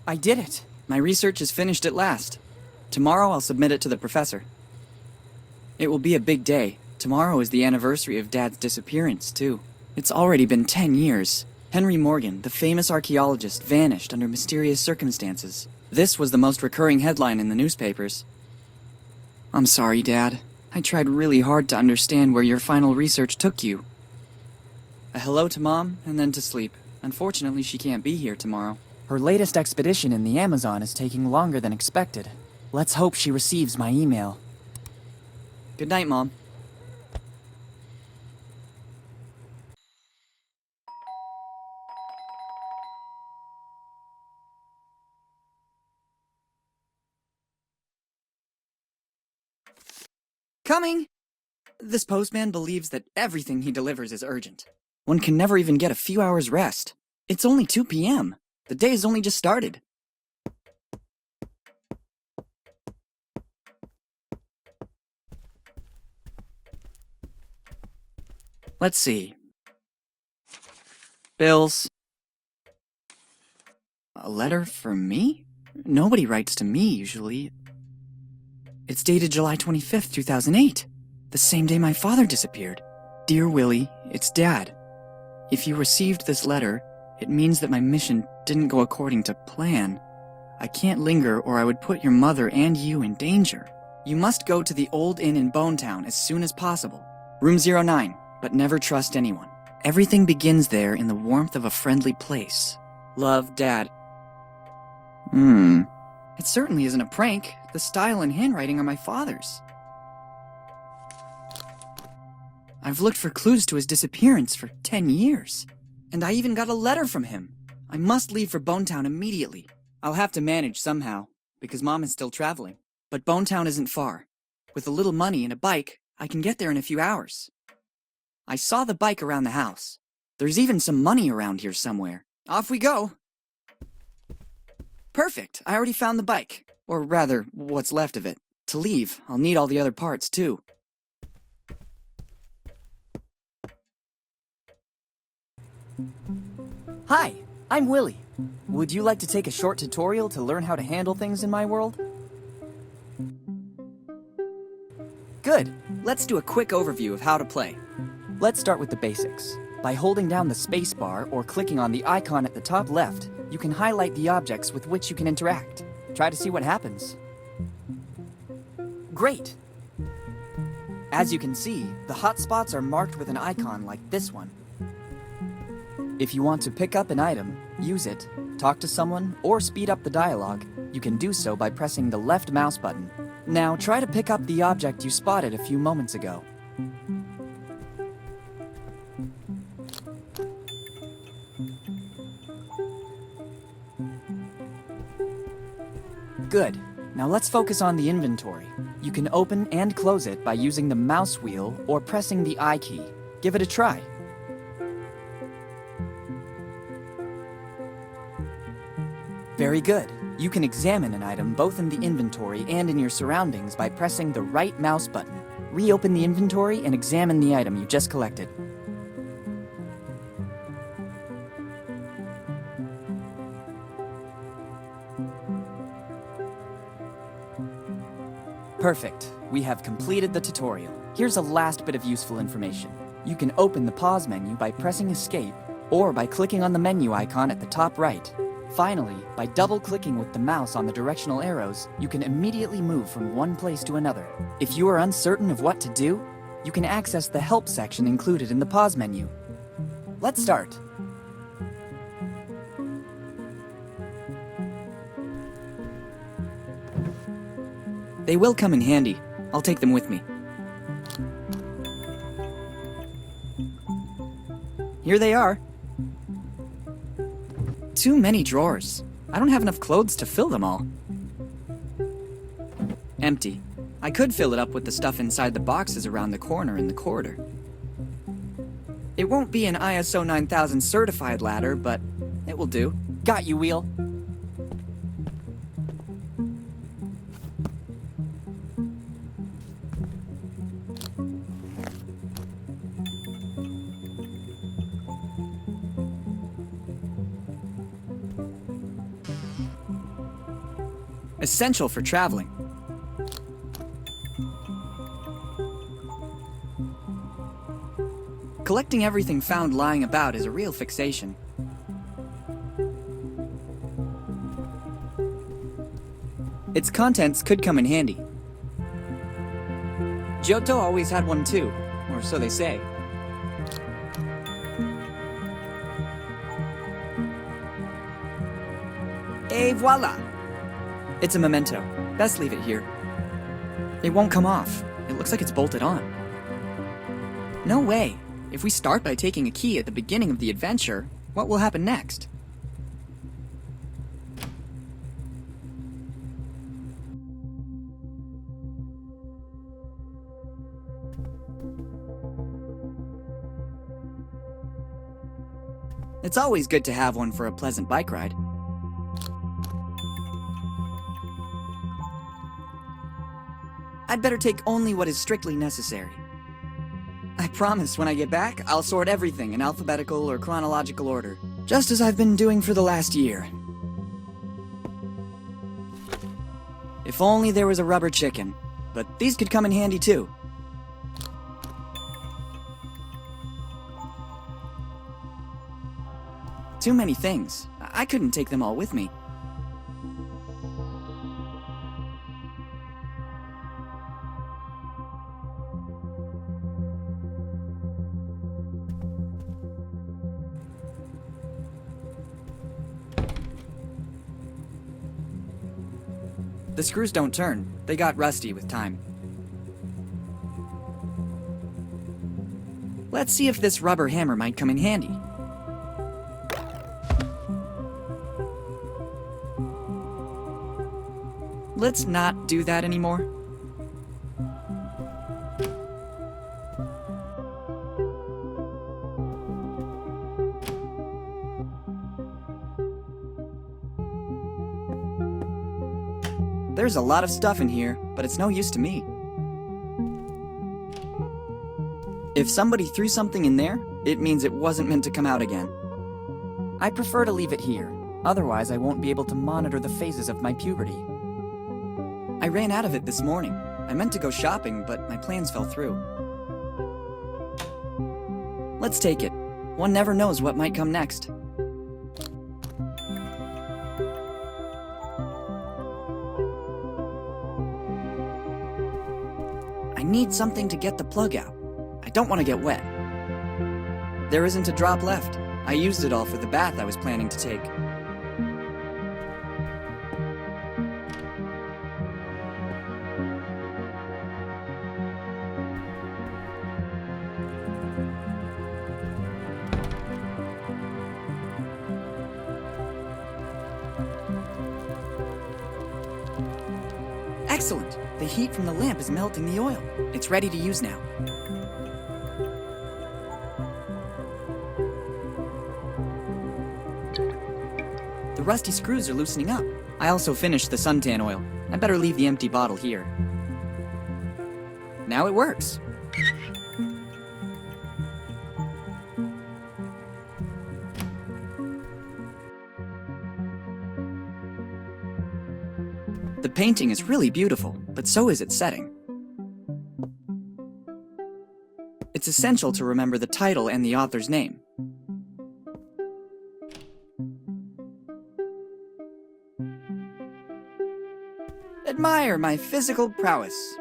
I did it! My research is finished at last. Tomorrow I'll submit it to the professor. It will be a big day. Tomorrow is the anniversary of Dad's disappearance, too. It's already been 10 years. Henry Morgan, the famous archaeologist, vanished under mysterious circumstances. This was the most recurring headline in the newspapers. I'm sorry, Dad. I tried really hard to understand where your final research took you. A hello to Mom, and then to sleep. Unfortunately, she can't be here tomorrow. Her latest expedition in the Amazon is taking longer than expected. Let's hope she receives my email. Good night, Mom. Coming! This postman believes that everything he delivers is urgent. One can never even get a few hours rest. It's only 2 p.m. The day has only just started. Let's see. Bills. A letter for me? Nobody writes to me, usually. It's dated July 25th, 2008. The same day my father disappeared. Dear Willy, it's Dad. If you received this letter, it means that my mission didn't go according to plan. I can't linger or I would put your mother and you in danger. You must go to the old inn in Bonetown as soon as possible. Room 09, but never trust anyone. Everything begins there in the warmth of a friendly place. Love, Dad. It certainly isn't a prank. The style and handwriting are my father's. I've looked for clues to his disappearance for 10 years. And I even got a letter from him. I must leave for Bonetown immediately. I'll have to manage somehow, because Mom is still traveling. But Bonetown isn't far. With a little money and a bike, I can get there in a few hours. I saw the bike around the house. There's even some money around here somewhere. Off we go! Perfect, I already found the bike. Or rather, what's left of it. To leave, I'll need all the other parts too. Hi, I'm Willy. Would you like to take a short tutorial to learn how to handle things in my world? Good, let's do a quick overview of how to play. Let's start with the basics. By holding down the spacebar or clicking on the icon at the top left, you can highlight the objects with which you can interact. Try to see what happens. Great! As you can see, the hotspots are marked with an icon like this one. If you want to pick up an item, use it, talk to someone, or speed up the dialogue, you can do so by pressing the left mouse button. Now try to pick up the object you spotted a few moments ago. Good. Now let's focus on the inventory. You can open and close it by using the mouse wheel or pressing the I key. Give it a try. Very good. You can examine an item both in the inventory and in your surroundings by pressing the right mouse button. Reopen the inventory and examine the item you just collected. Perfect. We have completed the tutorial. Here's a last bit of useful information. You can open the pause menu by pressing escape or by clicking on the menu icon at the top right. Finally, by double-clicking with the mouse on the directional arrows, you can immediately move from one place to another. If you are uncertain of what to do, you can access the help section included in the pause menu. Let's start. They will come in handy. I'll take them with me. Here they are. Too many drawers. I don't have enough clothes to fill them all. Empty. I could fill it up with the stuff inside the boxes around the corner in the corridor. It won't be an ISO 9000 certified ladder, but it will do. Got you, Wheel. essential for traveling. Collecting everything found lying about is a real fixation. Its contents could come in handy. Giotto always had one too, or so they say. Et voila! It's a memento. Best leave it here. It won't come off. It looks like it's bolted on. No way! If we start by taking a key at the beginning of the adventure, what will happen next? It's always good to have one for a pleasant bike ride. I'd better take only what is strictly necessary. I promise when I get back, I'll sort everything in alphabetical or chronological order, just as I've been doing for the last year. If only there was a rubber chicken, but these could come in handy too. Too many things. I couldn't take them all with me. The screws don't turn. They got rusty with time. Let's see if this rubber hammer might come in handy. Let's not do that anymore. There's a lot of stuff in here, but it's no use to me. If somebody threw something in there, it means it wasn't meant to come out again. I prefer to leave it here, otherwise I won't be able to monitor the phases of my puberty. I ran out of it this morning. I meant to go shopping, but my plans fell through. Let's take it. One never knows what might come next. I need something to get the plug out. I don't want to get wet. There isn't a drop left. I used it all for the bath I was planning to take. Excellent! The heat from the lamp is melting the oil. It's ready to use now. The rusty screws are loosening up. I also finished the suntan oil. I better leave the empty bottle here. Now it works. The painting is really beautiful, but so is its setting. It's essential to remember the title and the author's name. Admire my physical prowess.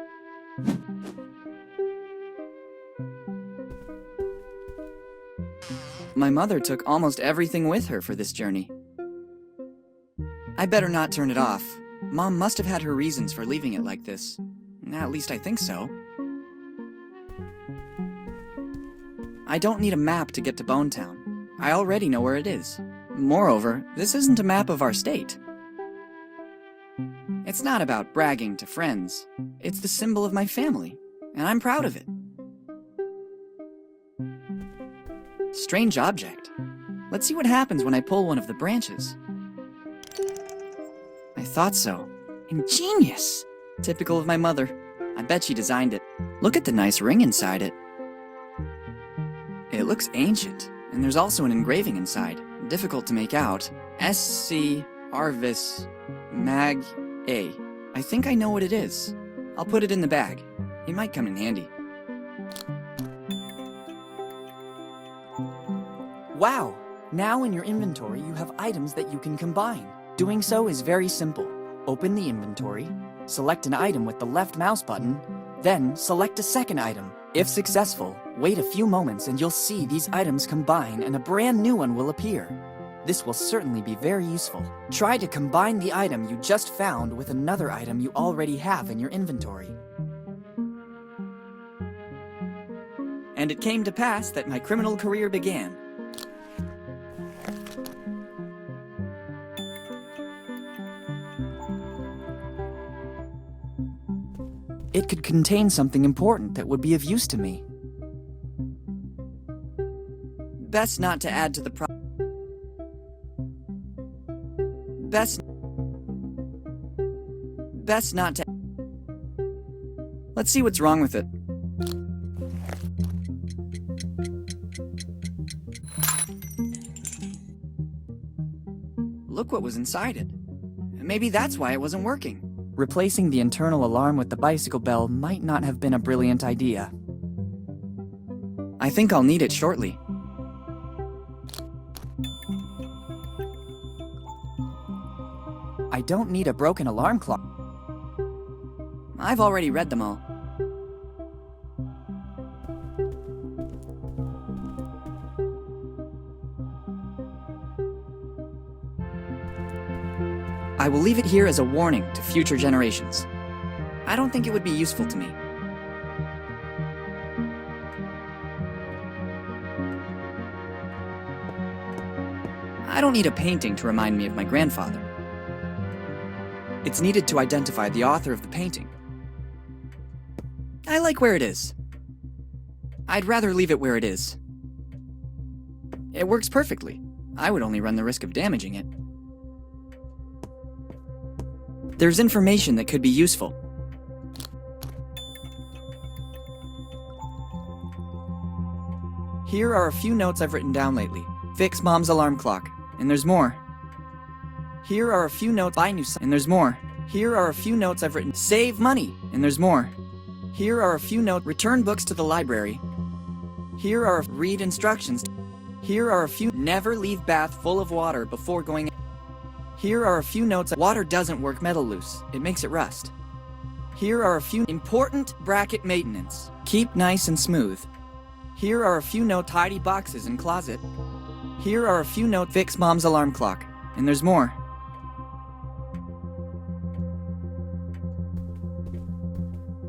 My mother took almost everything with her for this journey. I better not turn it off. Mom must have had her reasons for leaving it like this. At least I think so. I don't need a map to get to Bonetown. I already know where it is. Moreover, this isn't a map of our state. It's not about bragging to friends. It's the symbol of my family, and I'm proud of it. Strange object. Let's see what happens when I pull one of the branches. I thought so. Ingenious! Typical of my mother. I bet she designed it. Look at the nice ring inside it. It looks ancient, and there's also an engraving inside. Difficult to make out. SC Arvis Mag A. I think I know what it is. I'll put it in the bag. It might come in handy. Wow! Now in your inventory you have items that you can combine. Doing so is very simple. Open the inventory, select an item with the left mouse button, then select a second item. If successful, wait a few moments and you'll see these items combine and a brand new one will appear. This will certainly be very useful. Try to combine the item you just found with another item you already have in your inventory. And it came to pass that my criminal career began. It could contain something important that would be of use to me. Best not to add to the Best not to... Let's see what's wrong with it. Look what was inside it. Maybe that's why it wasn't working. Replacing the internal alarm with the bicycle bell might not have been a brilliant idea. I think I'll need it shortly. I don't need a broken alarm clock. I've already read them all. I will leave it here as a warning to future generations. I don't think it would be useful to me. I don't need a painting to remind me of my grandfather. It's needed to identify the author of the painting. I like where it is. I'd rather leave it where it is. It works perfectly. I would only run the risk of damaging it. There's information that could be useful. Here are a few notes I've written down lately. Fix Mom's alarm clock. And there's more. Here are a few notes. Buy new and there's more. Here are a few notes I've written. Save money. And there's more. Here are a few notes. Return books to the library. Here are read instructions. Here are a few. Never leave bath full of water before going. Here are a few notes. Water doesn't work metal loose. It makes it rust. Here are a few important bracket maintenance. Keep nice and smooth. Here are a few notes. Tidy boxes and closet. Here are a few notes. Fix Mom's alarm clock. And there's more.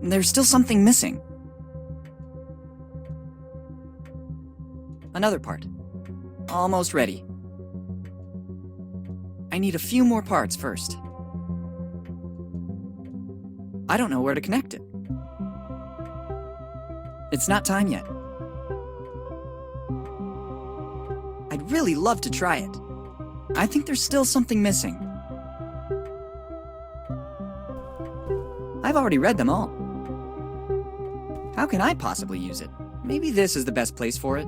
There's still something missing. Another part. Almost ready. I need a few more parts first. I don't know where to connect it. It's not time yet. I'd really love to try it. I think there's still something missing. I've already read them all. How can I possibly use it? Maybe this is the best place for it.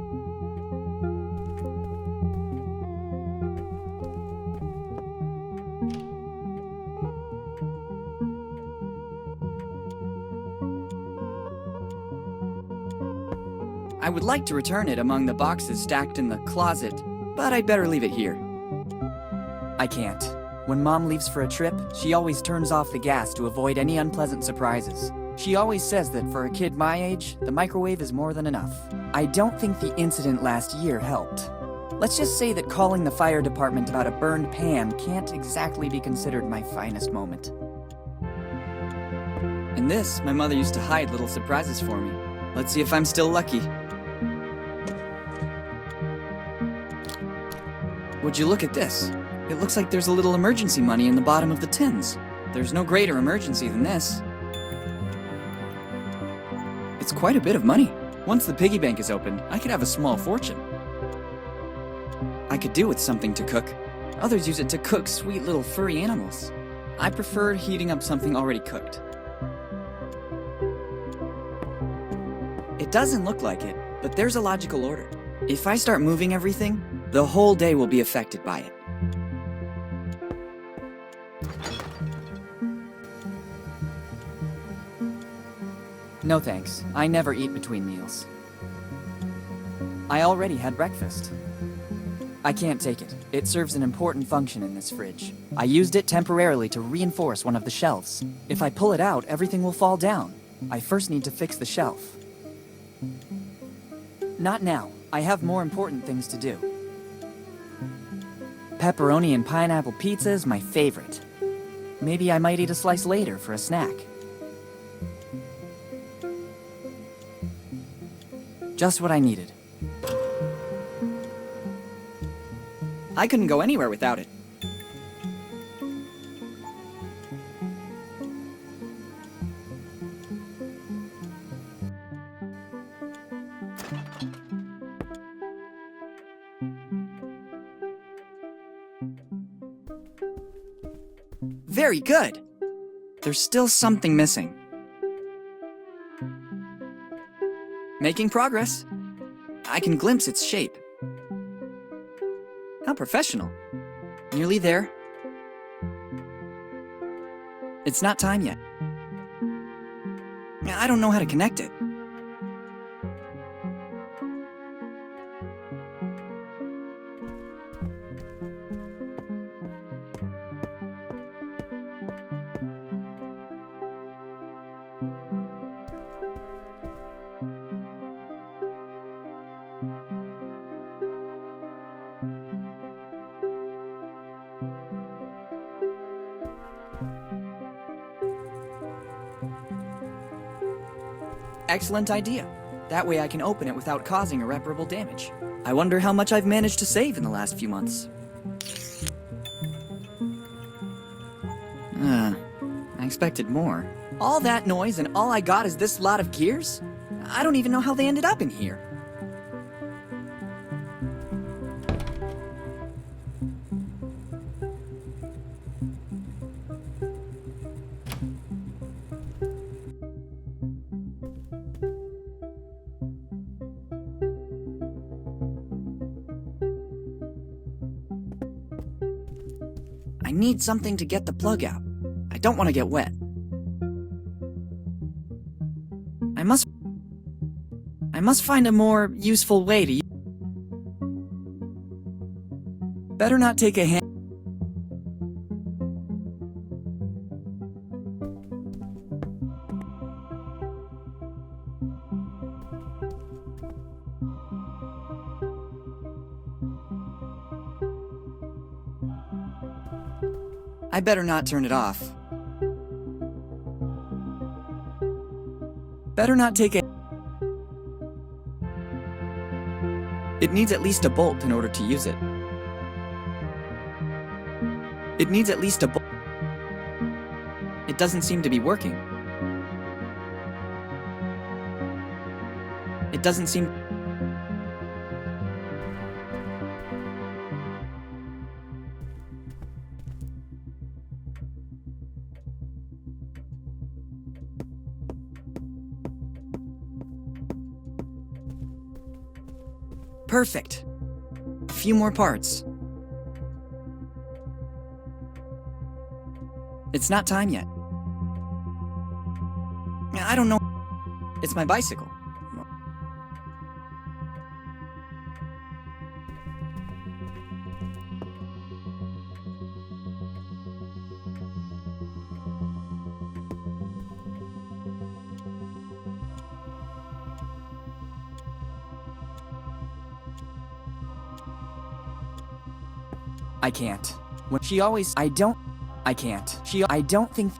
I would like to return it among the boxes stacked in the closet, but I'd better leave it here. I can't. When Mom leaves for a trip, she always turns off the gas to avoid any unpleasant surprises. She always says that for a kid my age, the microwave is more than enough. I don't think the incident last year helped. Let's just say that calling the fire department about a burned pan can't exactly be considered my finest moment. In this, my mother used to hide little surprises for me. Let's see if I'm still lucky. Would you look at this? It looks like there's a little emergency money in the bottom of the tins. There's no greater emergency than this. It's quite a bit of money. Once the piggy bank is opened, I could have a small fortune. I could do with something to cook. Others use it to cook sweet little furry animals. I prefer heating up something already cooked. It doesn't look like it, but there's a logical order. If I start moving everything, the whole day will be affected by it. No thanks. I never eat between meals. I already had breakfast. I can't take it. It serves an important function in this fridge. I used it temporarily to reinforce one of the shelves. If I pull it out, everything will fall down. I first need to fix the shelf. Not now. I have more important things to do. Pepperoni and pineapple pizza is my favorite. Maybe I might eat a slice later for a snack. Just what I needed. I couldn't go anywhere without it. Very good! There's still something missing. Making progress. I can glimpse its shape. How professional. Nearly there. It's not time yet. I don't know how to connect it. Excellent idea. That way I can open it without causing irreparable damage. I wonder how much I've managed to save in the last few months. I expected more. All that noise and all I got is this lot of gears? I don't even know how they ended up in here. I need something to get the plug out. I don't want to get wet. I must find a more useful way to use. Better not take a hand. I better not turn it off. Better not take a... It needs at least a bolt in order to use it. It needs at least a bolt. It doesn't seem to be working. It doesn't seem... Perfect. A few more parts. It's not time yet. I don't know. It's my bicycle. I can't. When she always... I can't. I don't think...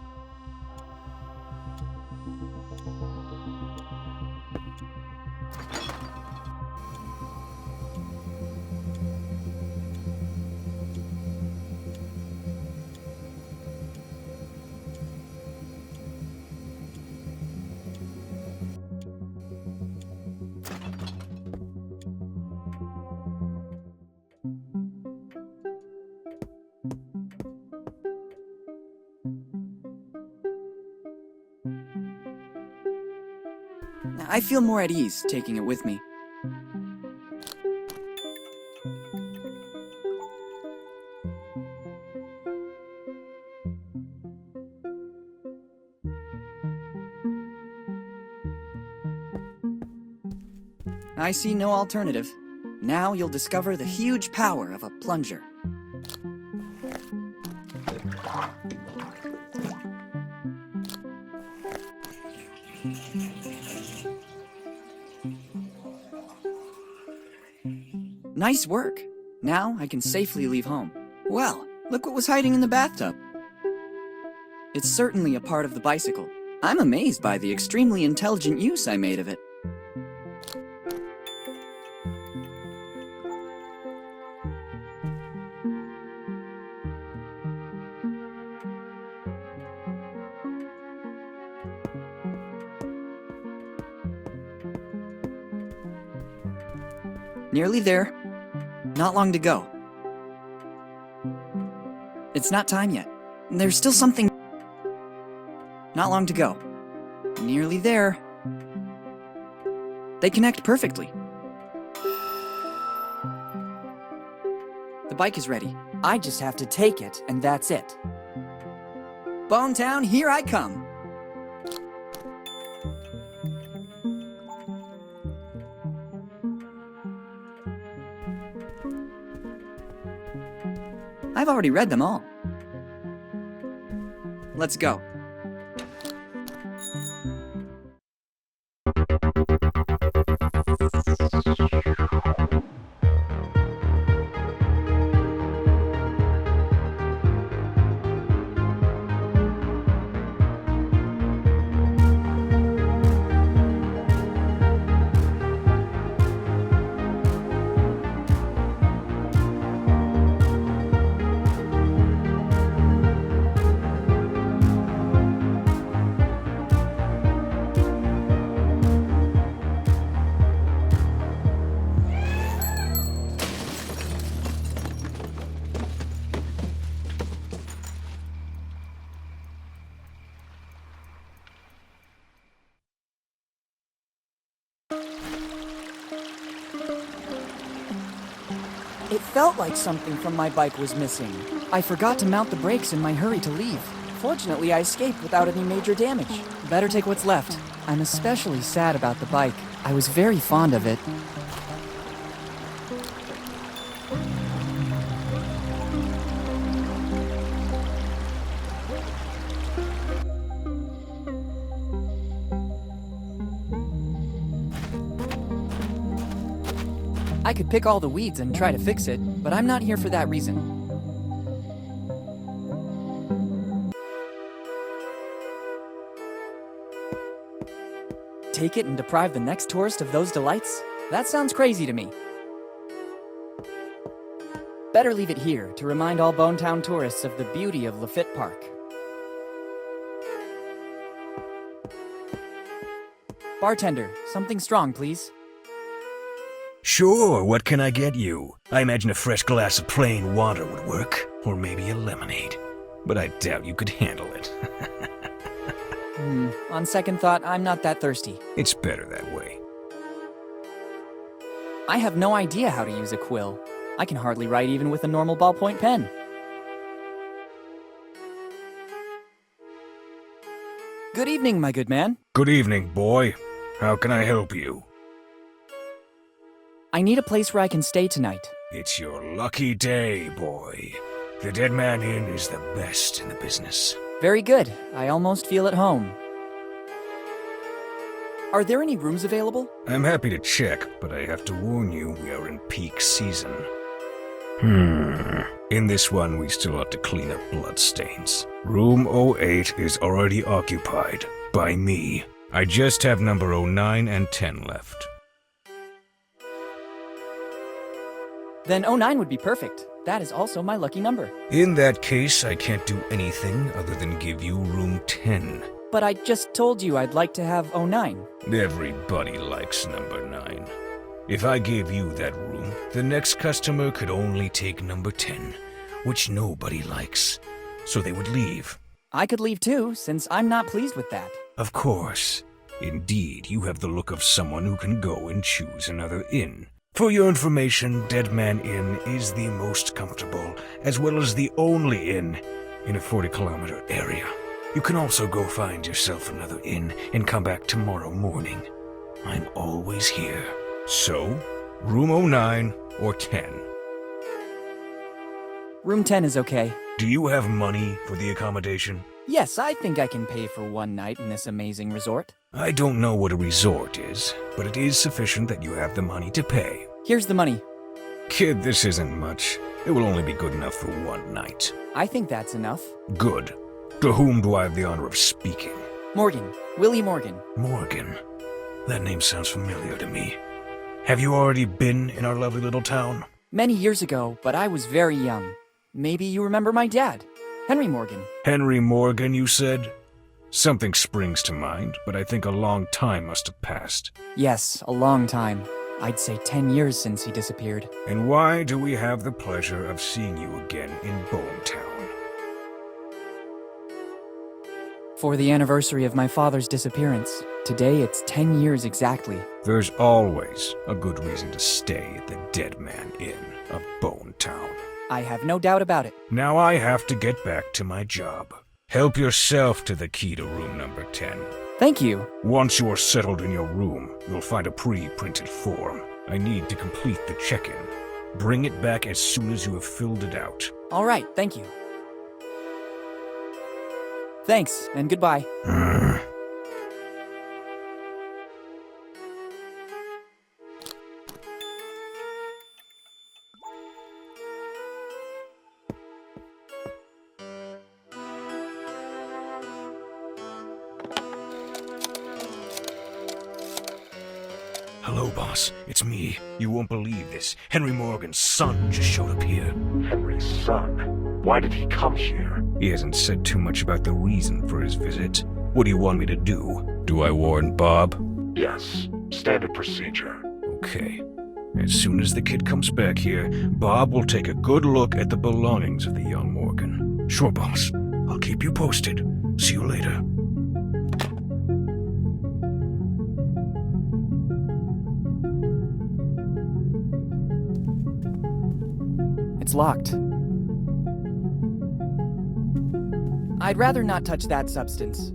I feel more at ease taking it with me. I see no alternative. Now you'll discover the huge power of a plunger. Nice work. Now I can safely leave home. Well, look what was hiding in the bathtub. It's certainly a part of the bicycle. I'm amazed by the extremely intelligent use I made of it. Nearly there. Not long to go. It's not time yet. There's still something. Not long to go. Nearly there. They connect perfectly. The bike is ready. I just have to take it, and that's it. Bonetown, here I come. I've already read them all. Let's go. It felt like something from my bike was missing. I forgot to mount the brakes in my hurry to leave. Fortunately, I escaped without any major damage. Better take what's left. I'm especially sad about the bike. I was very fond of it. I could pick all the weeds and try to fix it, but I'm not here for that reason. Take it and deprive the next tourist of those delights? That sounds crazy to me. Better leave it here to remind all Bonetown tourists of the beauty of Lafitte Park. Bartender, something strong, please. Sure, what can I get you? I imagine a fresh glass of plain water would work, or maybe a lemonade. But I doubt you could handle it. On second thought, I'm not that thirsty. It's better that way. I have no idea how to use a quill. I can hardly write even with a normal ballpoint pen. Good evening, my good man. Good evening, boy. How can I help you? I need a place where I can stay tonight. It's your lucky day, boy. The Dead Man Inn is the best in the business. Very good. I almost feel at home. Are there any rooms available? I'm happy to check, but I have to warn you, we are in peak season. In this one, we still have to clean up bloodstains. Room 08 is already occupied. By me. I just have number 09 and 10 left. Then 09 would be perfect. That is also my lucky number. In that case, I can't do anything other than give you room 10. But I just told you I'd like to have 09. Everybody likes number 9. If I gave you that room, the next customer could only take number 10, which nobody likes. So they would leave. I could leave too, since I'm not pleased with that. Of course. Indeed, you have the look of someone who can go and choose another inn. For your information, Dead Man Inn is the most comfortable, as well as the only inn in a 40-kilometer area. You can also go find yourself another inn and come back tomorrow morning. I'm always here, So, room 09 or 10? Room 10 is okay. Do you have money for the accommodation? Yes, I think I can pay for one night in this amazing resort. I don't know what a resort is, but it is sufficient that you have the money to pay. Here's the money. Kid, this isn't much. It will only be good enough for one night. I think that's enough. Good. To whom do I have the honor of speaking? Morgan. Willy Morgan. Morgan. That name sounds familiar to me. Have you already been in our lovely little town? Many years ago, but I was very young. Maybe you remember my dad, Henry Morgan. Henry Morgan, you said? Something springs to mind, but I think a long time must have passed. Yes, a long time. I'd say 10 years since he disappeared. And why do we have the pleasure of seeing you again in Bone Town? For the anniversary of my father's disappearance. Today it's 10 years exactly. There's always a good reason to stay at the Dead Man Inn of Bone Town. I have no doubt about it. Now I have to get back to my job. Help yourself to the key to room number 10. Thank you. Once you are settled in your room, you'll find a pre-printed form. I need to complete the check-in. Bring it back as soon as you have filled it out. All right, thank you. Thanks, and goodbye. Hello, boss. It's me. You won't believe this. Henry Morgan's son just showed up here. Henry's son? Why did he come here? He hasn't said too much about the reason for his visit. What do you want me to do? Do I warn Bob? Yes, standard procedure. Okay. As soon as the kid comes back here, Bob will take a good look at the belongings of the young Morgan. Sure, boss. I'll keep you posted. See you later. It's locked. I'd rather not touch that substance.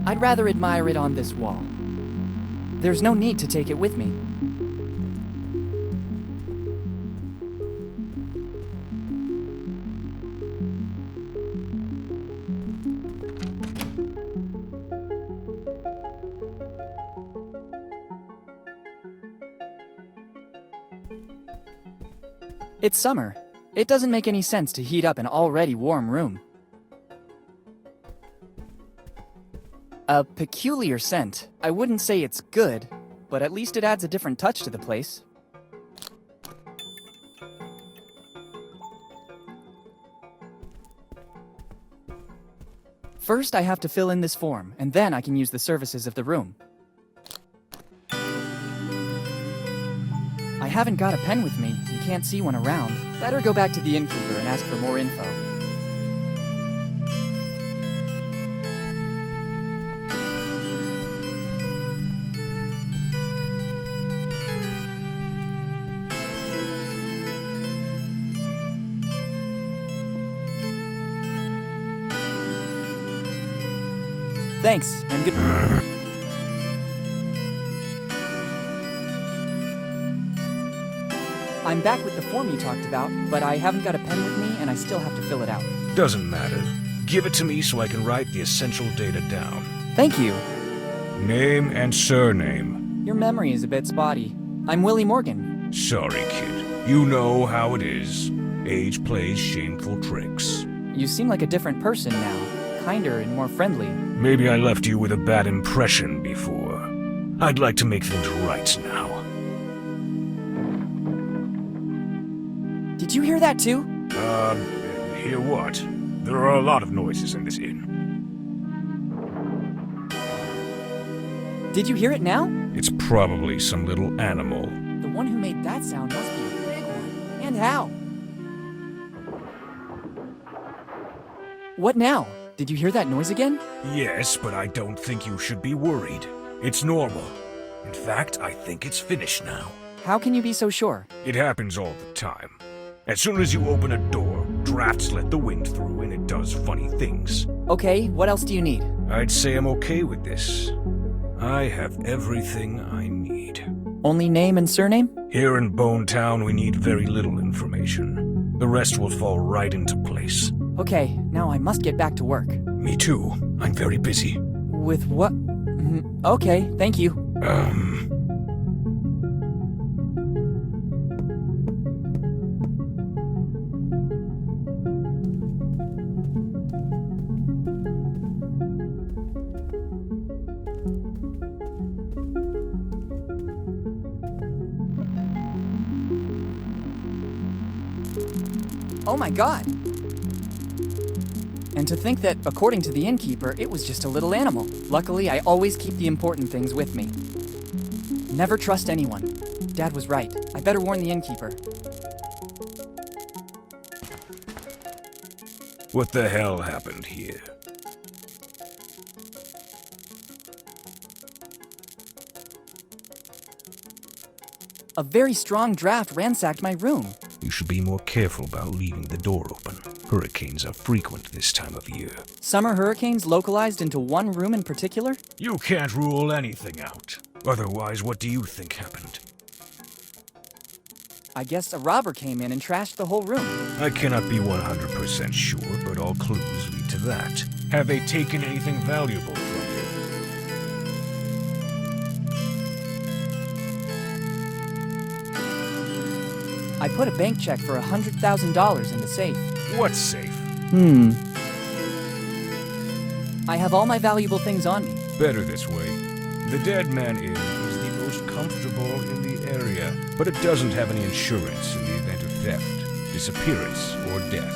I'd rather admire it on this wall. There's no need to take it with me. It's summer. It doesn't make any sense to heat up an already warm room. A peculiar scent. I wouldn't say it's good, but at least it adds a different touch to the place. First, I have to fill in this form, and then I can use the services of the room. I haven't got a pen with me. You can't see one around. Better go back to the innkeeper and ask for more info. Thanks, and good. I'm back with the form you talked about, but I haven't got a pen with me and I still have to fill it out. Doesn't matter. Give it to me so I can write the essential data down. Thank you. Name and surname. Your memory is a bit spotty. I'm Willy Morgan. Sorry, kid. You know how it is. Age plays shameful tricks. You seem like a different person now. Kinder and more friendly. Maybe I left you with a bad impression before. I'd like to make things right now. Did you hear that too? Hear what? There are a lot of noises in this inn. Did you hear it now? It's probably some little animal. The one who made that sound must be a big one. And how? What now? Did you hear that noise again? Yes, but I don't think you should be worried. It's normal. In fact, I think it's finished now. How can you be so sure? It happens all the time. As soon as you open a door, drafts let the wind through and it does funny things. Okay, what else do you need? I'd say I'm okay with this. I have everything I need. Only name and surname? Here in Bone Town, we need very little information. The rest will fall right into place. Okay, now I must get back to work. Me too. I'm very busy. With what? Okay, thank you. Oh my god! And to think that, according to the innkeeper, it was just a little animal. Luckily, I always keep the important things with me. Never trust anyone. Dad was right. I better warn the innkeeper. What the hell happened here? A very strong draft ransacked my room. You should be more careful about leaving the door open. Hurricanes are frequent this time of year. Summer hurricanes localized into one room in particular? You can't rule anything out. Otherwise, what do you think happened? I guess a robber came in and trashed the whole room. I cannot be 100% sure, but all clues lead to that. Have they taken anything valuable from you? I put a bank check for $100,000 in the safe. What safe? I have all my valuable things on me. Better this way. The Dead Man Inn is the most comfortable in the area, but it doesn't have any insurance in the event of theft, disappearance, or death.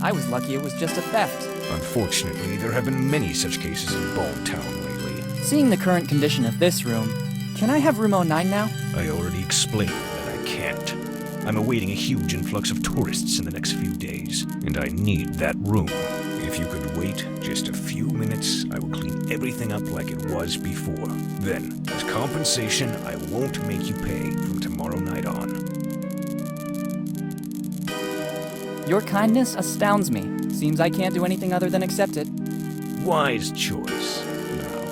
I was lucky it was just a theft. Unfortunately, there have been many such cases in Bone Town lately. Seeing the current condition of this room, can I have room 09 now? I already explained that I can't. I'm awaiting a huge influx of tourists in the next few days, and I need that room. If you could wait just a few minutes, I will clean everything up like it was before. Then, as compensation, I won't make you pay from tomorrow night on. Your kindness astounds me. Seems I can't do anything other than accept it. Wise choice. Now,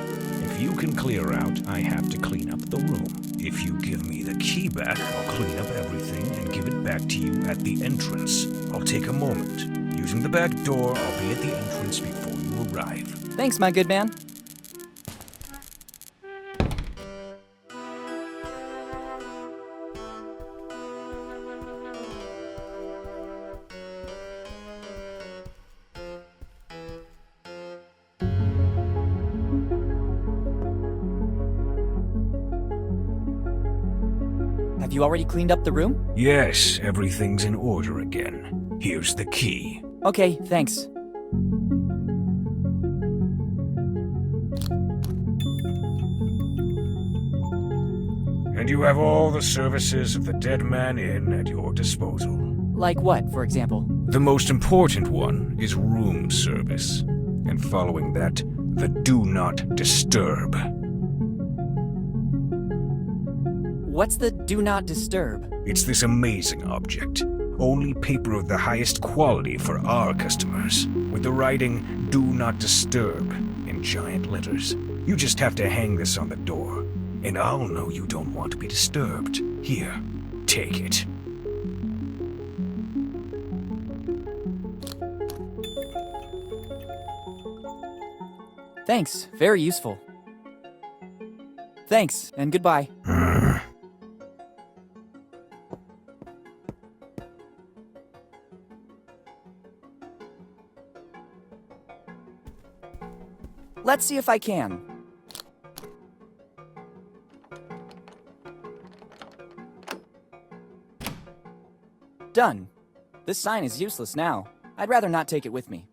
if you can clear out, I have to clean up the room. If you give me the key back, I'll clean up everything and give it back to you at the entrance. I'll take a moment. Using the back door, I'll be at the entrance before you arrive. Thanks, my good man. Have you already cleaned up the room? Yes, everything's in order again. Here's the key. Okay, thanks. And you have all the services of the Dead Man Inn at your disposal. Like what, for example? The most important one is room service. And following that, the Do Not Disturb. What's the Do Not Disturb? It's this amazing object. Only paper of the highest quality for our customers. With the writing, Do Not Disturb, in giant letters. You just have to hang this on the door. And I'll know you don't want to be disturbed. Here, take it. Thanks, very useful. Thanks, and goodbye. Let's see if I can. Done. This sign is useless now. I'd rather not take it with me.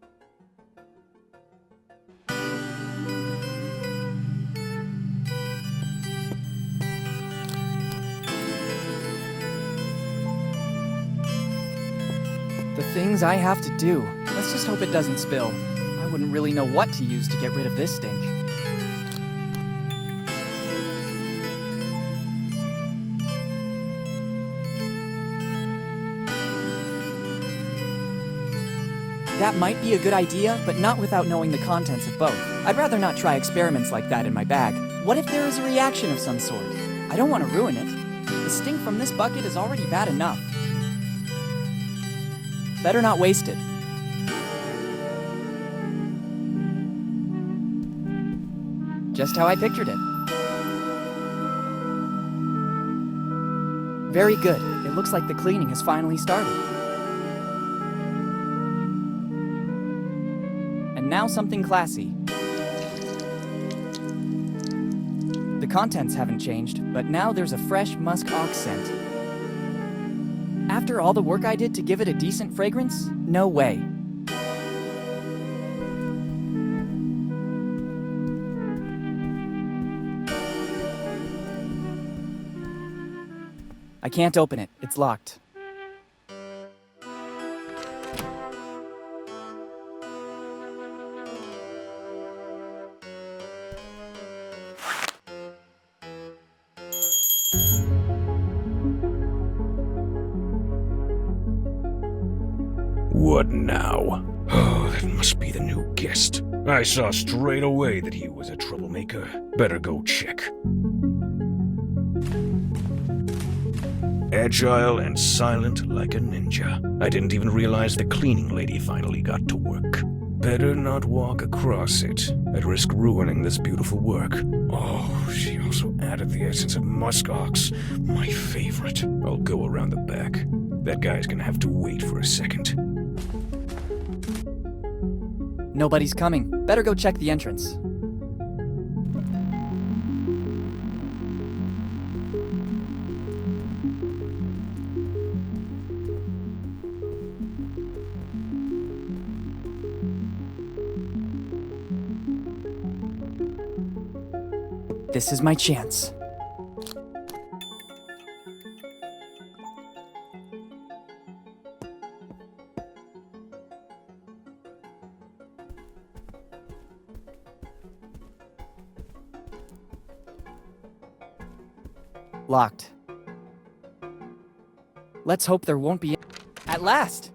The things I have to do. Let's just hope it doesn't spill. I wouldn't really know what to use to get rid of this stink. That might be a good idea, but not without knowing the contents of both. I'd rather not try experiments like that in my bag. What if there is a reaction of some sort? I don't want to ruin it. The stink from this bucket is already bad enough. Better not waste it. Just how I pictured it. Very good. It looks like the cleaning has finally started. And now something classy. The contents haven't changed, but now there's a fresh musk ox scent. After all the work I did to give it a decent fragrance? No way. I can't open it. It's locked. What now? Oh, that must be the new guest. I saw straight away that he was a troublemaker. Better go check. Agile and silent like a ninja. I didn't even realize the cleaning lady finally got to work. Better not walk across it. I'd risk ruining this beautiful work. Oh, she also added the essence of muskox. My favorite. I'll go around the back. That guy's gonna have to wait for a second. Nobody's coming. Better go check the entrance. This is my chance. Locked. Let's hope there won't be... At last!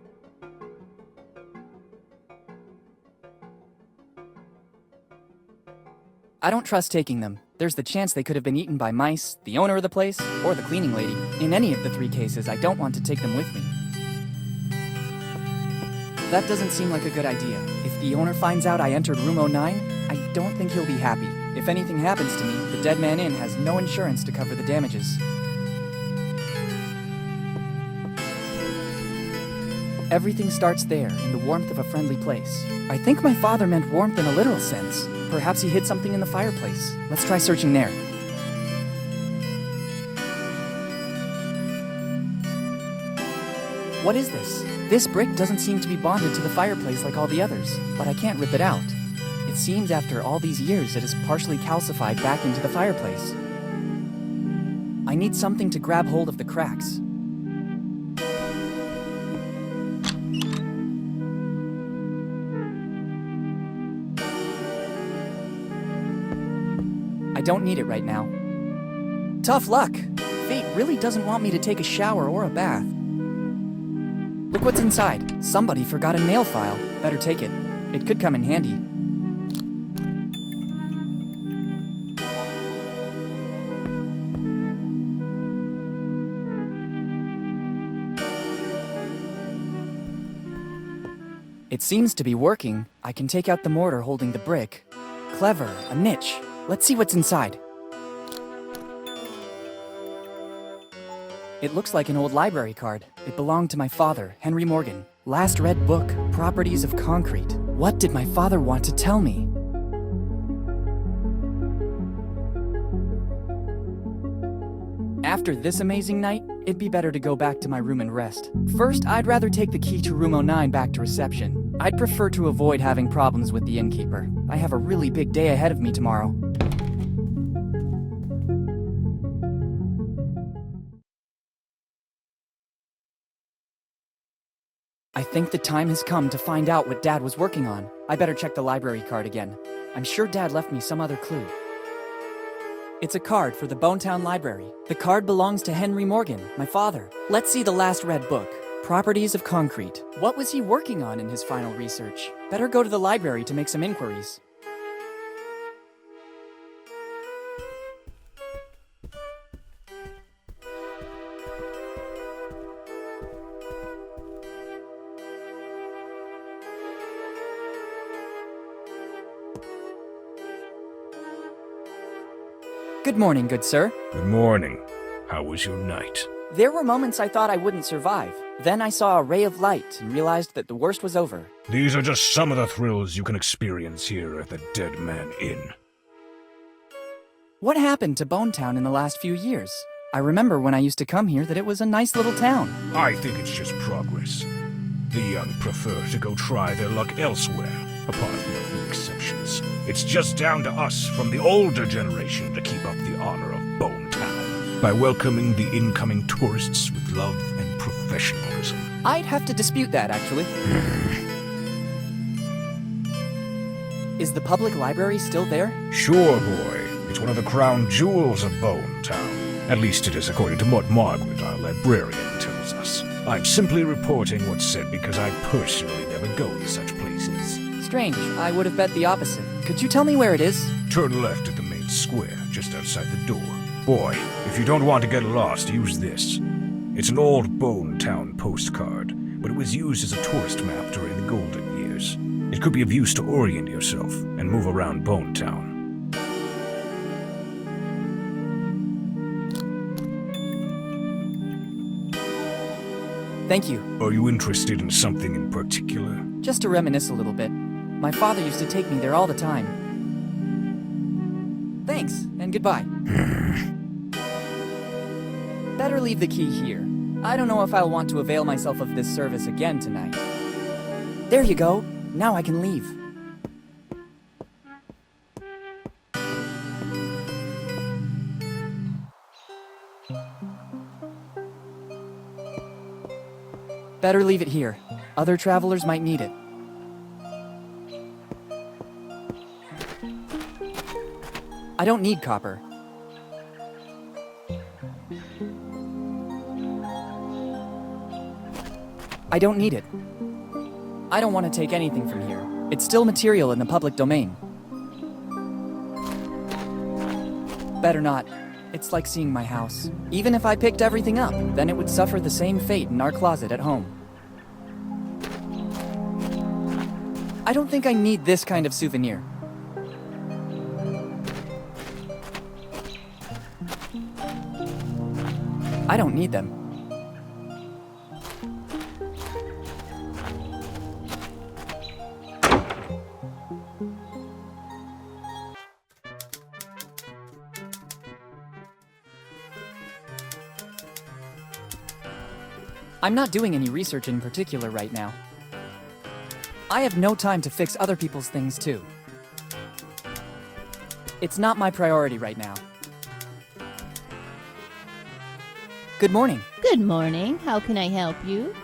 I don't trust taking them. There's the chance they could have been eaten by mice, the owner of the place, or the cleaning lady. In any of the three cases, I don't want to take them with me. That doesn't seem like a good idea. If the owner finds out I entered room 09, I don't think he'll be happy. If anything happens to me, the Dead Man Inn has no insurance to cover the damages. Everything starts there, in the warmth of a friendly place. I think my father meant warmth in a literal sense. Perhaps he hid something in the fireplace. Let's try searching there. What is this? This brick doesn't seem to be bonded to the fireplace like all the others, but I can't rip it out. It seems after all these years it is partially calcified back into the fireplace. I need something to grab hold of the cracks. I don't need it right now. Tough luck! Fate really doesn't want me to take a shower or a bath. Look what's inside. Somebody forgot a nail file. Better take it. It could come in handy. It seems to be working. I can take out the mortar holding the brick. Clever, a niche. Let's see what's inside. It looks like an old library card. It belonged to my father, Henry Morgan. Last read book, Properties of Concrete. What did my father want to tell me? After this amazing night, it'd be better to go back to my room and rest. First, I'd rather take the key to room 09 back to reception. I'd prefer to avoid having problems with the innkeeper. I have a really big day ahead of me tomorrow. I think the time has come to find out what Dad was working on. I better check the library card again. I'm sure Dad left me some other clue. It's a card for the Bonetown Library. The card belongs to Henry Morgan, my father. Let's see the last read book, Properties of Concrete. What was he working on in his final research? Better go to the library to make some inquiries. Good morning, good sir. Good morning. How was your night? There were moments I thought I wouldn't survive. Then I saw a ray of light and realized that the worst was over. These are just some of the thrills you can experience here at the Dead Man Inn. What happened to Bonetown in the last few years? I remember when I used to come here that it was a nice little town. I think it's just progress. The young prefer to go try their luck elsewhere, apart from a few exceptions. It's just down to us from the older generation to keep up the honor of Bonetown by welcoming the incoming tourists with love and professionalism. I'd have to dispute that, actually. Is the public library still there? Sure, boy. It's one of the crown jewels of Bonetown. At least it is according to what Margaret, our librarian, tells us. I'm simply reporting what's said because I personally never go to such places. Strange. I would have bet the opposite. Could you tell me where it is? Turn left at the main square, just outside the door. Boy, if you don't want to get lost, use this. It's an old Bonetown postcard, but it was used as a tourist map during the golden years. It could be of use to orient yourself and move around Bonetown. Thank you. Are you interested in something in particular? Just to reminisce a little bit. My father used to take me there all the time. Thanks, and goodbye. Better leave the key here. I don't know if I'll want to avail myself of this service again tonight. There you go. Now I can leave. Better leave it here. Other travelers might need it. I don't need copper. I don't need it. I don't want to take anything from here. It's still material in the public domain. Better not. It's like seeing my house. Even if I picked everything up, then it would suffer the same fate in our closet at home. I don't think I need this kind of souvenir. I don't need them. I'm not doing any research in particular right now. I have no time to fix other people's things too. It's not my priority right now. Good morning. Good morning. How can I help you?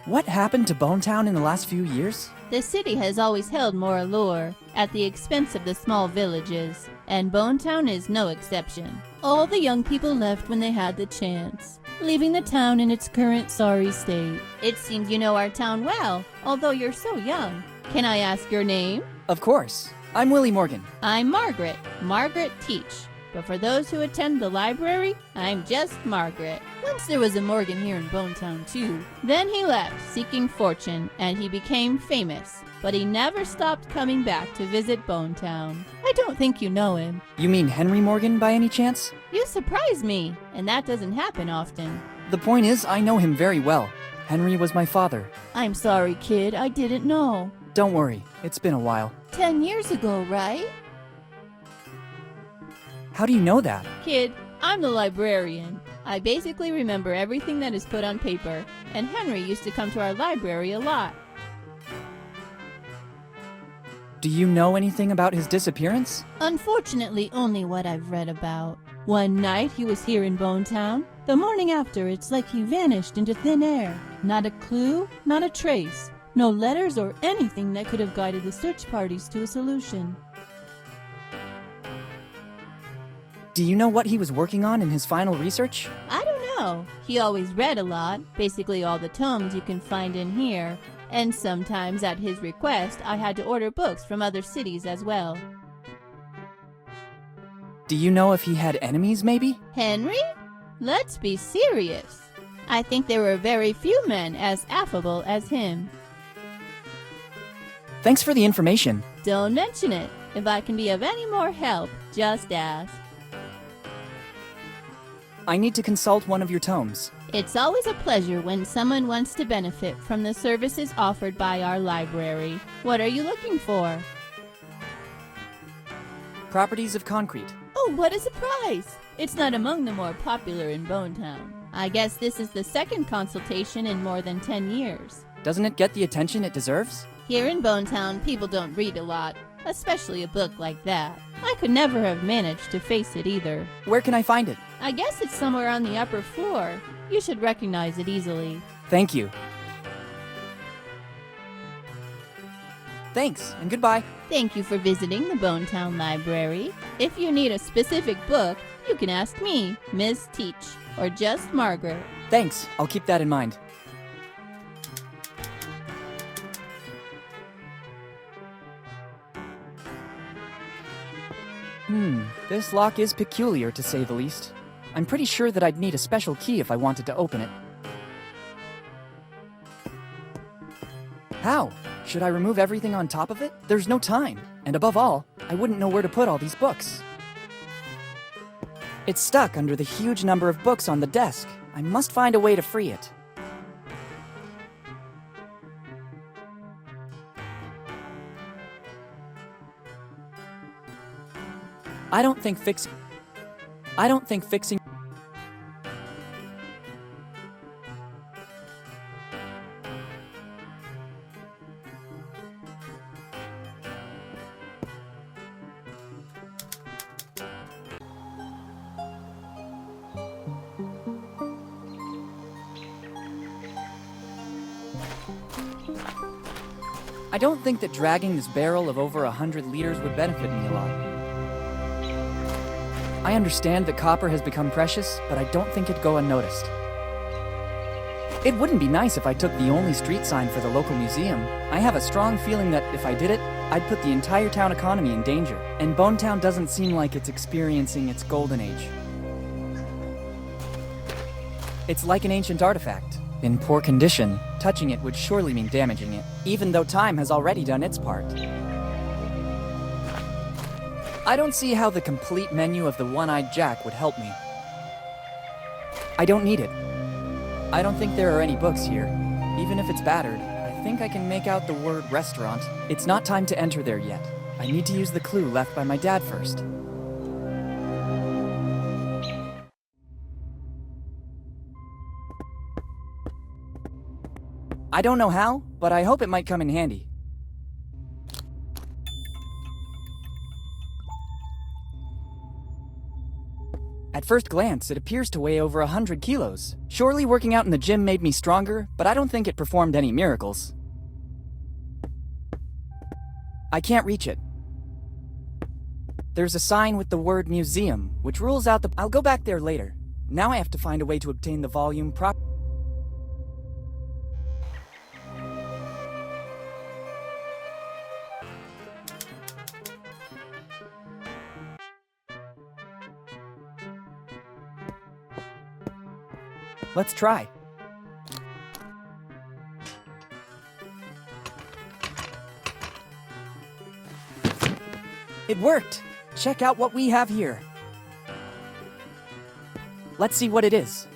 What happened to Bonetown in the last few years? The city has always held more allure at the expense of the small villages, and Bonetown is no exception. All the young people left when they had the chance, leaving the town in its current sorry state. It seems you know our town well, although you're so young. Can I ask your name? Of course. I'm Willy Morgan. I'm Margaret. Margaret Teach. But for those who attend the library, I'm just Margaret. Once there was a Morgan here in Bonetown too. Then he left, seeking fortune, and he became famous. But he never stopped coming back to visit Bonetown. I don't think you know him. You mean Henry Morgan by any chance? You surprise me, and that doesn't happen often. The point is, I know him very well. Henry was my father. I'm sorry, kid, I didn't know. Don't worry, it's been a while. 10 years ago, right? How do you know that? Kid, I'm the librarian. I basically remember everything that is put on paper, and Henry used to come to our library a lot. Do you know anything about his disappearance? Unfortunately, only what I've read about. One night he was here in Bonetown. The morning after, it's like he vanished into thin air. Not a clue, not a trace. No letters or anything that could have guided the search parties to a solution. Do you know what he was working on in his final research? I don't know. He always read a lot, basically all the tomes you can find in here. And sometimes at his request, I had to order books from other cities as well. Do you know if he had enemies, maybe? Henry? Let's be serious. I think there were very few men as affable as him. Thanks for the information. Don't mention it. If I can be of any more help, just ask. I need to consult one of your tomes. It's always a pleasure when someone wants to benefit from the services offered by our library. What are you looking for? Properties of concrete. Oh, what a surprise! It's not among the more popular in Bonetown. I guess this is the second consultation in more than 10 years. Doesn't it get the attention it deserves? Here in Bonetown, people don't read a lot, especially a book like that. I could never have managed to face it either. Where can I find it? I guess it's somewhere on the upper floor. You should recognize it easily. Thank you. Thanks, and goodbye. Thank you for visiting the Bonetown Library. If you need a specific book, you can ask me, Miss Teach, or just Margaret. Thanks, I'll keep that in mind. This lock is peculiar to say the least. I'm pretty sure that I'd need a special key if I wanted to open it. How? Should I remove everything on top of it? There's no time. And above all, I wouldn't know where to put all these books. It's stuck under the huge number of books on the desk. I must find a way to free it. I don't think fixing... I don't think that dragging this barrel of over 100 liters would benefit me a lot. I understand that copper has become precious, but I don't think it'd go unnoticed. It wouldn't be nice if I took the only street sign for the local museum. I have a strong feeling that if I did it, I'd put the entire town economy in danger, and Bonetown doesn't seem like it's experiencing its golden age. It's like an ancient artifact. In poor condition, touching it would surely mean damaging it, even though time has already done its part. I don't see how the complete menu of the One-Eyed Jack would help me. I don't need it. I don't think there are any books here. Even if it's battered, I think I can make out the word restaurant. It's not time to enter there yet. I need to use the clue left by my dad first. I don't know how, but I hope it might come in handy. At first glance, it appears to weigh over 100 kilos. Surely working out in the gym made me stronger, but I don't think it performed any miracles. I can't reach it. There's a sign with the word museum, which rules out the... I'll go back there later. Now I have to find a way to obtain the volume Let's try. It worked! Check out what we have here. Let's see what it is.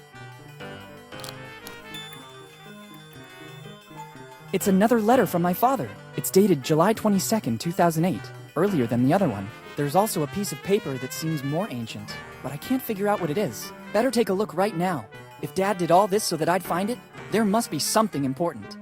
It's another letter from my father. It's dated July 22nd, 2008, earlier than the other one. There's also a piece of paper that seems more ancient, but I can't figure out what it is. Better take a look right now. If Dad did all this so that I'd find it, there must be something important.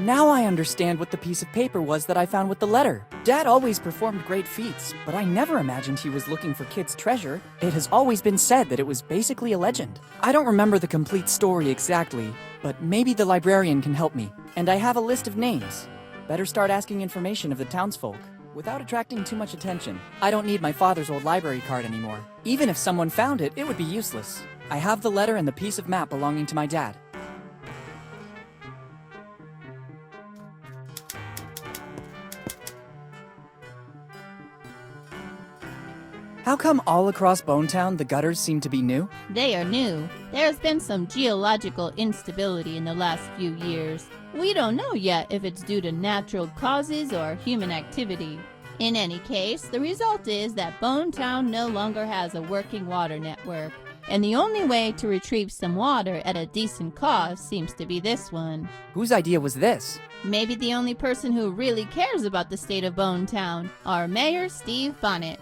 Now I understand what the piece of paper was that I found with the letter. Dad always performed great feats, but I never imagined he was looking for kids' treasure. It has always been said that it was basically a legend. I don't remember the complete story exactly, but maybe the librarian can help me. And I have a list of names. Better start asking information of the townsfolk, without attracting too much attention. I don't need my father's old library card anymore. Even if someone found it, it would be useless. I have the letter and the piece of map belonging to my dad. How come all across Bonetown the gutters seem to be new? They are new. There's been some geological instability in the last few years. We don't know yet if it's due to natural causes or human activity. In any case, the result is that Bonetown no longer has a working water network, and the only way to retrieve some water at a decent cost seems to be this one. Whose idea was this? Maybe the only person who really cares about the state of Bonetown, our Mayor Steve Bonnet.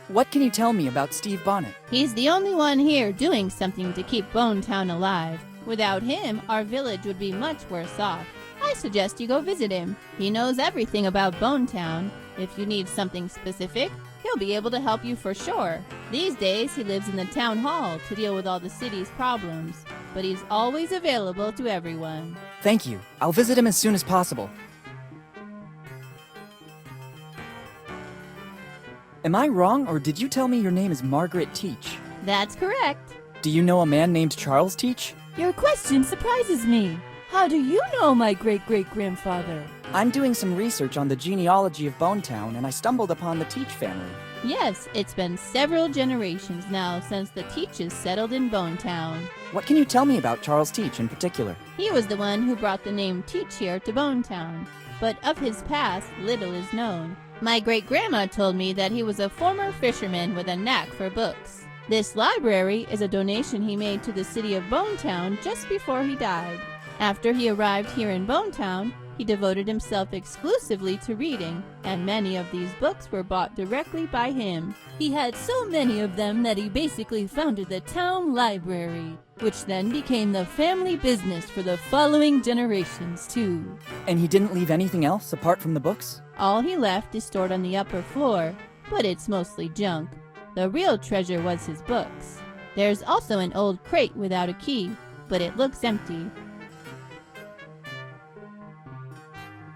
What can you tell me about Steve Bonnet? He's the only one here doing something to keep Bonetown alive. Without him, our village would be much worse off. I suggest you go visit him. He knows everything about Bonetown. If you need something specific, he'll be able to help you for sure. These days, he lives in the town hall to deal with all the city's problems, but he's always available to everyone. Thank you. I'll visit him as soon as possible. Am I wrong, or did you tell me your name is Margaret Teach? That's correct. Do you know a man named Charles Teach? Your question surprises me. How do you know my great-great-grandfather? I'm doing some research on the genealogy of Bonetown, and I stumbled upon the Teach family. Yes, it's been several generations now since the Teaches settled in Bonetown. What can you tell me about Charles Teach in particular? He was the one who brought the name Teach here to Bonetown, but of his past, little is known. My great-grandma told me that he was a former fisherman with a knack for books. This library is a donation he made to the city of Bonetown just before he died. After he arrived here in Bonetown, he devoted himself exclusively to reading, and many of these books were bought directly by him. He had so many of them that he basically founded the town library, which then became the family business for the following generations, too. And he didn't leave anything else apart from the books? All he left is stored on the upper floor, but it's mostly junk. The real treasure was his books. There's also an old crate without a key, but it looks empty.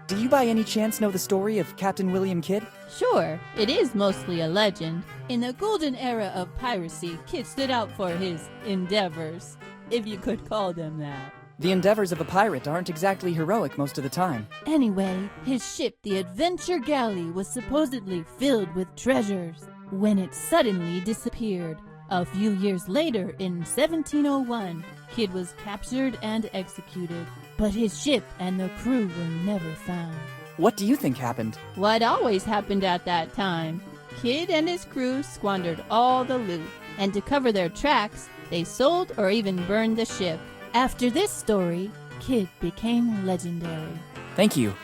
Do you by any chance know the story of Captain William Kidd? Sure, it is mostly a legend. In the golden era of piracy, Kidd stood out for his endeavors, if you could call them that. The endeavors of a pirate aren't exactly heroic most of the time. Anyway, his ship, the Adventure Galley, was supposedly filled with treasures when it suddenly disappeared. A few years later, in 1701, Kidd was captured and executed, but his ship and the crew were never found. What do you think happened? What always happened at that time? Kidd and his crew squandered all the loot, and to cover their tracks, they sold or even burned the ship. After this story, Kidd became legendary. Thank you.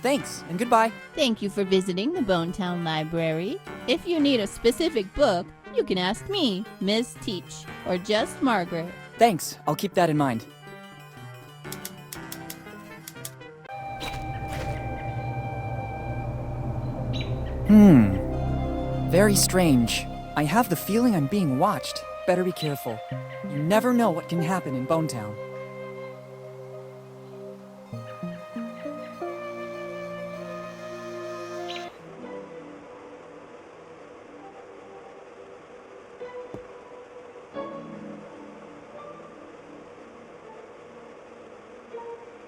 Thanks, and goodbye. Thank you for visiting the Bonetown Library. If you need a specific book, you can ask me, Miss Teach, or just Margaret. Thanks, I'll keep that in mind. Very strange. I have the feeling I'm being watched. Better be careful. You never know what can happen in Bonetown.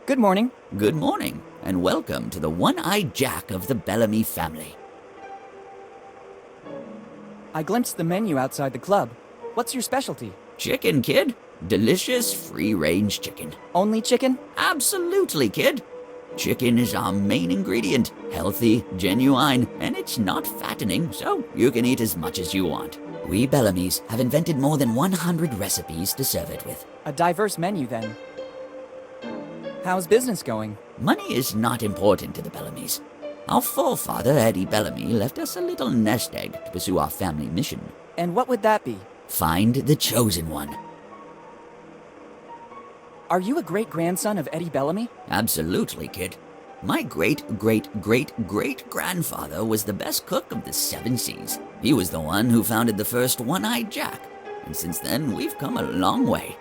Good morning. Good morning, and welcome to the One-Eyed Jack of the Bellamy family. I glimpsed the menu outside the club. What's your specialty? Chicken, kid. Delicious free-range chicken. Only chicken? Absolutely, kid. Chicken is our main ingredient. Healthy, genuine, and it's not fattening, so you can eat as much as you want. We Bellamys have invented more than 100 recipes to serve it with. A diverse menu, then. How's business going? Money is not important to the Bellamys. Our forefather, Eddie Bellamy, left us a little nest egg to pursue our family mission. And what would that be? Find the chosen one. Are you a great-grandson of Eddie Bellamy? Absolutely, kid. My great-great-great-great-grandfather was the best cook of the 7 seas. He was the one who founded the first One-Eyed Jack. and since then we've come a long way.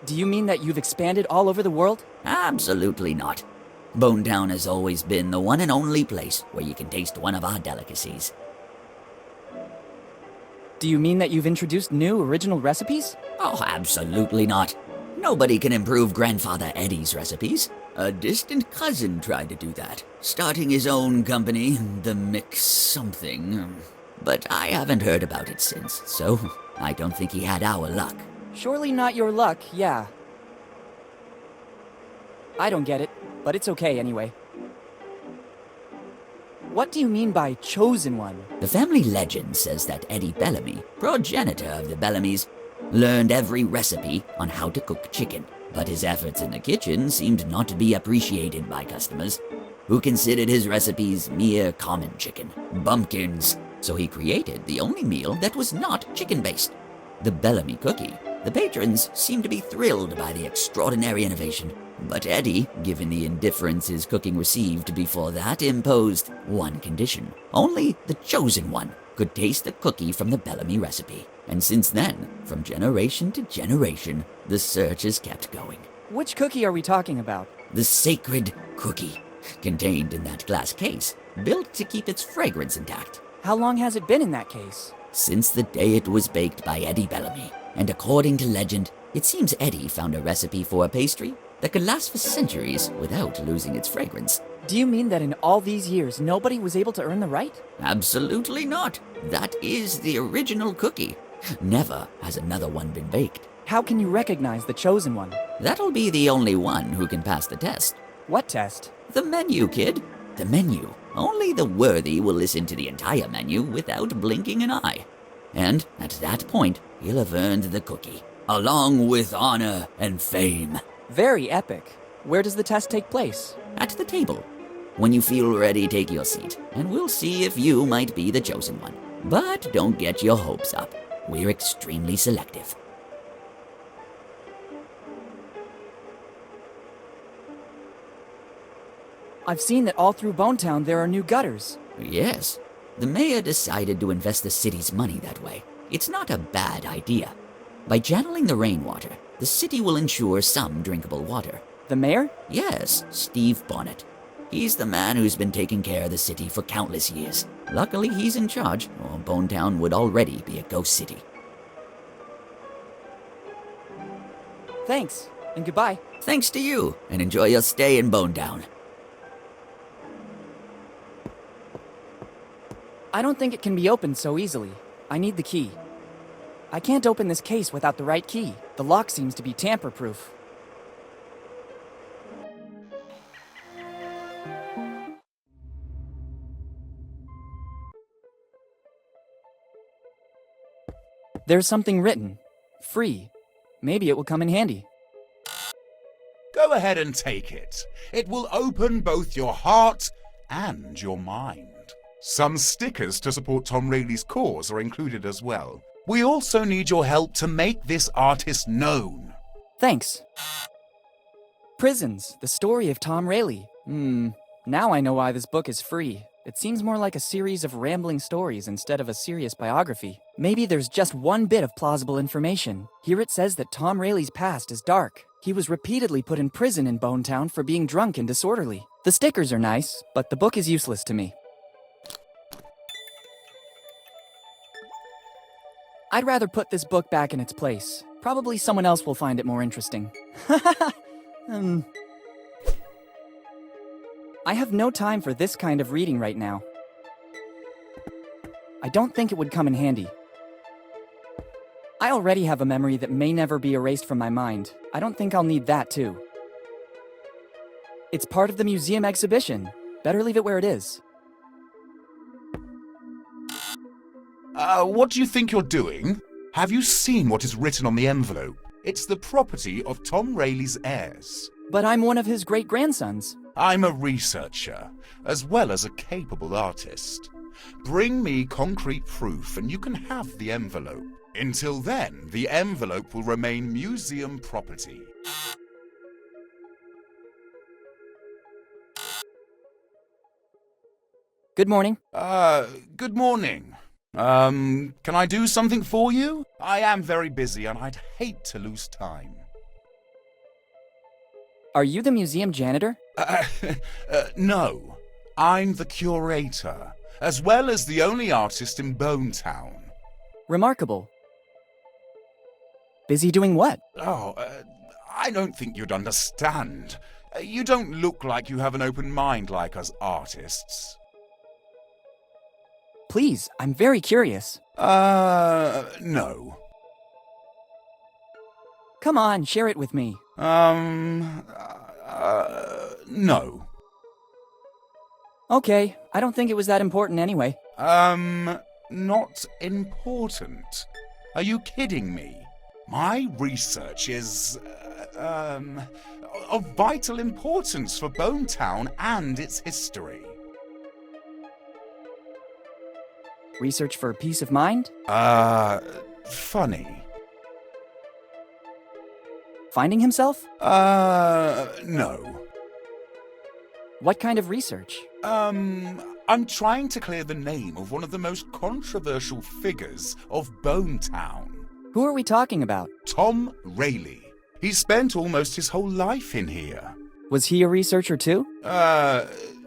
Do you mean that you've expanded all over the world? Absolutely not. Bonetown has always been the one and only place where you can taste one of our delicacies. Do you mean that you've introduced new, original recipes? Oh, absolutely not. Nobody can improve Grandfather Eddie's recipes. A distant cousin tried to do that, starting his own company, the Mix something. But I haven't heard about it since, so I don't think he had our luck. Surely not your luck, yeah. I don't get it, but it's okay anyway. What do you mean by chosen one? The family legend says that Eddie Bellamy, progenitor of the Bellamys, learned every recipe on how to cook chicken. But his efforts in the kitchen seemed not to be appreciated by customers, who considered his recipes mere common chicken, bumpkins. So he created the only meal that was not chicken-based, the Bellamy cookie. The patrons seemed to be thrilled by the extraordinary innovation, but Eddie, given the indifference his cooking received before that, imposed one condition. Only the chosen one could taste the cookie from the Bellamy recipe. And since then, from generation to generation, the search has kept going. Which cookie are we talking about? The sacred cookie, contained in that glass case, built to keep its fragrance intact. How long has it been in that case? Since the day it was baked by Eddie Bellamy. And according to legend, it seems Eddie found a recipe for a pastry that could last for centuries without losing its fragrance. Do you mean that in all these years, nobody was able to earn the right? Absolutely not. That is the original cookie. Never has another one been baked. How can you recognize the chosen one? That'll be the only one who can pass the test. What test? The menu, kid. The menu. Only the worthy will listen to the entire menu without blinking an eye. And at that point, he'll have earned the cookie, along with honor and fame. Very epic. Where does the test take place? At the table. When you feel ready, take your seat, and we'll see if you might be the chosen one. But don't get your hopes up. We're extremely selective. I've seen that all through Bonetown there are new gutters. Yes, the mayor decided to invest the city's money that way. It's not a bad idea. By channeling the rainwater, the city will ensure some drinkable water. The mayor? Yes, Steve Bonnet. He's the man who's been taking care of the city for countless years. Luckily, he's in charge, or Bonetown would already be a ghost city. Thanks, and goodbye. Thanks to you, and enjoy your stay in Bonetown. I don't think it can be opened so easily. I need the key. I can't open this case without the right key. The lock seems to be tamper-proof. There's something written. Free. Maybe it will come in handy. Go ahead and take it. It will open both your heart and your mind. Some stickers to support Tom Rayleigh's cause are included as well. We also need your help to make this artist known. Thanks. Prisons, the story of Tom Rayleigh. Now I know why this book is free. It seems more like a series of rambling stories instead of a serious biography. Maybe there's just one bit of plausible information. Here it says that Tom Rayleigh's past is dark. He was repeatedly put in prison in Bonetown for being drunk and disorderly. The stickers are nice, but the book is useless to me. I'd rather put this book back in its place. Probably someone else will find it more interesting. I have no time for this kind of reading right now. I don't think it would come in handy. I already have a memory that may never be erased from my mind. I don't think I'll need that too. It's part of the museum exhibition. Better leave it where it is. What do you think you're doing? Have you seen what is written on the envelope? It's the property of Tom Rayleigh's heirs. But I'm one of his great-grandsons. I'm a researcher, as well as a capable artist. Bring me concrete proof and you can have the envelope. Until then, the envelope will remain museum property. Good morning. Good morning. Can I do something for you? I am very busy and I'd hate to lose time. Are you the museum janitor? No. I'm the curator, as well as the only artist in Bone Town. Remarkable. Busy doing what? I don't think you'd understand. You don't look like you have an open mind like us artists. Please, I'm very curious. No. Come on, share it with me. No. Okay, I don't think it was that important anyway. Not important? Are you kidding me? My research is, of vital importance for Bone Town and its history. Research for peace of mind? Funny. Finding himself? No. What kind of research? I'm trying to clear the name of one of the most controversial figures of Bone Town. Who are we talking about? Tom Rayleigh. He spent almost his whole life in here. Was he a researcher too?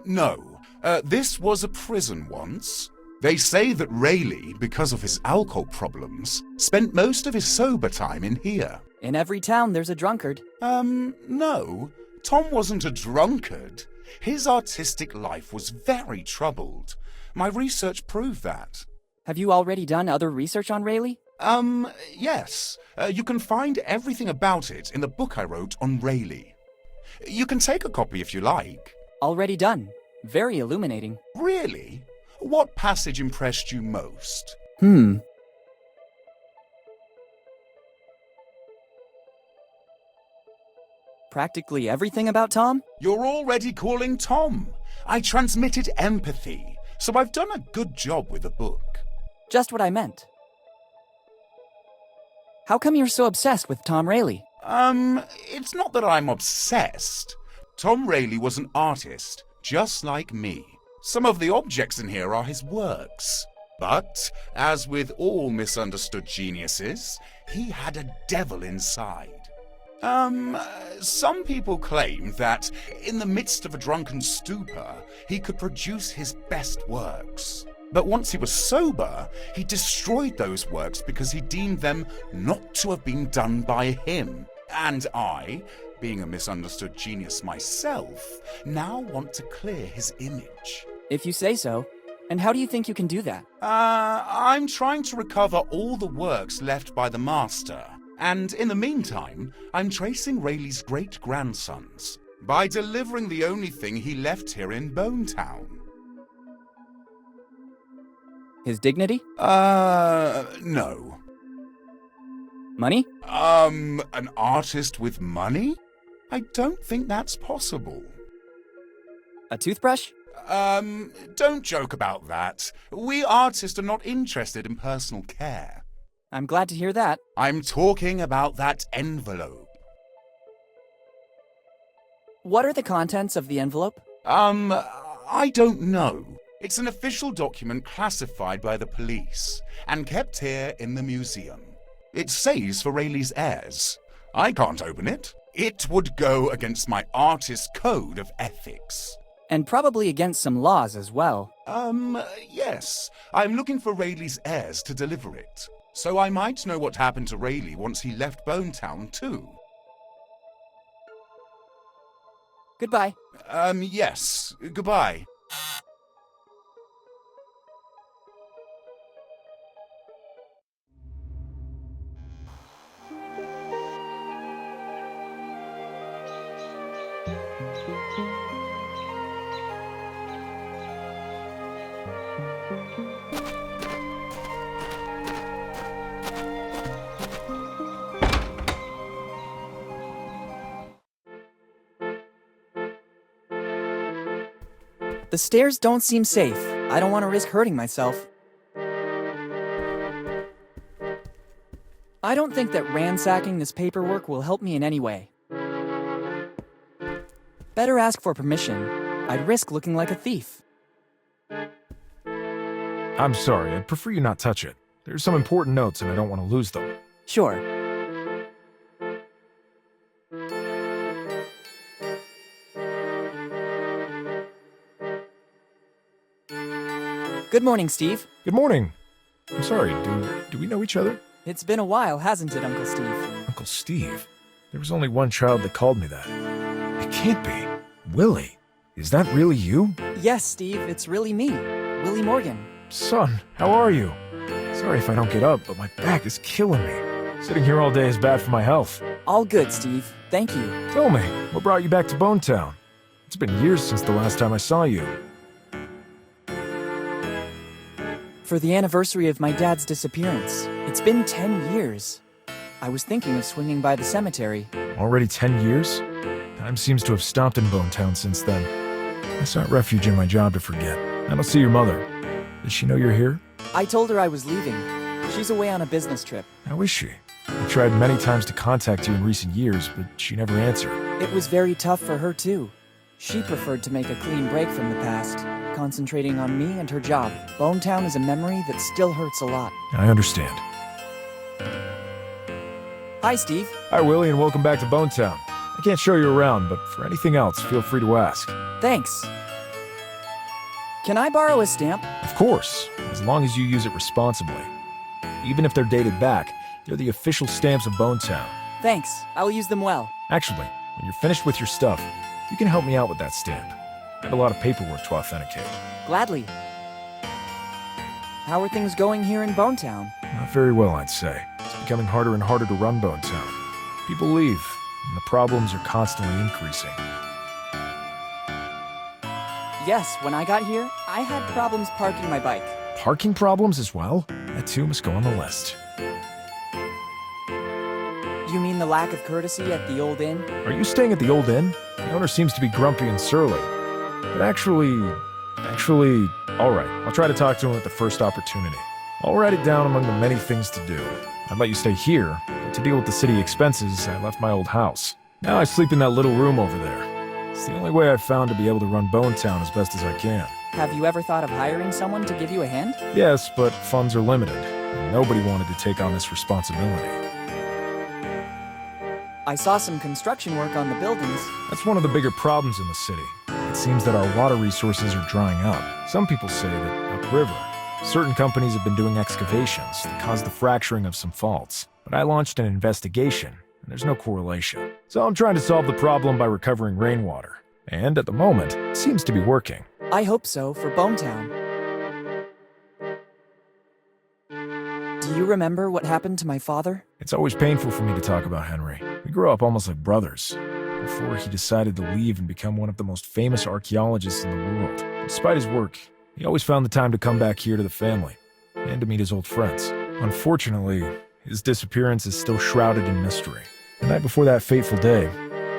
No. This was a prison once. They say that Rayleigh, because of his alcohol problems, spent most of his sober time in here. In every town there's a drunkard. No. Tom wasn't a drunkard. His artistic life was very troubled. My research proved that. Have you already done other research on Rayleigh? Yes. You can find everything about it in the book I wrote on Rayleigh. You can take a copy if you like. Already done. Very illuminating. Really? What passage impressed you most? Practically everything about Tom? You're already calling Tom. I transmitted empathy, so I've done a good job with the book. Just what I meant. How come you're so obsessed with Tom Rayleigh? It's not that I'm obsessed. Tom Rayleigh was an artist, just like me. Some of the objects in here are his works. But, as with all misunderstood geniuses, he had a devil inside. Some people claim that, in the midst of a drunken stupor, he could produce his best works. But once he was sober, he destroyed those works because he deemed them not to have been done by him. And I, being a misunderstood genius myself, now want to clear his image. If you say so. And how do you think you can do that? I'm trying to recover all the works left by the master. And in the meantime, I'm tracing Rayleigh's great-grandsons by delivering the only thing he left here in Bone Town. His dignity? No. Money? An artist with money? I don't think that's possible. A toothbrush? Don't joke about that. We artists are not interested in personal care. I'm glad to hear that. I'm talking about that envelope. What are the contents of the envelope? I don't know. It's an official document classified by the police and kept here in the museum. It says for Rayleigh's heirs. I can't open it. It would go against my artist code of ethics. And probably against some laws as well. Yes. I'm looking for Rayleigh's heirs to deliver it. So I might know what happened to Rayleigh once he left Bone Town, too. Goodbye. Yes. Goodbye. The stairs don't seem safe. I don't want to risk hurting myself. I don't think that ransacking this paperwork will help me in any way. Better ask for permission. I'd risk looking like a thief. I'm sorry, I'd prefer you not touch it. There's some important notes and I don't want to lose them. Sure. Good morning, Steve. Good morning. I'm sorry, do we know each other? It's been a while, hasn't it, Uncle Steve? Uncle Steve? There was only one child that called me that. It can't be. Willy, is that really you? Yes, Steve, it's really me, Willy Morgan. Son, how are you? Sorry if I don't get up, but my back is killing me. Sitting here all day is bad for my health. All good, Steve. Thank you. Tell me, what brought you back to Bonetown? It's been years since the last time I saw you. For the anniversary of my dad's disappearance. It's been 10 years. I was thinking of swinging by the cemetery. Already 10 years? Time seems to have stopped in Bonetown since then. I sought refuge in my job to forget. I don't see your mother. Does she know you're here? I told her I was leaving. She's away on a business trip. How is she? I tried many times to contact you in recent years, but she never answered. It was very tough for her, too. She preferred to make a clean break from the past, concentrating on me and her job. Bonetown is a memory that still hurts a lot. I understand. Hi, Steve. Hi, Willy, and welcome back to Bonetown. I can't show you around, but for anything else, feel free to ask. Thanks. Can I borrow a stamp? Of course, as long as you use it responsibly. Even if they're dated back, they're the official stamps of Bonetown. Thanks. I'll use them well. Actually, when you're finished with your stuff, you can help me out with that stamp. I have a lot of paperwork to authenticate. Gladly. How are things going here in Bonetown? Not very well, I'd say. It's becoming harder and harder to run Bonetown. People leave, and the problems are constantly increasing. Yes, when I got here, I had problems parking my bike. Parking problems as well? That too must go on the list. You mean the lack of courtesy at the old inn? Are you staying at the old inn? The owner seems to be grumpy and surly. But actually, all right, I'll try to talk to him at the first opportunity. I'll write it down among the many things to do. I'd let you stay here, but to deal with the city expenses, I left my old house. Now I sleep in that little room over there. It's the only way I've found to be able to run Bonetown as best as I can. Have you ever thought of hiring someone to give you a hand? Yes, but funds are limited, and nobody wanted to take on this responsibility. I saw some construction work on the buildings. That's one of the bigger problems in the city. It seems that our water resources are drying up. Some people say that upriver, certain companies have been doing excavations that caused the fracturing of some faults. But I launched an investigation, and there's no correlation. So I'm trying to solve the problem by recovering rainwater. And at the moment, it seems to be working. I hope so, for Bonetown. Do you remember what happened to my father? It's always painful for me to talk about Henry. We grew up almost like brothers, before he decided to leave and become one of the most famous archaeologists in the world. Despite his work, he always found the time to come back here to the family, and to meet his old friends. Unfortunately, his disappearance is still shrouded in mystery. The night before that fateful day,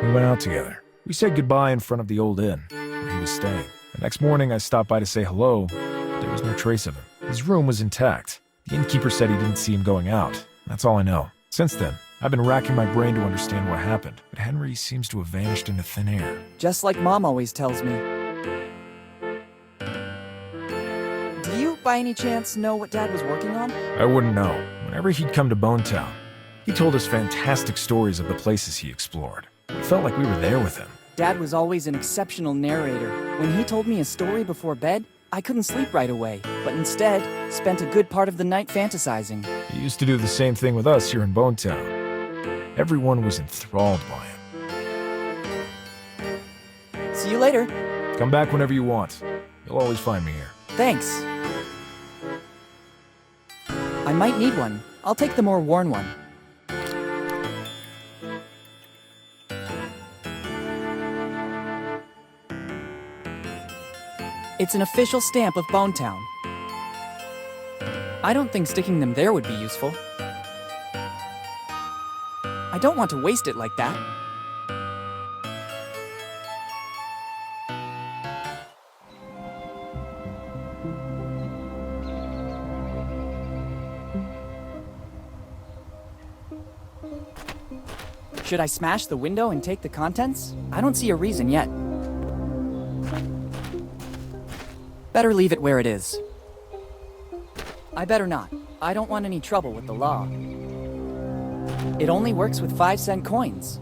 we went out together. We said goodbye in front of the old inn, where he was staying. The next morning, I stopped by to say hello, but there was no trace of him. His room was intact. The innkeeper said he didn't see him going out. That's all I know. Since then, I've been racking my brain to understand what happened, but Henry seems to have vanished into thin air. Just like Mom always tells me. Do you, by any chance, know what Dad was working on? I wouldn't know. Whenever he'd come to Bonetown, he told us fantastic stories of the places he explored. It felt like we were there with him. Dad was always an exceptional narrator. When he told me a story before bed, I couldn't sleep right away, but instead spent a good part of the night fantasizing. He used to do the same thing with us here in Bonetown. Everyone was enthralled by him. See you later. Come back whenever you want. You'll always find me here. Thanks. I might need one. I'll take the more worn one. It's an official stamp of Bonetown. I don't think sticking them there would be useful. I don't want to waste it like that. Should I smash the window and take the contents? I don't see a reason yet. Better leave it where it is. I better not. I don't want any trouble with the law. It only works with 5-cent coins.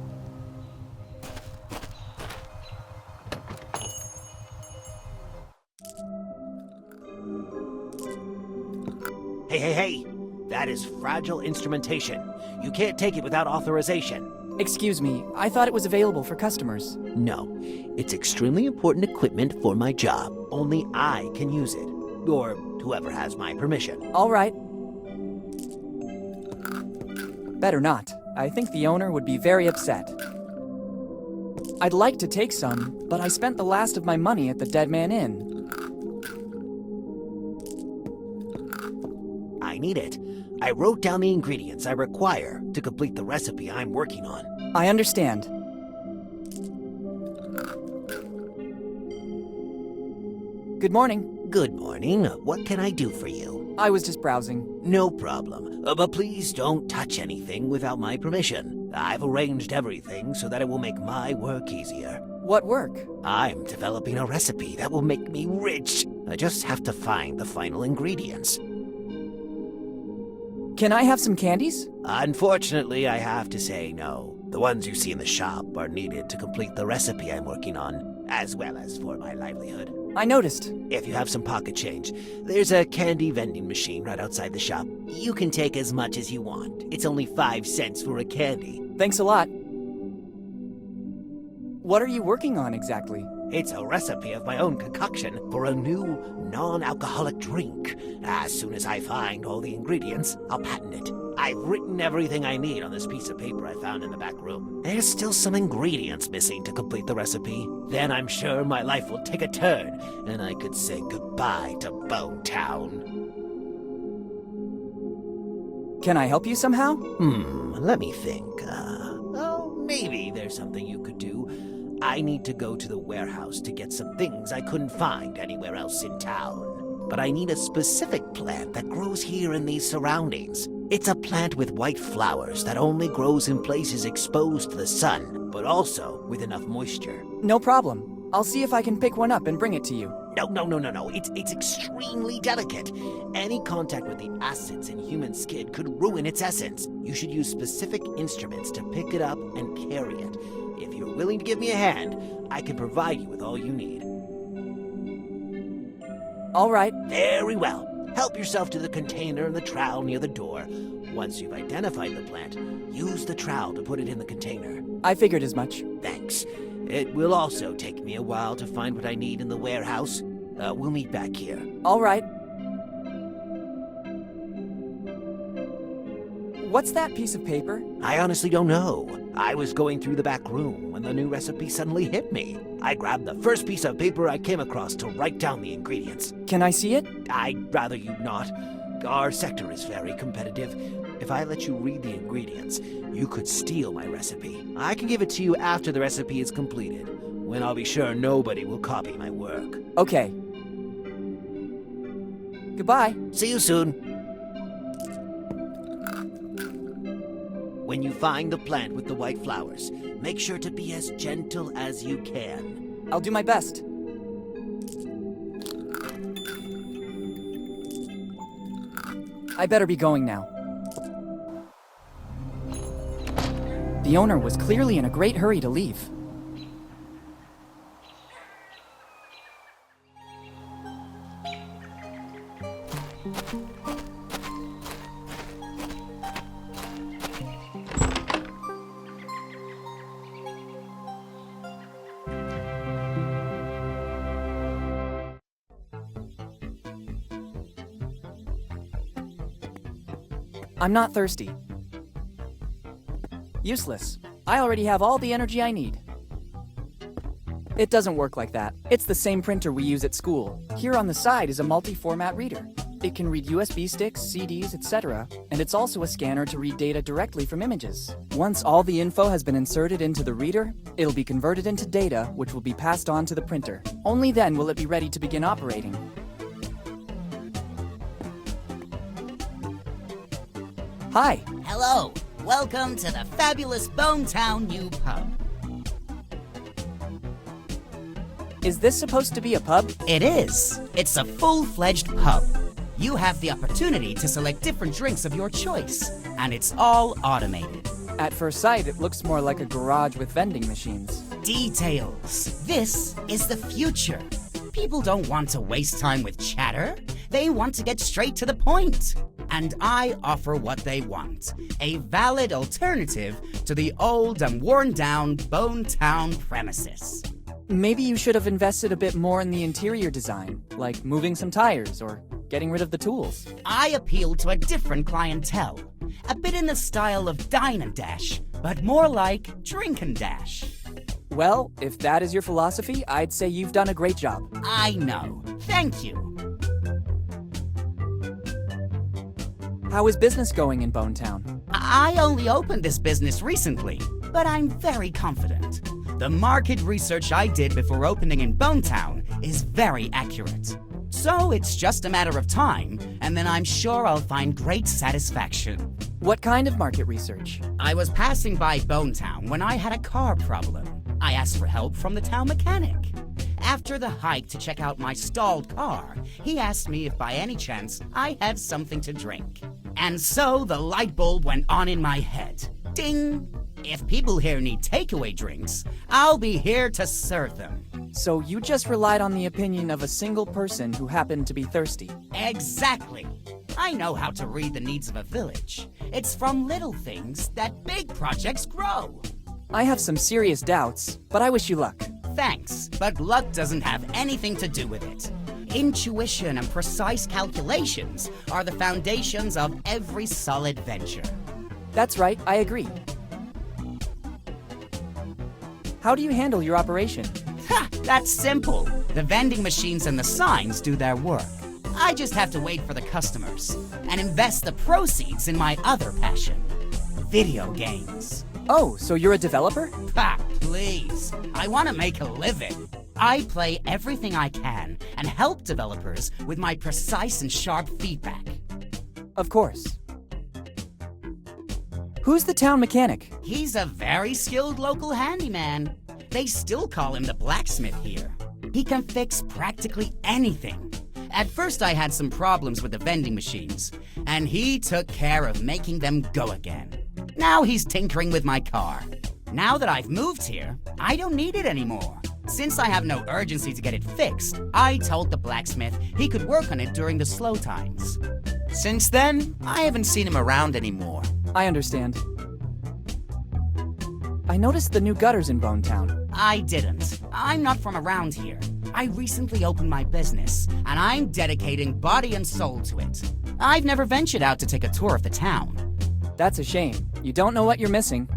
Hey! That is fragile instrumentation. You can't take it without authorization. Excuse me, I thought it was available for customers. No, it's extremely important equipment for my job. Only I can use it. Or whoever has my permission. All right. Better not. I think the owner would be very upset. I'd like to take some, but I spent the last of my money at the Dead Man Inn. I need it. I wrote down the ingredients I require to complete the recipe I'm working on. I understand. Good morning. Good morning. What can I do for you? I was just browsing. No problem. But please don't touch anything without my permission. I've arranged everything so that it will make my work easier. What work? I'm developing a recipe that will make me rich. I just have to find the final ingredients. Can I have some candies? Unfortunately, I have to say no. The ones you see in the shop are needed to complete the recipe I'm working on, as well as for my livelihood. I noticed. If you have some pocket change, there's a candy vending machine right outside the shop. You can take as much as you want. It's only 5 cents for a candy. Thanks a lot. What are you working on exactly? It's a recipe of my own concoction for a new non-alcoholic drink. As soon as I find all the ingredients, I'll patent it. I've written everything I need on this piece of paper I found in the back room. There's still some ingredients missing to complete the recipe. Then I'm sure my life will take a turn, and I could say goodbye to Bone Town. Can I help you somehow? Let me think. Maybe there's something you could do. I need to go to the warehouse to get some things I couldn't find anywhere else in town. But I need a specific plant that grows here in these surroundings. It's a plant with white flowers that only grows in places exposed to the sun, but also with enough moisture. No problem. I'll see if I can pick one up and bring it to you. No. It's extremely delicate. Any contact with the acids in human skin could ruin its essence. You should use specific instruments to pick it up and carry it. If you're willing to give me a hand, I can provide you with all you need. All right. Very well. Help yourself to the container and the trowel near the door. Once you've identified the plant, use the trowel to put it in the container. I figured as much. Thanks. It will also take me a while to find what I need in the warehouse. We'll meet back here. All right. What's that piece of paper? I honestly don't know. I was going through the back room when the new recipe suddenly hit me. I grabbed the first piece of paper I came across to write down the ingredients. Can I see it? I'd rather you not. Our sector is very competitive. If I let you read the ingredients, you could steal my recipe. I can give it to you after the recipe is completed, when I'll be sure nobody will copy my work. Okay. Goodbye. See you soon. When you find the plant with the white flowers, make sure to be as gentle as you can. I'll do my best. I better be going now. The owner was clearly in a great hurry to leave. I'm not thirsty. Useless. I already have all the energy I need. It doesn't work like that. It's the same printer we use at school. Here on the side is a multi-format reader. It can read USB sticks, CDs, etc., and it's also a scanner to read data directly from images. Once all the info has been inserted into the reader, it'll be converted into data, which will be passed on to the printer. Only then will it be ready to begin operating. Hi. Hello. Welcome to the fabulous Bonetown New Pub. Is this supposed to be a pub? It is. It's a full-fledged pub. You have the opportunity to select different drinks of your choice, and it's all automated. At first sight, it looks more like a garage with vending machines. Details. This is the future. People don't want to waste time with chatter. They want to get straight to the point. And I offer what they want. A valid alternative to the old and worn-down Bone Town premises. Maybe you should have invested a bit more in the interior design, like moving some tires or getting rid of the tools. I appeal to a different clientele. A bit in the style of Dine and Dash, but more like Drink and Dash. Well, if that is your philosophy, I'd say you've done a great job. I know. Thank you. How is business going in Bone Town? I only opened this business recently, but I'm very confident. The market research I did before opening in Bone Town is very accurate. So it's just a matter of time, and then I'm sure I'll find great satisfaction. What kind of market research? I was passing by Bone Town when I had a car problem. I asked for help from the town mechanic. After the hike to check out my stalled car, he asked me if by any chance I had something to drink. And so the light bulb went on in my head. Ding! If people here need takeaway drinks, I'll be here to serve them. So you just relied on the opinion of a single person who happened to be thirsty. Exactly. I know how to read the needs of a village. It's from little things that big projects grow. I have some serious doubts, but I wish you luck. Thanks, but luck doesn't have anything to do with it. Intuition and precise calculations are the foundations of every solid venture. That's right, I agree. How do you handle your operation? Ha! That's simple. The vending machines and the signs do their work. I just have to wait for the customers and invest the proceeds in my other passion, video games. Oh, so you're a developer? Ha! Please. I want to make a living. I play everything I can and help developers with my precise and sharp feedback. Of course. Who's the town mechanic? He's a very skilled local handyman. They still call him the blacksmith here. He can fix practically anything. At first I had some problems with the vending machines, and he took care of making them go again. Now he's tinkering with my car. Now that I've moved here, I don't need it anymore. Since I have no urgency to get it fixed, I told the blacksmith he could work on it during the slow times. Since then, I haven't seen him around anymore. I understand. I noticed the new gutters in Bone Town. I didn't. I'm not from around here. I recently opened my business, and I'm dedicating body and soul to it. I've never ventured out to take a tour of the town. That's a shame. You don't know what you're missing.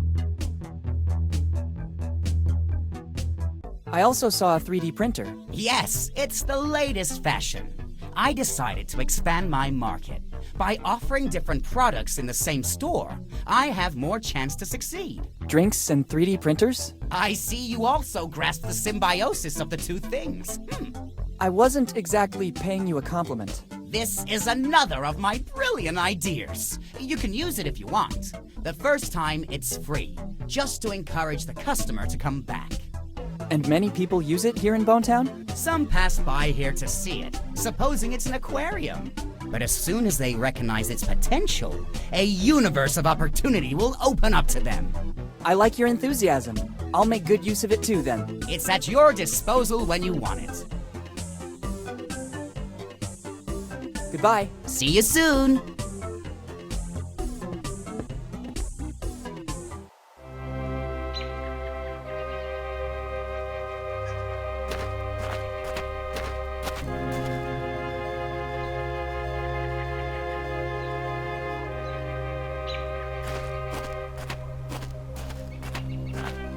I also saw a 3D printer. Yes, it's the latest fashion. I decided to expand my market. By offering different products in the same store, I have more chance to succeed. Drinks and 3D printers? I see you also grasp the symbiosis of the two things. I wasn't exactly paying you a compliment. This is another of my brilliant ideas. You can use it if you want. The first time, it's free, just to encourage the customer to come back. And many people use it here in Bone Town? Some pass by here to see it, supposing it's an aquarium. But as soon as they recognize its potential, a universe of opportunity will open up to them. I like your enthusiasm. I'll make good use of it too, then. It's at your disposal when you want it. Goodbye. See you soon.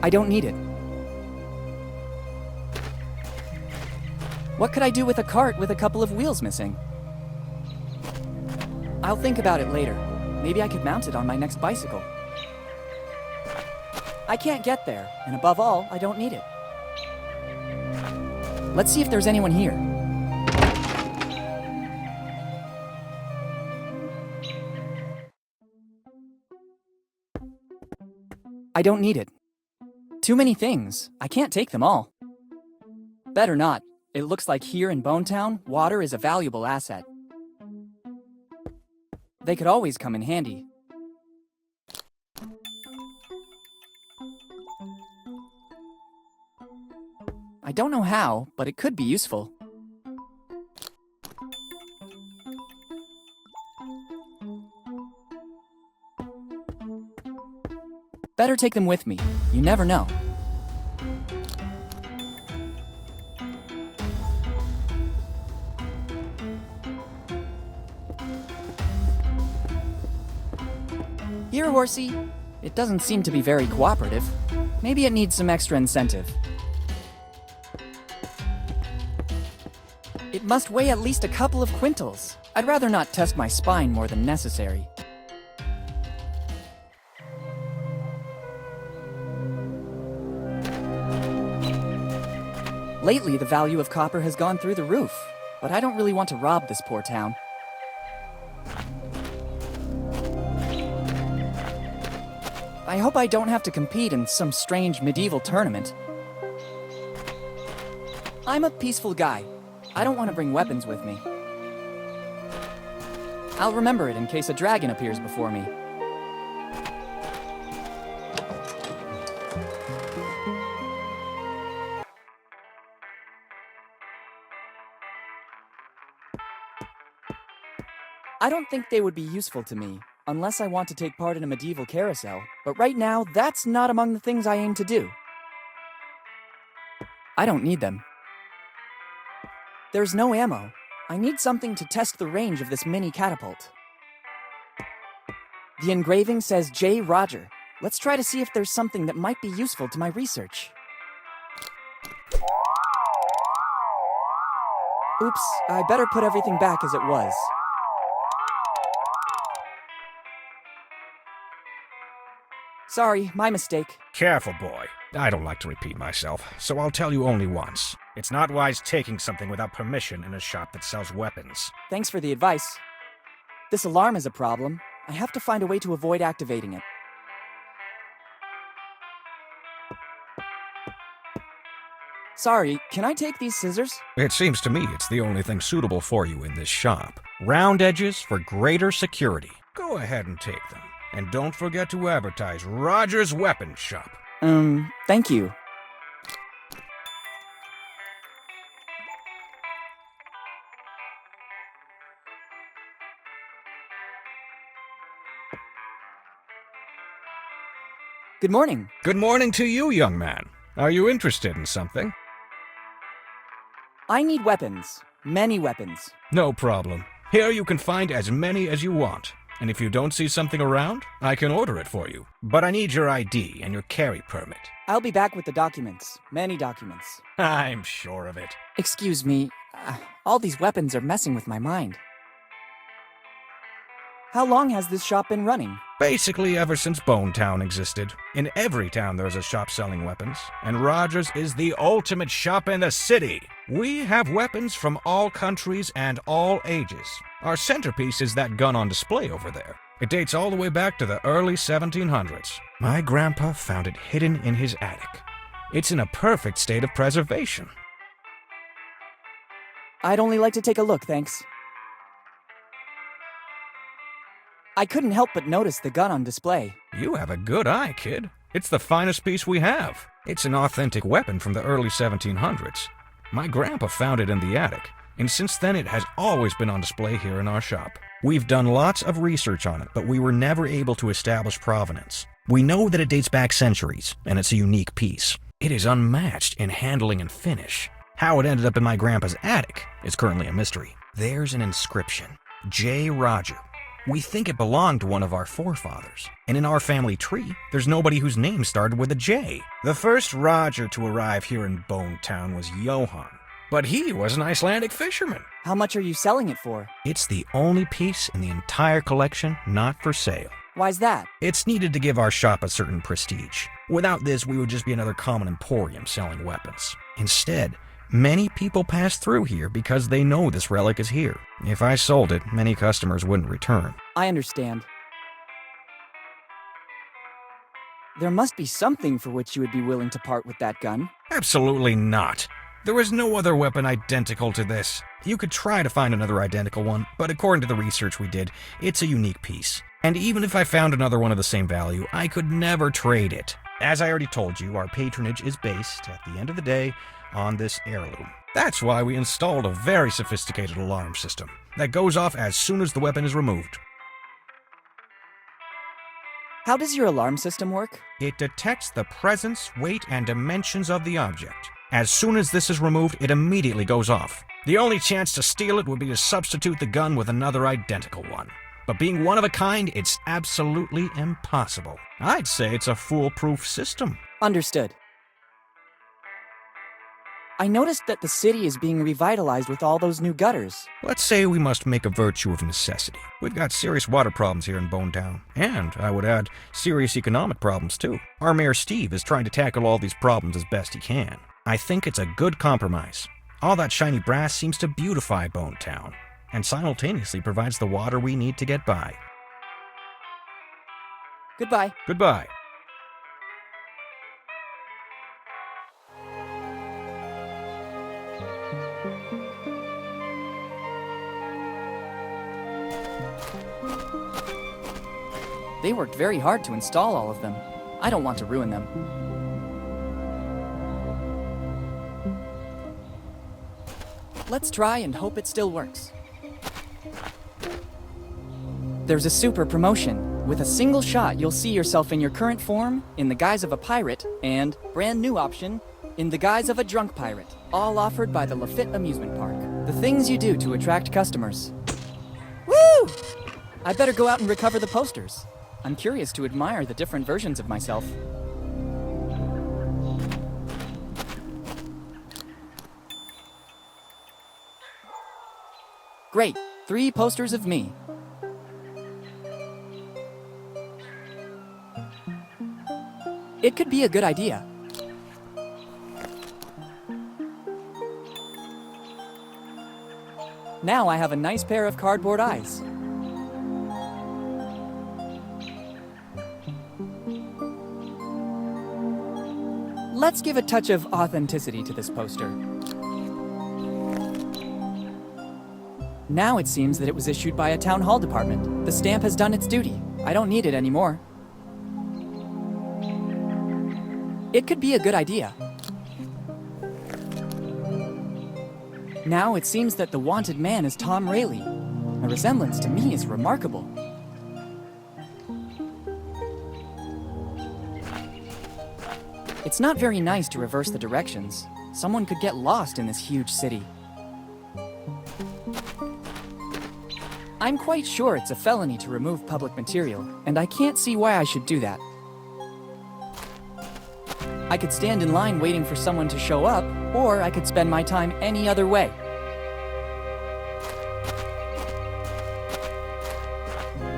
I don't need it. What could I do with a cart with a couple of wheels missing? I'll think about it later. Maybe I could mount it on my next bicycle. I can't get there, and above all, I don't need it. Let's see if there's anyone here. I don't need it. Too many things. I can't take them all. Better not. It looks like here in Bone Town, water is a valuable asset. They could always come in handy. I don't know how, but it could be useful. Better take them with me. You never know. Here, horsey. It doesn't seem to be very cooperative. Maybe it needs some extra incentive. It must weigh at least a couple of quintals. I'd rather not test my spine more than necessary. Lately, the value of copper has gone through the roof, but I don't really want to rob this poor town. I hope I don't have to compete in some strange medieval tournament. I'm a peaceful guy. I don't want to bring weapons with me. I'll remember it in case a dragon appears before me. I don't think they would be useful to me, unless I want to take part in a medieval carousel, but right now, that's not among the things I aim to do. I don't need them. There's no ammo. I need something to test the range of this mini catapult. The engraving says J. Roger. Let's try to see if there's something that might be useful to my research. Oops, I better put everything back as it was. Sorry, my mistake. Careful, boy. I don't like to repeat myself, so I'll tell you only once. It's not wise taking something without permission in a shop that sells weapons. Thanks for the advice. This alarm is a problem. I have to find a way to avoid activating it. Sorry, can I take these scissors? It seems to me it's the only thing suitable for you in this shop. Round edges for greater security. Go ahead and take them. And don't forget to advertise Roger's Weapon Shop. Thank you. Good morning. Good morning to you, young man. Are you interested in something? I need weapons. Many weapons. No problem. Here you can find as many as you want. And if you don't see something around, I can order it for you. But I need your ID and your carry permit. I'll be back with the documents. Many documents. I'm sure of it. Excuse me. All these weapons are messing with my mind. How long has this shop been running? Basically ever since Bone Town existed. In every town there's a shop selling weapons, and Rogers is the ultimate shop in the city. We have weapons from all countries and all ages. Our centerpiece is that gun on display over there. It dates all the way back to the early 1700s. My grandpa found it hidden in his attic. It's in a perfect state of preservation. I'd only like to take a look, thanks. I couldn't help but notice the gun on display. You have a good eye, kid. It's the finest piece we have. It's an authentic weapon from the early 1700s. My grandpa found it in the attic, and since then it has always been on display here in our shop. We've done lots of research on it, but we were never able to establish provenance. We know that it dates back centuries, and it's a unique piece. It is unmatched in handling and finish. How it ended up in my grandpa's attic is currently a mystery. There's an inscription, J. Roger. We think it belonged to one of our forefathers, and in our family tree, there's nobody whose name started with a J. The first Roger to arrive here in Bone Town was Johann, but he was an Icelandic fisherman. How much are you selling it for? It's the only piece in the entire collection not for sale. Why's that? It's needed to give our shop a certain prestige. Without this, we would just be another common emporium selling weapons. Instead, many people pass through here because they know this relic is here. If I sold it, many customers wouldn't return. I understand. There must be something for which you would be willing to part with that gun. Absolutely not. There is no other weapon identical to this. You could try to find another identical one, but according to the research we did, it's a unique piece. And even if I found another one of the same value, I could never trade it. As I already told you, our patronage is based, at the end of the day, on this heirloom. That's why we installed a very sophisticated alarm system that goes off as soon as the weapon is removed. How does your alarm system work? It detects the presence, weight, and dimensions of the object. As soon as this is removed, it immediately goes off. The only chance to steal it would be to substitute the gun with another identical one. But being one of a kind, it's absolutely impossible. I'd say it's a foolproof system. Understood. I noticed that the city is being revitalized with all those new gutters. Let's say we must make a virtue of necessity. We've got serious water problems here in Bonetown. And, I would add, serious economic problems too. Our Mayor Steve is trying to tackle all these problems as best he can. I think it's a good compromise. All that shiny brass seems to beautify Bonetown, and simultaneously provides the water we need to get by. Goodbye. Goodbye. They worked very hard to install all of them. I don't want to ruin them. Let's try and hope it still works. There's a super promotion. With a single shot, you'll see yourself in your current form, in the guise of a pirate, and, brand new option, in the guise of a drunk pirate. All offered by the Lafitte Amusement Park. The things you do to attract customers. Woo! I better go out and recover the posters. I'm curious to admire the different versions of myself. Great, 3 posters of me. It could be a good idea. Now I have a nice pair of cardboard eyes. Let's give a touch of authenticity to this poster. Now it seems that it was issued by a town hall department. The stamp has done its duty. I don't need it anymore. It could be a good idea. Now it seems that the wanted man is Tom Rayleigh. A resemblance to me is remarkable. It's not very nice to reverse the directions. Someone could get lost in this huge city. I'm quite sure it's a felony to remove public material, and I can't see why I should do that. I could stand in line waiting for someone to show up, or I could spend my time any other way.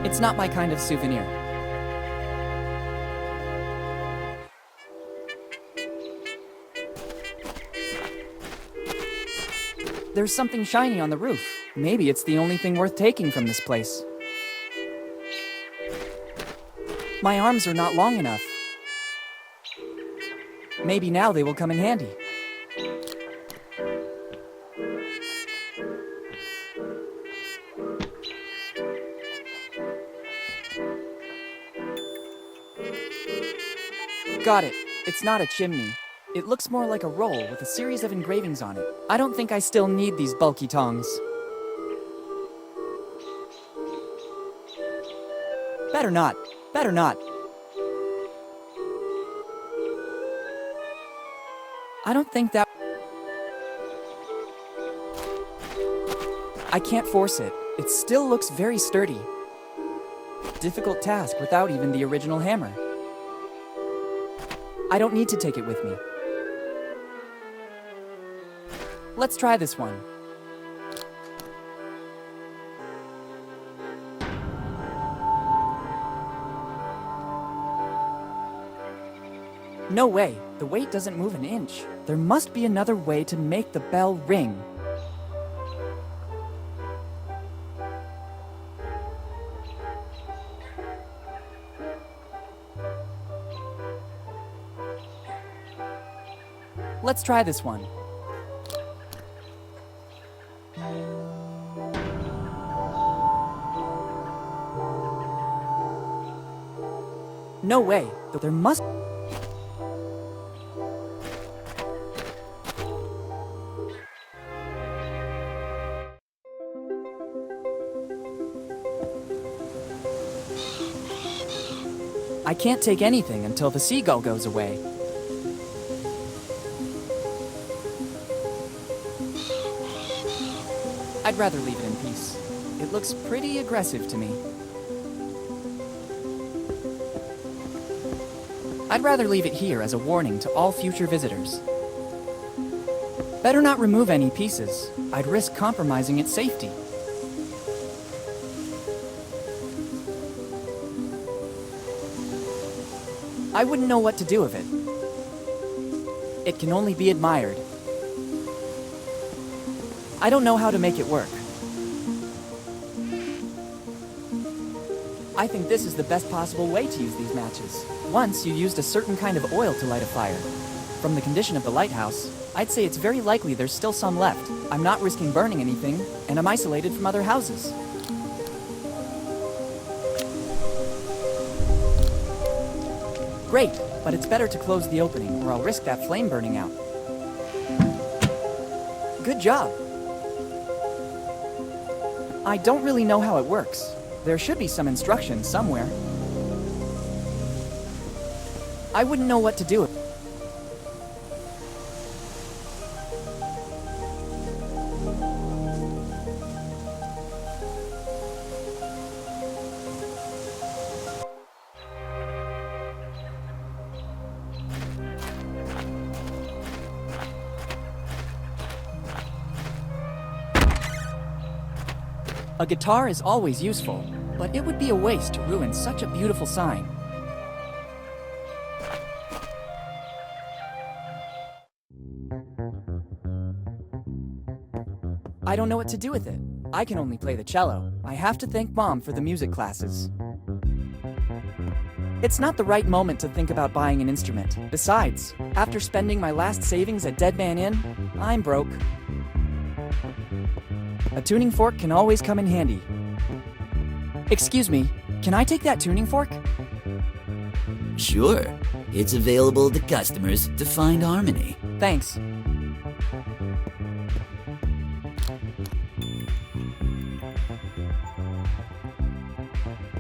It's not my kind of souvenir. There's something shiny on the roof. Maybe it's the only thing worth taking from this place. My arms are not long enough. Maybe now they will come in handy. Got it. It's not a chimney. It looks more like a roll with a series of engravings on it. I don't think I still need these bulky tongs. Better not. Better not. I don't think that... I can't force it. It still looks very sturdy. Difficult task without even the original hammer. I don't need to take it with me. Let's try this one. No way. The weight doesn't move an inch. There must be another way to make the bell ring. Let's try this one. No way. There must... I can't take anything until the seagull goes away. I'd rather leave it in peace. It looks pretty aggressive to me. I'd rather leave it here as a warning to all future visitors. Better not remove any pieces. I'd risk compromising its safety. I wouldn't know what to do with it. It can only be admired. I don't know how to make it work. I think this is the best possible way to use these matches. Once you used a certain kind of oil to light a fire. From the condition of the lighthouse, I'd say it's very likely there's still some left. I'm not risking burning anything, and I'm isolated from other houses. Great, but it's better to close the opening, or I'll risk that flame burning out. Good job. I don't really know how it works. There should be some instructions somewhere. I wouldn't know what to do. A guitar is always useful, but it would be a waste to ruin such a beautiful sign. I don't know what to do with it. I can only play the cello. I have to thank Mom for the music classes. It's not the right moment to think about buying an instrument. Besides, after spending my last savings at Dead Man Inn, I'm broke. A tuning fork can always come in handy. Excuse me, can I take that tuning fork? Sure. It's available to customers to find harmony. Thanks.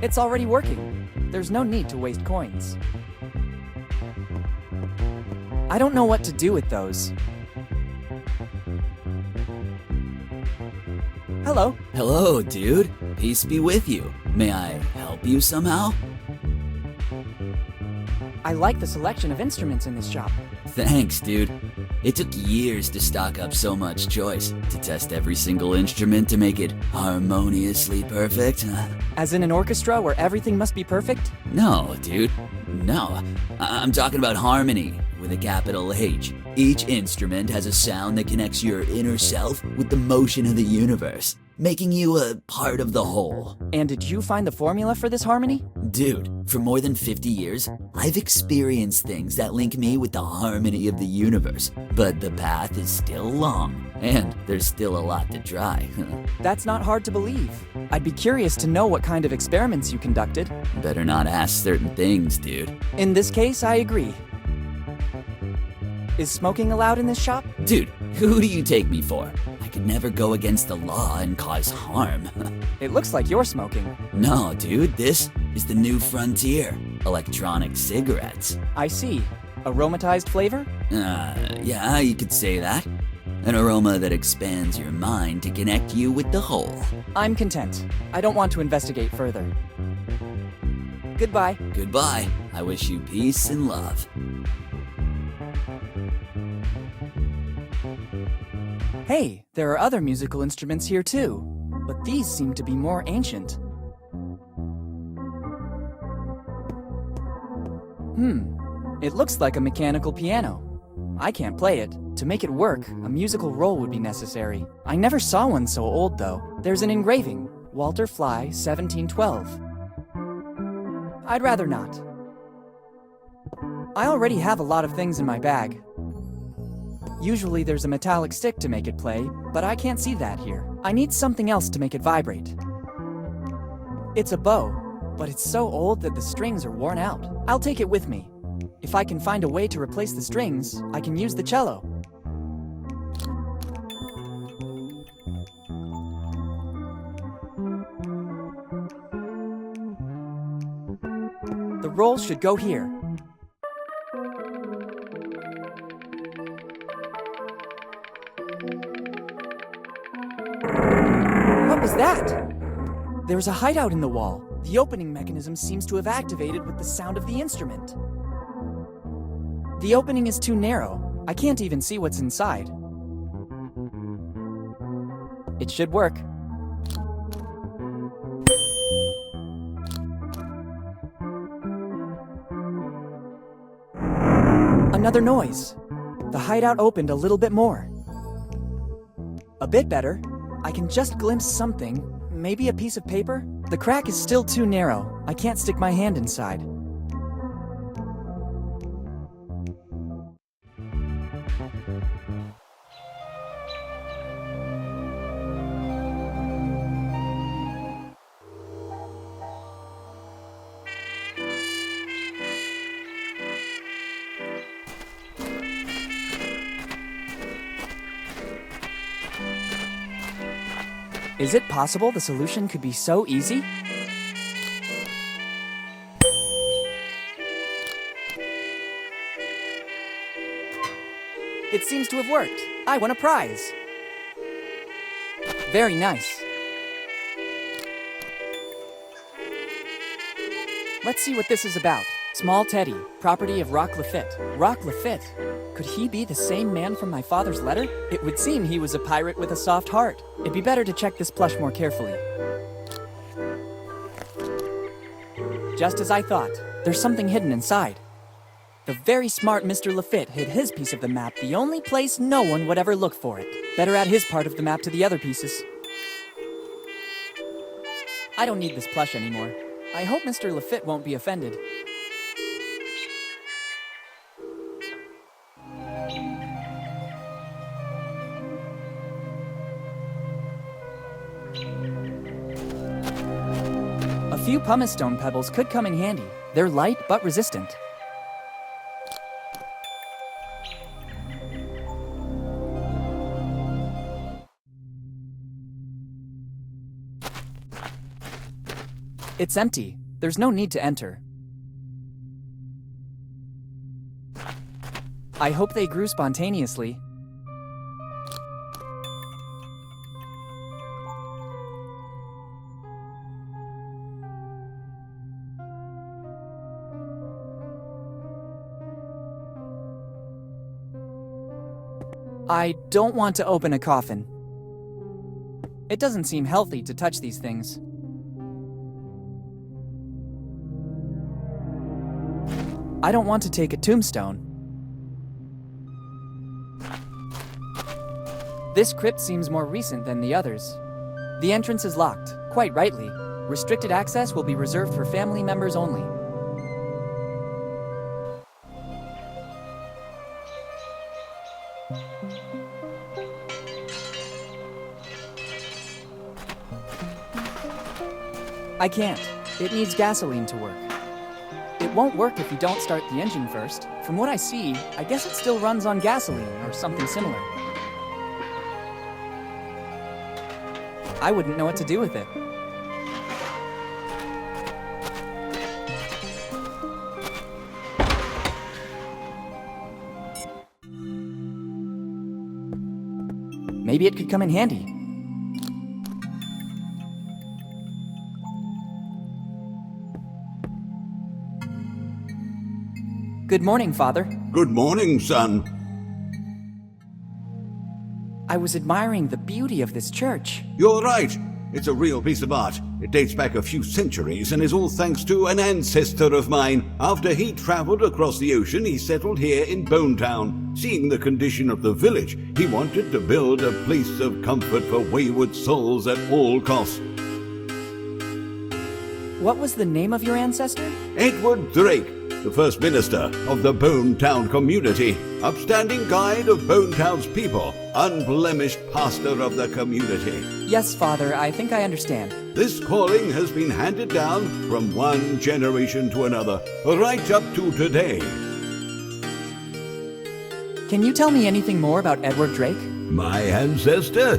It's already working. There's no need to waste coins. I don't know what to do with those. Hello. Hello, dude. Peace be with you. May I help you somehow? I like the selection of instruments in this shop. Thanks, dude. It took years to stock up so much choice, to test every single instrument to make it harmoniously perfect. As in an orchestra where everything must be perfect? No, dude. No. I'm talking about harmony, with a capital H. Each instrument has a sound that connects your inner self with the motion of the universe, making you a part of the whole. And did you find the formula for this harmony? Dude, for more than 50 years, I've experienced things that link me with the harmony of the universe. But the path is still long, and there's still a lot to try. That's not hard to believe. I'd be curious to know what kind of experiments you conducted. Better not ask certain things, dude. In this case, I agree. Is smoking allowed in this shop? Dude, who do you take me for? I could never go against the law and cause harm. It looks like you're smoking. No, dude, this is the new frontier. Electronic cigarettes. I see. Aromatized flavor? Yeah, you could say that. An aroma that expands your mind to connect you with the whole. I'm content. I don't want to investigate further. Goodbye. Goodbye. I wish you peace and love. Hey, there are other musical instruments here too, but these seem to be more ancient. It looks like a mechanical piano. I can't play it. To make it work, a musical roll would be necessary. I never saw one so old though. There's an engraving, Walter Fly, 1712. I'd rather not. I already have a lot of things in my bag. Usually there's a metallic stick to make it play, but I can't see that here. I need something else to make it vibrate. It's a bow. but it's so old that the strings are worn out. I'll take it with me. If I can find a way to replace the strings, I can use the cello. The roll should go here. What was that? There's a hideout in the wall. The opening mechanism seems to have activated with the sound of the instrument. The opening is too narrow. I can't even see what's inside. It should work. Another noise. The hideout opened a little bit more. A bit better. I can just glimpse something. Maybe a piece of paper? The crack is still too narrow. I can't stick my hand inside. Is it possible the solution could be so easy? It seems to have worked. I won a prize. Very nice. Let's see what this is about. Small Teddy, property of Rock Lafitte. Rock Lafitte? Could he be the same man from my father's letter? It would seem he was a pirate with a soft heart. It'd be better to check this plush more carefully. Just as I thought, there's something hidden inside. The very smart Mr. Lafitte hid his piece of the map the only place no one would ever look for it. Better add his part of the map to the other pieces. I don't need this plush anymore. I hope Mr. Lafitte won't be offended. A few pumice stone pebbles could come in handy. They're light but resistant. It's empty. There's no need to enter. I hope they grew spontaneously. I don't want to open a coffin. It doesn't seem healthy to touch these things. I don't want to take a tombstone. This crypt seems more recent than the others. The entrance is locked, quite rightly. Restricted access will be reserved for family members only. I can't. It needs gasoline to work. It won't work if you don't start the engine first. From what I see, I guess it still runs on gasoline or something similar. I wouldn't know what to do with it. Maybe it could come in handy. Good morning, Father. Good morning, son. I was admiring the beauty of this church. You're right. It's a real piece of art. It dates back a few centuries and is all thanks to an ancestor of mine. After he traveled across the ocean, he settled here in Bonetown. Seeing the condition of the village, he wanted to build a place of comfort for wayward souls at all costs. What was the name of your ancestor? Edward Drake. the first minister of the Bone Town community, upstanding guide of Bone Town's people, unblemished pastor of the community. Yes, Father, I think I understand. This calling has been handed down from one generation to another, right up to today. Can you tell me anything more about Edward Drake? My ancestor,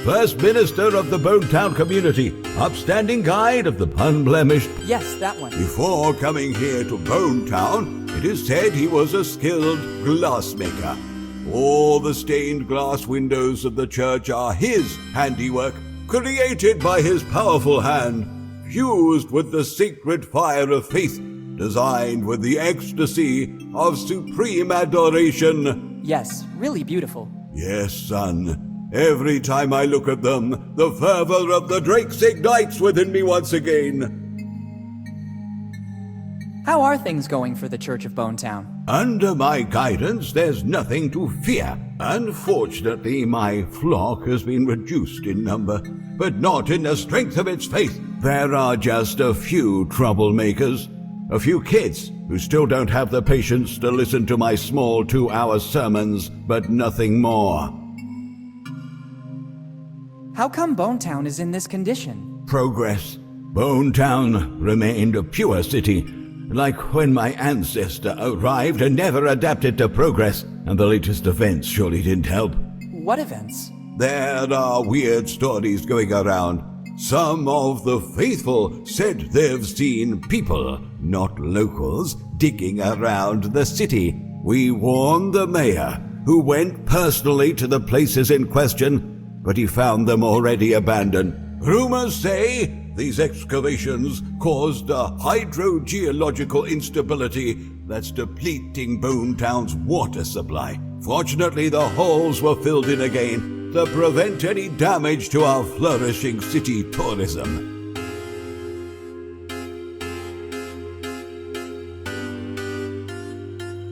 first minister of the Bone Town community, upstanding guide of the unblemished. Yes, that one. Before coming here to Bone Town, it is said he was a skilled glassmaker. All the stained glass windows of the church are his handiwork, created by his powerful hand, fused with the sacred fire of faith, designed with the ecstasy of supreme adoration. Yes, really beautiful. Yes, son. Every time I look at them, the fervor of the Drakes ignites within me once again. How are things going for the Church of Bone Town? Under my guidance, there's nothing to fear. Unfortunately, my flock has been reduced in number, but not in the strength of its faith. There are just a few troublemakers, a few kids who still don't have the patience to listen to my small 2-hour sermons, but nothing more. How come Bone Town is in this condition? Progress. Bone Town remained a pure city, like when my ancestor arrived and never adapted to progress, and the latest events surely didn't help. What events? There are weird stories going around. Some of the faithful said they've seen people, not locals, digging around the city. We warned the mayor, who went personally to the places in question, but he found them already abandoned. Rumors say these excavations caused a hydrogeological instability that's depleting Bone Town's water supply. Fortunately, the holes were filled in again to prevent any damage to our flourishing city tourism.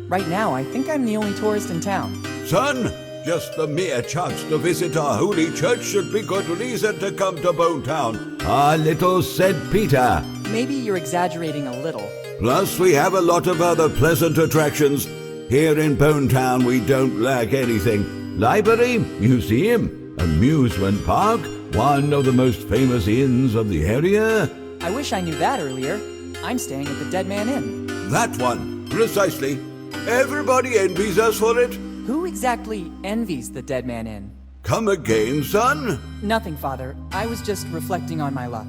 Right now, I think I'm the only tourist in town. Son, just the mere chance to visit our holy church should be good reason to come to Bone Town. Our little St. Peter. Maybe you're exaggerating a little. Plus, we have a lot of other pleasant attractions. Here in Bone Town, we don't lack anything. Library, museum, amusement park, one of the most famous inns of the area. I wish I knew that earlier. I'm staying at the Dead Man Inn. That one, precisely. Everybody envies us for it. Who exactly envies the Dead Man Inn? Come again, son? Nothing, Father. I was just reflecting on my luck.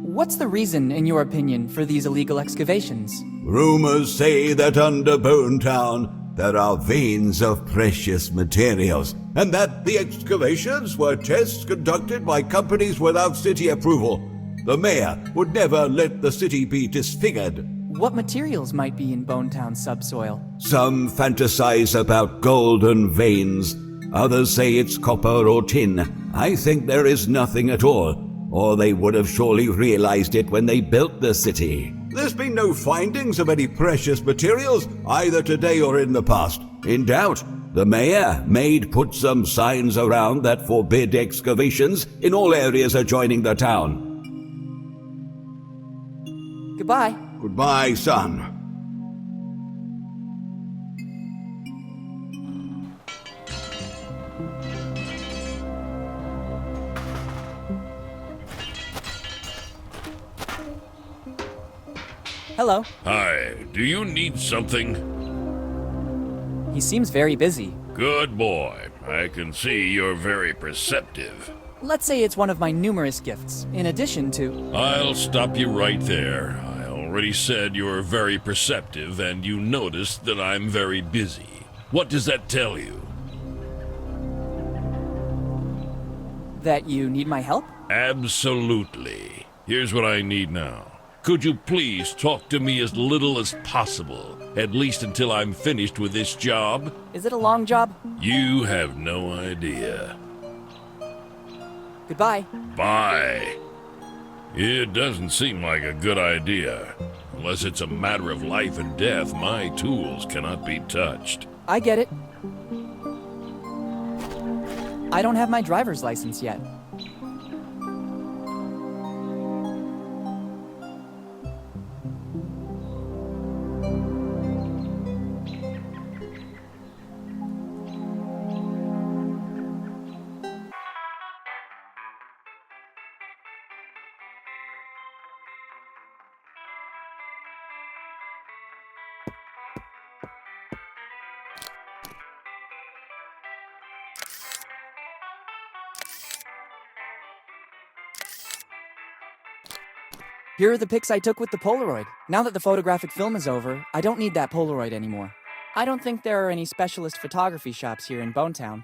What's the reason, in your opinion, for these illegal excavations? Rumors say that under Bone Town there are veins of precious materials, and that the excavations were tests conducted by companies without city approval. The mayor would never let the city be disfigured. What materials might be in Bone Town's subsoil? Some fantasize about golden veins. Others say it's copper or tin. I think there is nothing at all, or they would have surely realized it when they built the city. There's been no findings of any precious materials, either today or in the past. In doubt, the mayor may put some signs around that forbid excavations in all areas adjoining the town. Goodbye. Goodbye, son. Hello. Hi, do you need something? He seems very busy. Good boy. I can see you're very perceptive. Let's say it's one of my numerous gifts, in addition to... I'll stop you right there. I already said you're very perceptive, and you noticed that I'm very busy. What does that tell you? That you need my help? Absolutely. Here's what I need now. Could you please talk to me as little as possible, at least until I'm finished with this job? Is it a long job? You have no idea. Goodbye. Bye. It doesn't seem like a good idea. Unless it's a matter of life and death, my tools cannot be touched. I get it. I don't have my driver's license yet. Here are the pics I took with the Polaroid. Now that the photographic film is over, I don't need that Polaroid anymore. I don't think there are any specialist photography shops here in Bonetown.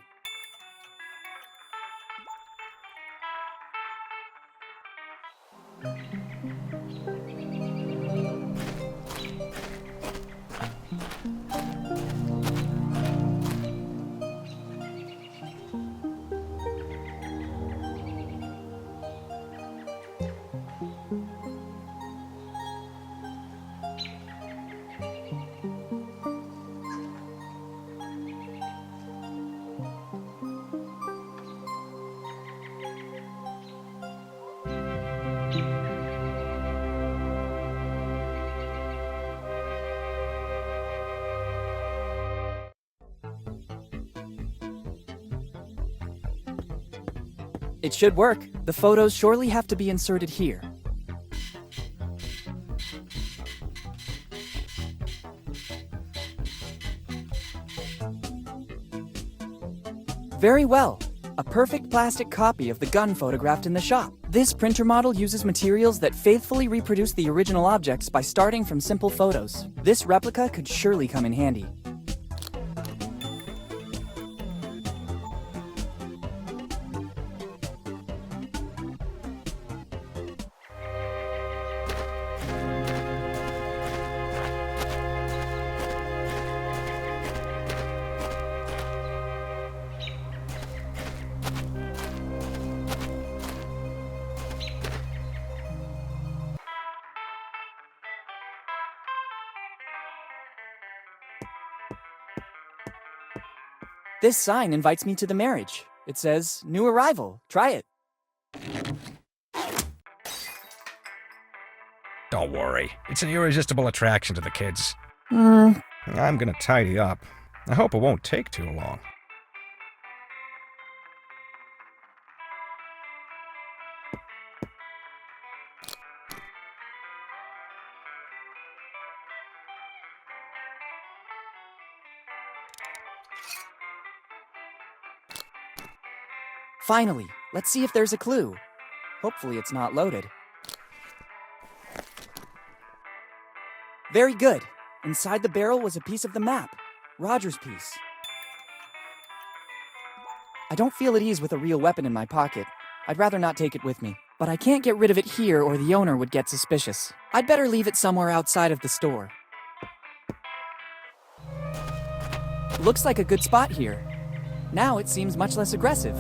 It should work. The photos surely have to be inserted here. Very well. A perfect plastic copy of the gun photographed in the shop. This printer model uses materials that faithfully reproduce the original objects by starting from simple photos. This replica could surely come in handy. This sign invites me to the marriage. It says, "New arrival. Try it." Don't worry. It's an irresistible attraction to the kids. I'm gonna tidy up. I hope it won't take too long. Finally, let's see if there's a clue. Hopefully it's not loaded. Very good. Inside the barrel was a piece of the map. Roger's piece. I don't feel at ease with a real weapon in my pocket. I'd rather not take it with me. But I can't get rid of it here or the owner would get suspicious. I'd better leave it somewhere outside of the store. Looks like a good spot here. Now it seems much less aggressive.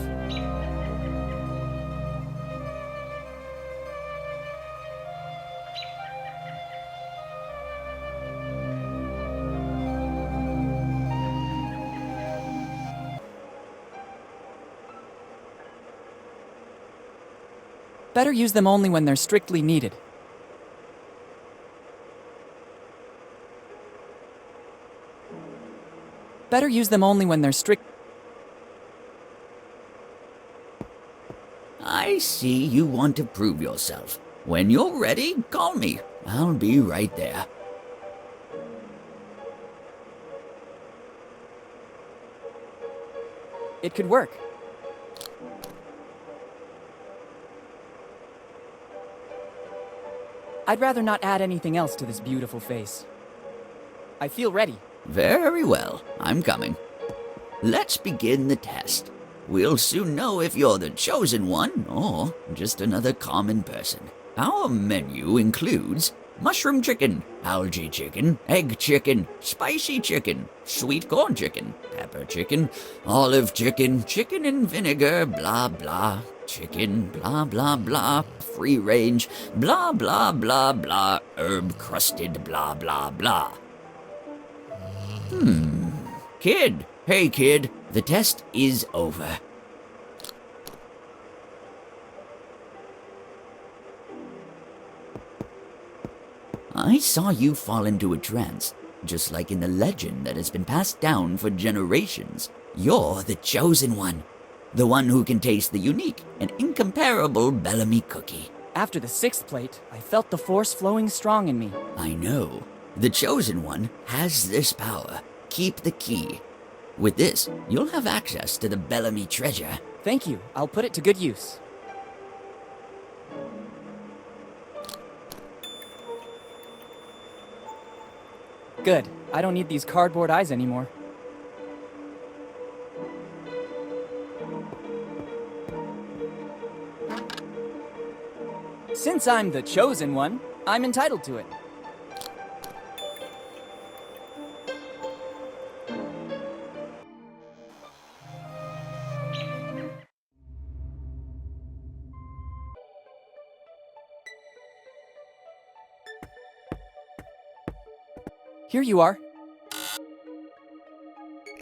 Better use them only when they're strictly needed. Better use them only when they're I see you want to prove yourself. When you're ready, call me. I'll be right there. It could work. I'd rather not add anything else to this beautiful face. I feel ready. Very well. I'm coming. Let's begin the test. We'll soon know if you're the chosen one or just another common person. Our menu includes mushroom chicken, algae chicken, egg chicken, spicy chicken, sweet corn chicken, pepper chicken, olive chicken, chicken and vinegar, blah blah, chicken, blah blah blah, free range, blah blah blah blah, herb crusted, blah blah blah. Kid. Hey kid, the test is over. I saw you fall into a trance, just like in the legend that has been passed down for generations. You're the chosen one, the one who can taste the unique and incomparable Bellamy cookie. After the 6th plate, I felt the force flowing strong in me. I know. The chosen one has this power. Keep the key. With this, you'll have access to the Bellamy treasure. Thank you. I'll put it to good use. Good. I don't need these cardboard eyes anymore. Since I'm the chosen one, I'm entitled to it. Here you are.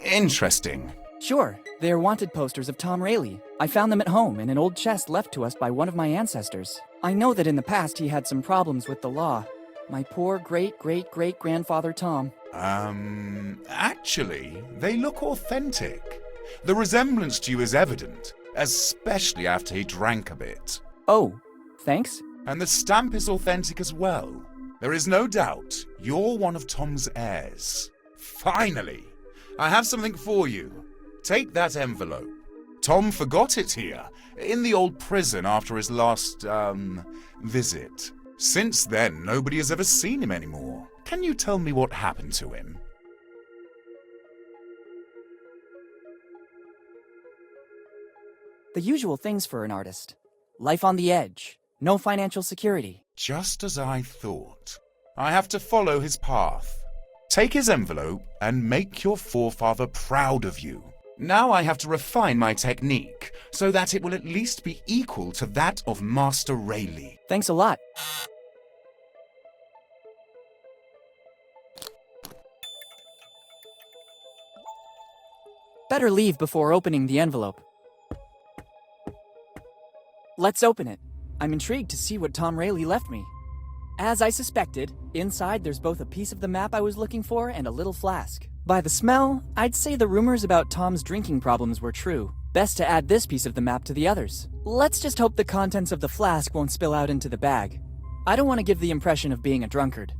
Interesting. Sure, they're wanted posters of Tom Rayleigh. I found them at home in an old chest left to us by one of my ancestors. I know that in the past he had some problems with the law. My poor great-great-great-grandfather Tom. Actually, they look authentic. The resemblance to you is evident, especially after he drank a bit. Oh, thanks? And the stamp is authentic as well. There is no doubt you're one of Tom's heirs. Finally! I have something for you. Take that envelope. Tom forgot it here, in the old prison after his last, visit. Since then, nobody has ever seen him anymore. Can you tell me what happened to him? The usual things for an artist. Life on the edge. No financial security. Just as I thought. I have to follow his path. Take his envelope and make your forefather proud of you. Now I have to refine my technique so that it will at least be equal to that of Master Rayleigh. Thanks a lot. Better leave before opening the envelope. Let's open it. I'm intrigued to see what Tom Rayleigh left me. As I suspected, inside there's both a piece of the map I was looking for and a little flask. By the smell, I'd say the rumors about Tom's drinking problems were true. Best to add this piece of the map to the others. Let's just hope the contents of the flask won't spill out into the bag. I don't want to give the impression of being a drunkard.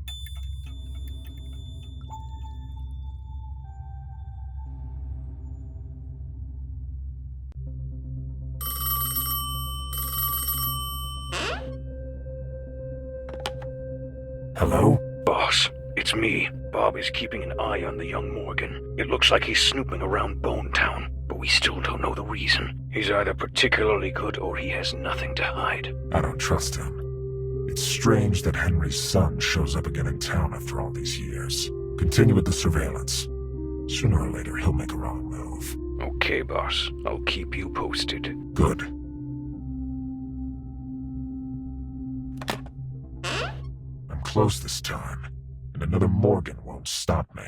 Hello? Boss, it's me. Bob is keeping an eye on the young Morgan. It looks like he's snooping around Bone Town, but we still don't know the reason. He's either particularly good or he has nothing to hide. I don't trust him. It's strange that Henry's son shows up again in town after all these years. Continue with the surveillance. Sooner or later, he'll make a wrong move. Okay, boss. I'll keep you posted. Good. I'm close this time, and another Morgan won't stop me.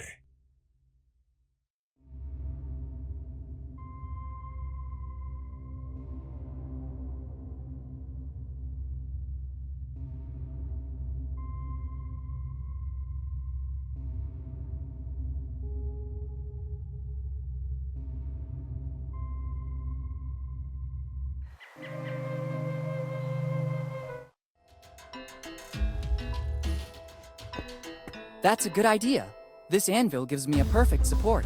That's a good idea. This anvil gives me a perfect support.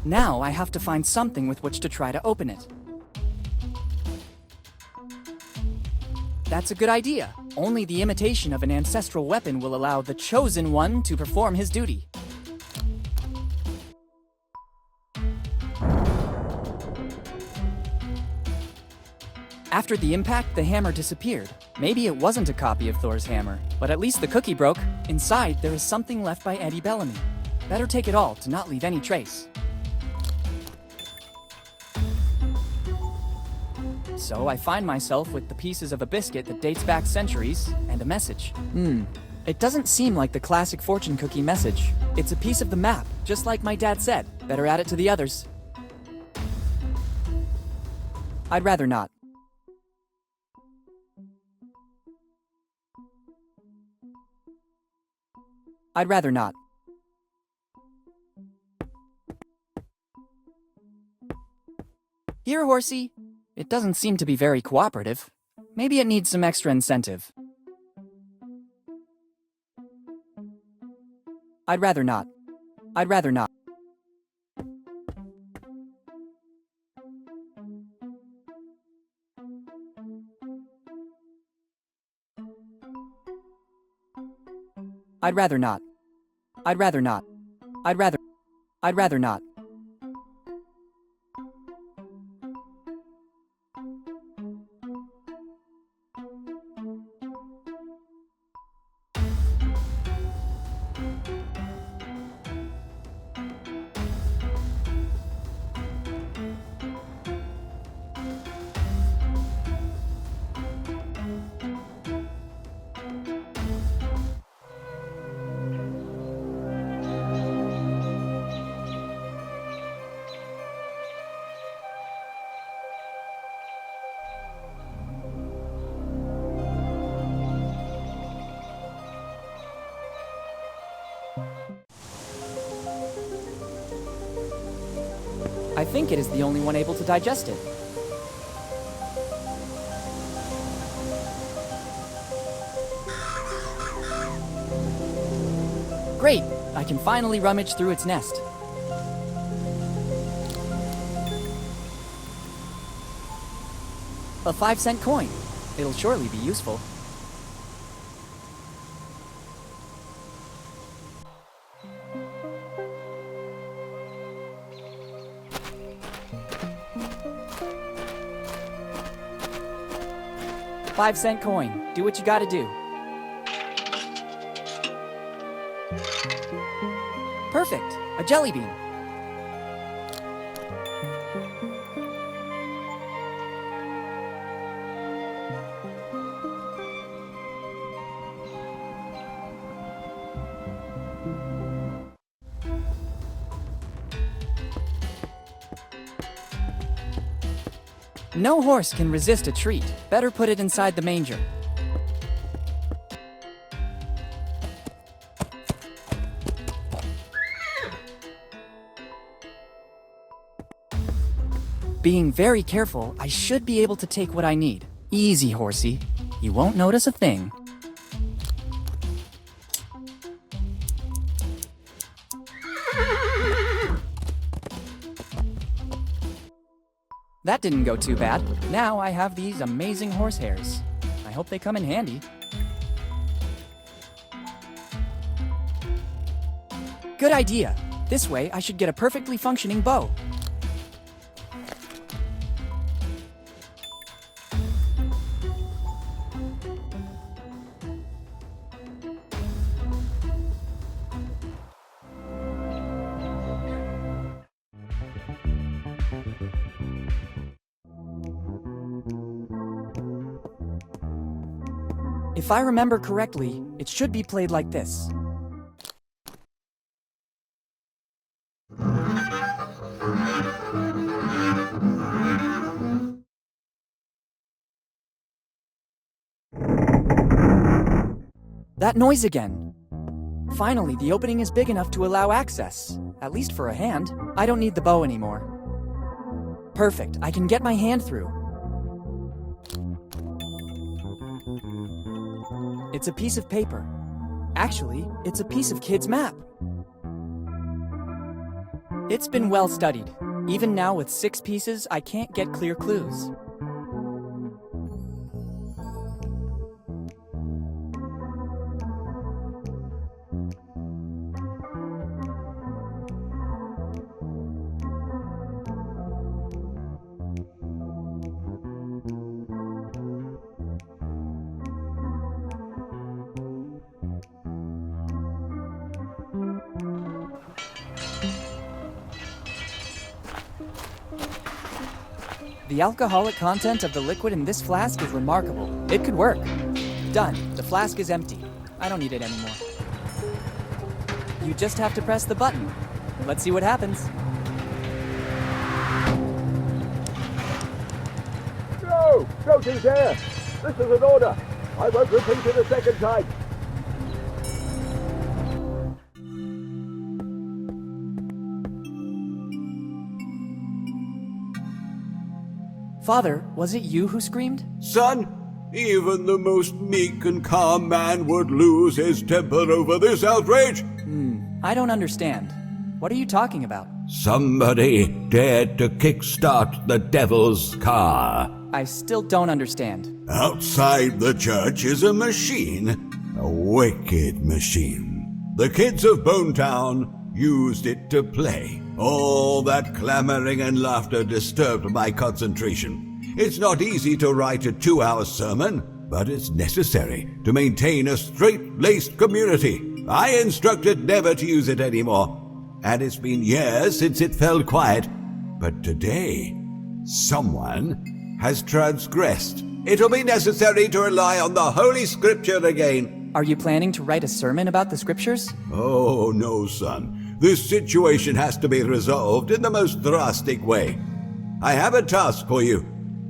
Now I have to find something with which to try to open it. That's a good idea. Only the imitation of an ancestral weapon will allow the Chosen One to perform his duty. After the impact, the hammer disappeared. Maybe it wasn't a copy of Thor's hammer, but at least the cookie broke. Inside, there is something left by Eddie Bellamy. Better take it all to not leave any trace. So I find myself with the pieces of a biscuit that dates back centuries, and a message. It doesn't seem like the classic fortune cookie message. It's a piece of the map, just like my dad said. Better add it to the others. I'd rather not. I'd rather not. Here, horsey. It doesn't seem to be very cooperative. Maybe it needs some extra incentive. I'd rather not. I'd rather not. I'd rather not. I'd rather not. I'd rather not. I think it is the only one able to digest it. Great! I can finally rummage through its nest. A 5-cent coin. It'll surely be useful. $5-cent coin. Do what you gotta do. Perfect! A jelly bean. No horse can resist a treat. Better put it inside the manger. Being very careful, I should be able to take what I need. Easy, horsey. You won't notice a thing. That didn't go too bad. Now I have these amazing horsehairs. I hope they come in handy. Good idea. This way I should get a perfectly functioning bow. If I remember correctly, it should be played like this. That noise again. Finally, the opening is big enough to allow access. At least for a hand. I don't need the bow anymore. Perfect, I can get my hand through. It's a piece of paper. Actually, it's a piece of Kid's map. It's been well studied. Even now with 6 pieces, I can't get clear clues. The alcoholic content of the liquid in this flask is remarkable. It could work. Done. The flask is empty. I don't need it anymore. You just have to press the button. Let's see what happens. No! Don't you dare! This is an order! I won't repeat it a second time! Father, was it you who screamed? Son, even the most meek and calm man would lose his temper over this outrage. I don't understand. What are you talking about? Somebody dared to kickstart the devil's car. I still don't understand. Outside the church is a machine, a wicked machine. The kids of Bonetown used it to play. All that clamoring and laughter disturbed my concentration. It's not easy to write a 2-hour sermon, but it's necessary to maintain a straight-laced community. I instructed never to use it anymore, and it's been years since it fell quiet. But today, someone has transgressed. It'll be necessary to rely on the Holy Scripture again. Are you planning to write a sermon about the scriptures? Oh, no, son. This situation has to be resolved in the most drastic way. I have a task for you.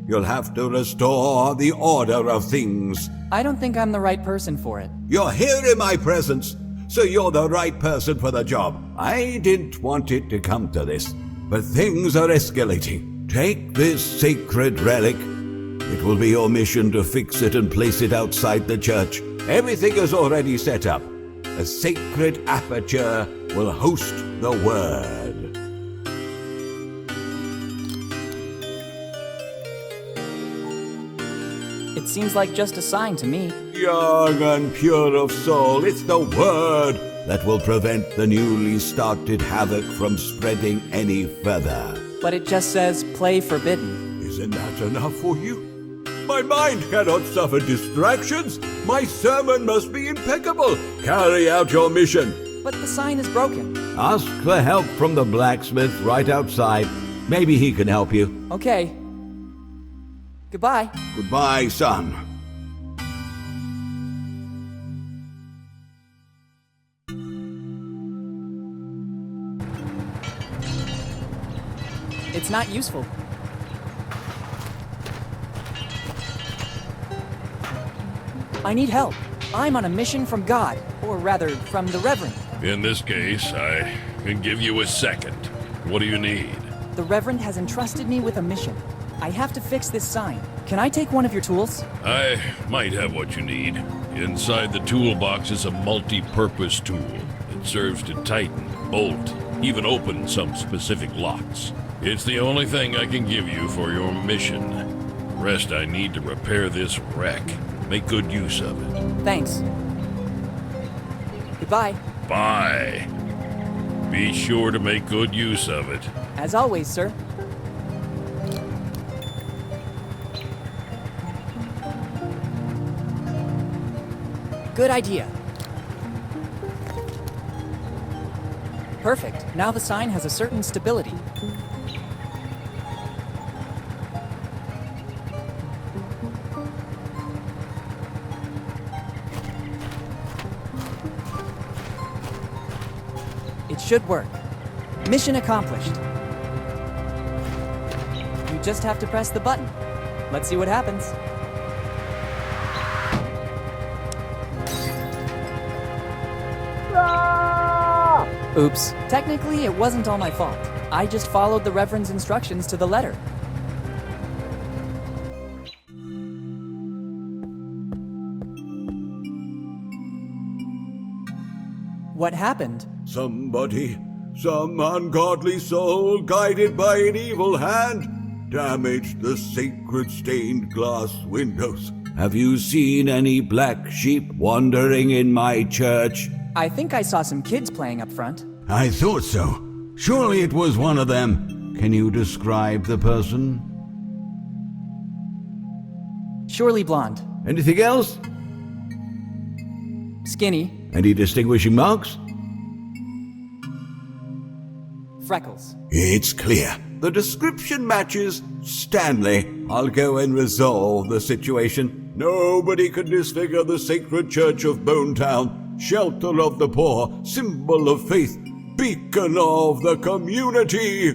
You'll have to restore the order of things. I don't think I'm the right person for it. You're here in my presence, so you're the right person for the job. I didn't want it to come to this, but things are escalating. Take this sacred relic. It will be your mission to fix it and place it outside the church. Everything is already set up. A sacred aperture will host the word. It seems like just a sign to me. Young and pure of soul, it's the word that will prevent the newly started havoc from spreading any further. But it just says, play forbidden. Isn't that enough for you? My mind cannot suffer distractions. My sermon must be impeccable. Carry out your mission. But the sign is broken. Ask for help from the blacksmith right outside. Maybe he can help you. Okay. Goodbye. Goodbye, son. It's not useful. I need help. I'm on a mission from God, or rather, from the Reverend. In this case, I can give you a second. What do you need? The Reverend has entrusted me with a mission. I have to fix this sign. Can I take one of your tools? I might have what you need. Inside the toolbox is a multi-purpose tool. It serves to tighten, bolt, even open some specific locks. It's the only thing I can give you for your mission. The rest I need to repair this wreck. Make good use of it. Thanks. Goodbye. Bye. Be sure to make good use of it. As always, sir. Good idea. Perfect. Now the sign has a certain stability. It should work. Mission accomplished. You just have to press the button. Let's see what happens. Oops. Technically, it wasn't all my fault. I just followed the Reverend's instructions to the letter. What happened? Somebody, some ungodly soul guided by an evil hand, damaged the sacred stained glass windows. Have you seen any black sheep wandering in my church? I think I saw some kids playing up front. I thought so. Surely it was one of them. Can you describe the person? Surely blonde. Anything else? Skinny. Any distinguishing marks? Freckles. It's clear. The description matches Stanley. I'll go and resolve the situation. Nobody can disfigure the sacred church of Bonetown, shelter of the poor, symbol of faith, beacon of the community.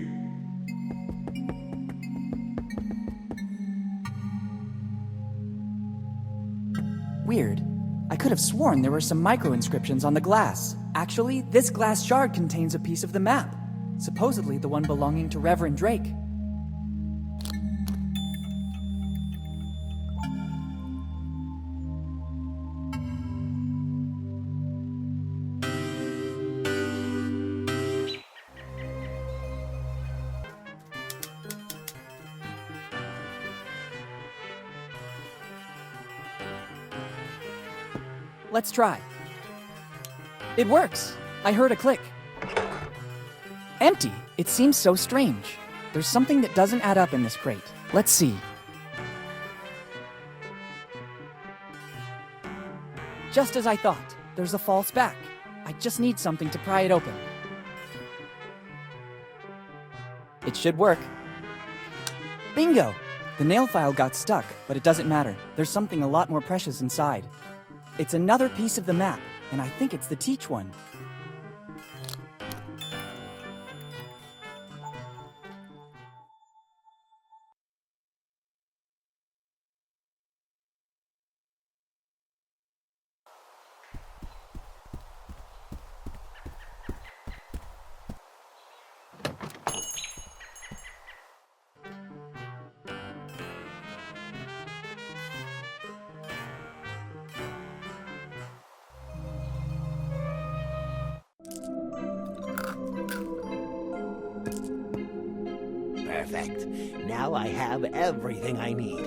Weird. I could have sworn there were some micro-inscriptions on the glass. Actually, this glass shard contains a piece of the map, supposedly the one belonging to Reverend Drake. Let's try. It works! I heard a click. Empty! It seems so strange. There's something that doesn't add up in this crate. Let's see. Just as I thought. There's a false back. I just need something to pry it open. It should work. Bingo! The nail file got stuck, but it doesn't matter. There's something a lot more precious inside. It's another piece of the map, and I think it's the Teach one. Perfect. Now I have everything I need.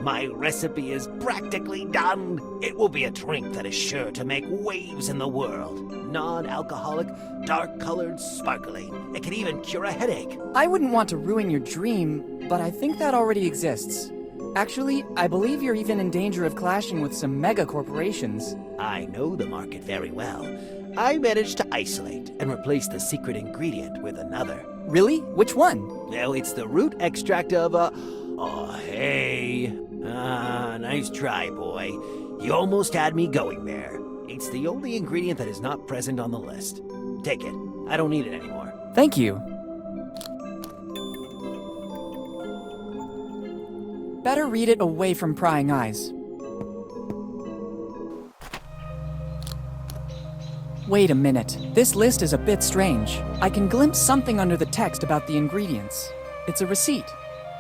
My recipe is practically done. It will be a drink that is sure to make waves in the world. Non-alcoholic, dark-colored, sparkling. It can even cure a headache. I wouldn't want to ruin your dream, but I think that already exists. Actually, I believe you're even in danger of clashing with some mega corporations. I know the market very well. I managed to isolate and replace the secret ingredient with another. Really? Which one? Well, it's the root extract of Oh, hey. Nice try, boy. You almost had me going there. It's the only ingredient that is not present on the list. Take it. I don't need it anymore. Thank you. Better read it away from prying eyes. Wait a minute. This list is a bit strange. I can glimpse something under the text about the ingredients. It's a receipt.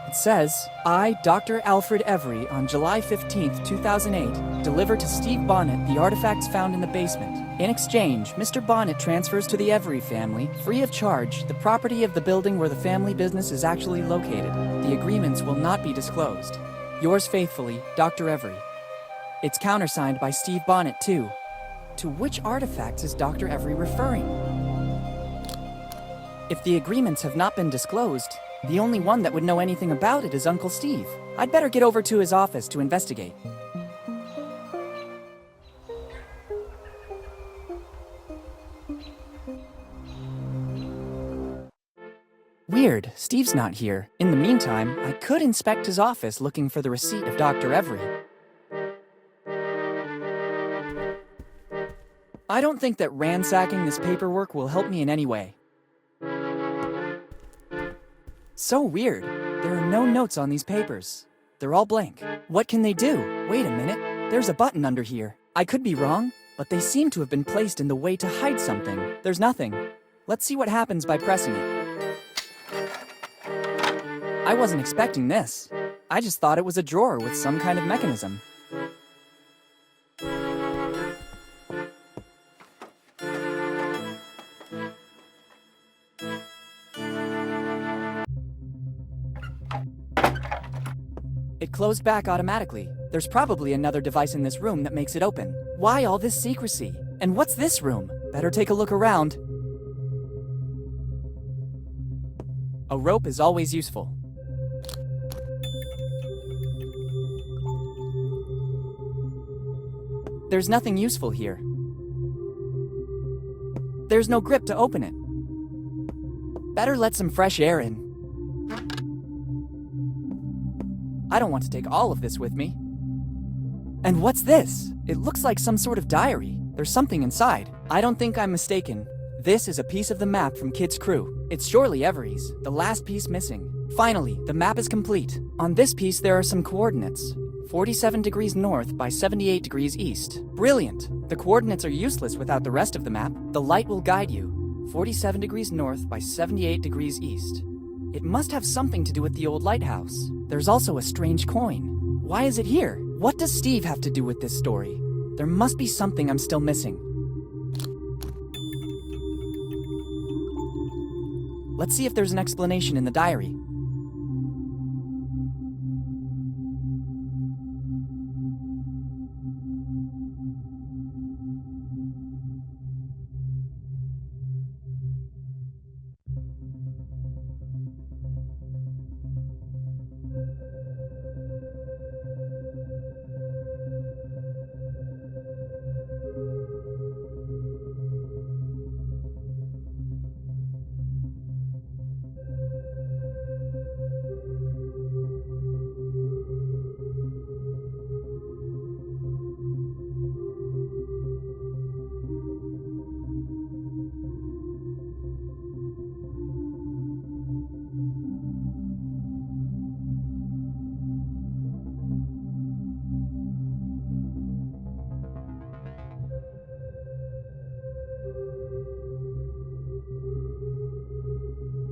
It says, I, Dr. Alfred Every, on July 15th, 2008, deliver to Steve Bonnet the artifacts found in the basement. In exchange, Mr. Bonnet transfers to the Every family, free of charge, the property of the building where the family business is actually located. The agreements will not be disclosed. Yours faithfully, Dr. Every. It's countersigned by Steve Bonnet, too. To which artifacts is Dr. Every referring? If the agreements have not been disclosed, the only one that would know anything about it is Uncle Steve. I'd better get over to his office to investigate. Weird, Steve's not here. In the meantime, I could inspect his office looking for the receipt of Dr. Every. I don't think that ransacking this paperwork will help me in any way. So weird. There are no notes on these papers. They're all blank. What can they do? Wait a minute. There's a button under here. I could be wrong, but they seem to have been placed in the way to hide something. There's nothing. Let's see what happens by pressing it. I wasn't expecting this. I just thought it was a drawer with some kind of mechanism. It closed back automatically. There's probably another device in this room that makes it open. Why all this secrecy? And what's this room? Better take a look around. A rope is always useful. There's nothing useful here. There's no grip to open it. Better let some fresh air in. I don't want to take all of this with me. And what's this? It looks like some sort of diary. There's something inside. I don't think I'm mistaken. This is a piece of the map from Kid's crew. It's surely Every's, the last piece missing. Finally, the map is complete. On this piece there are some coordinates. 47 degrees north by 78 degrees east. Brilliant! The coordinates are useless without the rest of the map. The light will guide you. 47 degrees north by 78 degrees east. It must have something to do with the old lighthouse. There's also a strange coin. Why is it here? What does Steve have to do with this story? There must be something I'm still missing. Let's see if there's an explanation in the diary.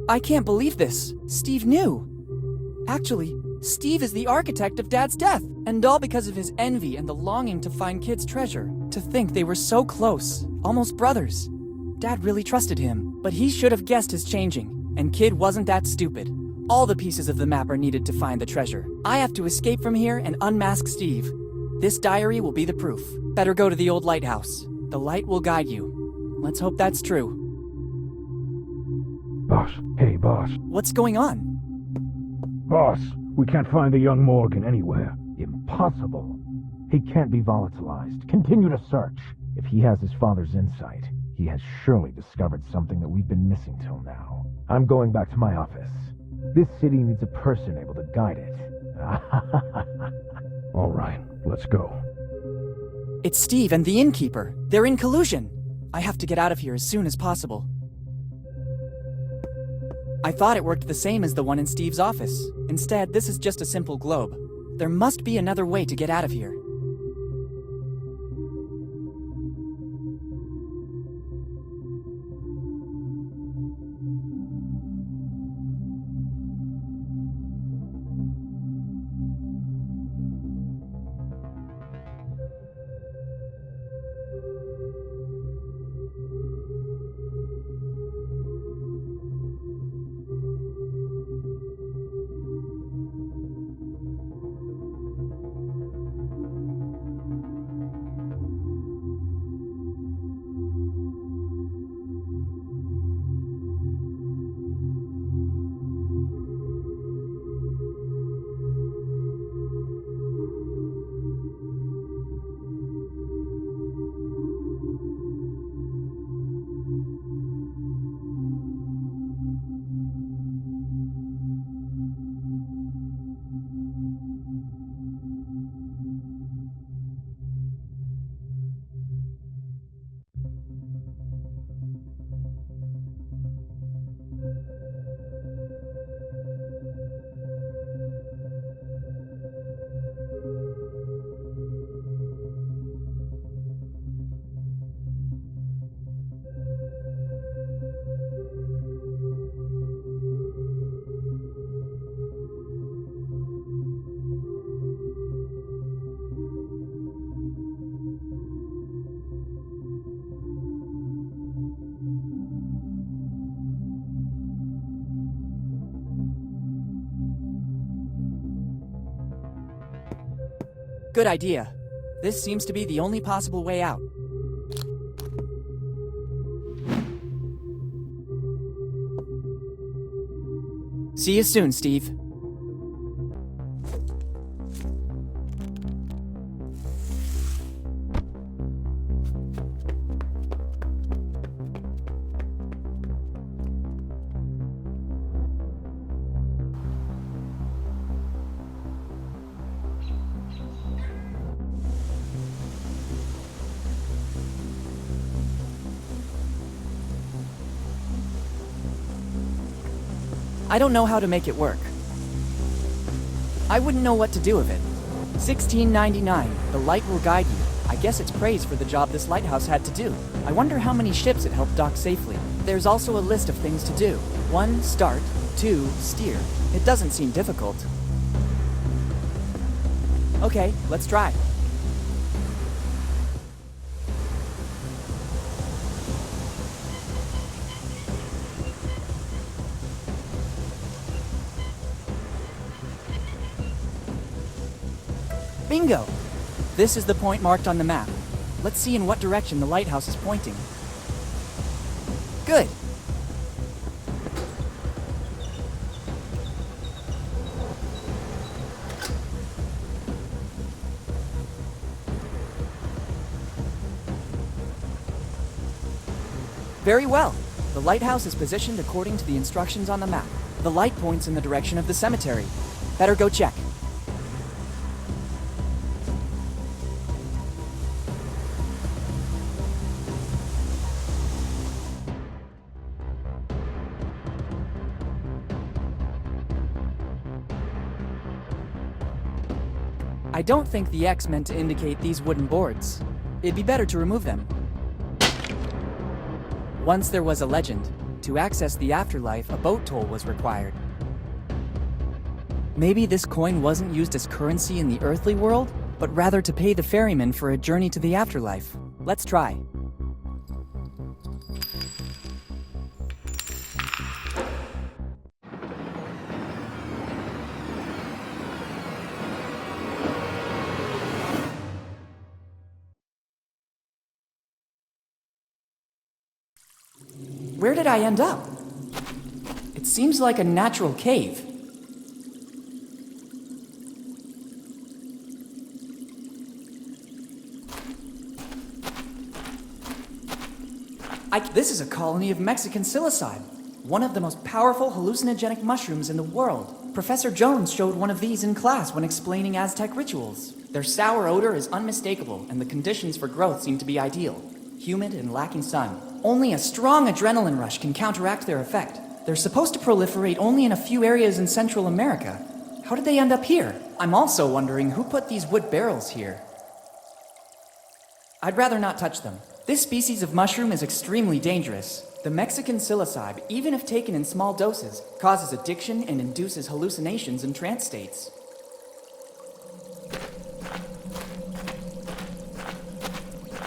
I can't believe this. Steve knew. Actually, Steve is the architect of Dad's death, and all because of his envy and the longing to find Kid's treasure. To think they were so close, almost brothers. Dad really trusted him, but he should have guessed his changing, and Kid wasn't that stupid. All the pieces of the map are needed to find the treasure. I have to escape from here and unmask Steve. This diary will be the proof. Better go to the old lighthouse. The light will guide you. Let's hope that's true. Boss. Hey, boss. What's going on? Boss, we can't find the young Morgan anywhere. Impossible. He can't be volatilized. Continue to search. If he has his father's insight, he has surely discovered something that we've been missing till now. I'm going back to my office. This city needs a person able to guide it. All right, let's go. It's Steve and the innkeeper. They're in collusion. I have to get out of here as soon as possible. I thought it worked the same as the one in Steve's office. Instead, this is just a simple globe. There must be another way to get out of here. Good idea. This seems to be the only possible way out. See you soon, Steve. I don't know how to make it work. I wouldn't know what to do with it. 1699, the light will guide you. I guess it's praise for the job this lighthouse had to do. I wonder how many ships it helped dock safely. There's also a list of things to do. 1, start. 2, steer. It doesn't seem difficult. Okay, let's try. Bingo! This is the point marked on the map. Let's see in what direction the lighthouse is pointing. Good! Very well. The lighthouse is positioned according to the instructions on the map. The light points in the direction of the cemetery. Better go check. I don't think the X meant to indicate these wooden boards. It'd be better to remove them. Once there was a legend, to access the afterlife, a boat toll was required. Maybe this coin wasn't used as currency in the earthly world, but rather to pay the ferryman for a journey to the afterlife. Let's try. Where did I end up? It seems like a natural cave. This is a colony of Mexican psilocybe, one of the most powerful hallucinogenic mushrooms in the world. Professor Jones showed one of these in class when explaining Aztec rituals. Their sour odor is unmistakable, and the conditions for growth seem to be ideal. Humid and lacking sun. Only a strong adrenaline rush can counteract their effect. They're supposed to proliferate only in a few areas in Central America. How did they end up here? I'm also wondering who put these wood barrels here. I'd rather not touch them. This species of mushroom is extremely dangerous. The Mexican psilocybe, even if taken in small doses, causes addiction and induces hallucinations and trance states.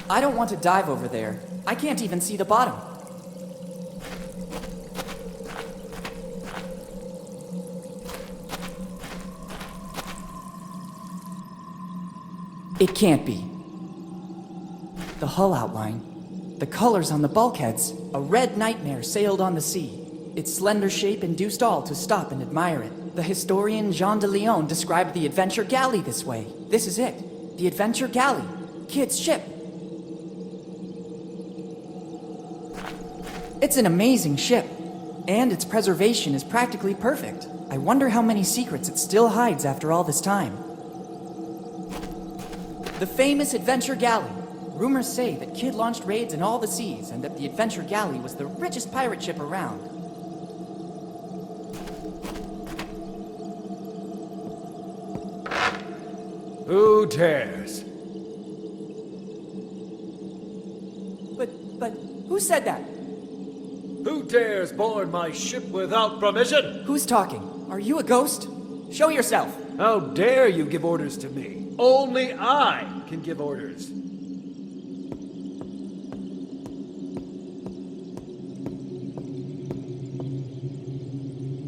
I don't want to dive over there. I can't even see the bottom. It can't be. The hull outline, the colors on the bulkheads, a red nightmare sailed on the sea. Its slender shape induced all to stop and admire it. The historian Jean de Leon described the Adventure Galley this way. This is it. The Adventure Galley. Kid's ship. It's an amazing ship, and its preservation is practically perfect. I wonder how many secrets it still hides after all this time. The famous Adventure Galley. Rumors say that Kid launched raids in all the seas and that the Adventure Galley was the richest pirate ship around. Who dares? But who said that? Who dares board my ship without permission? Who's talking? Are you a ghost? Show yourself! How dare you give orders to me? Only I can give orders.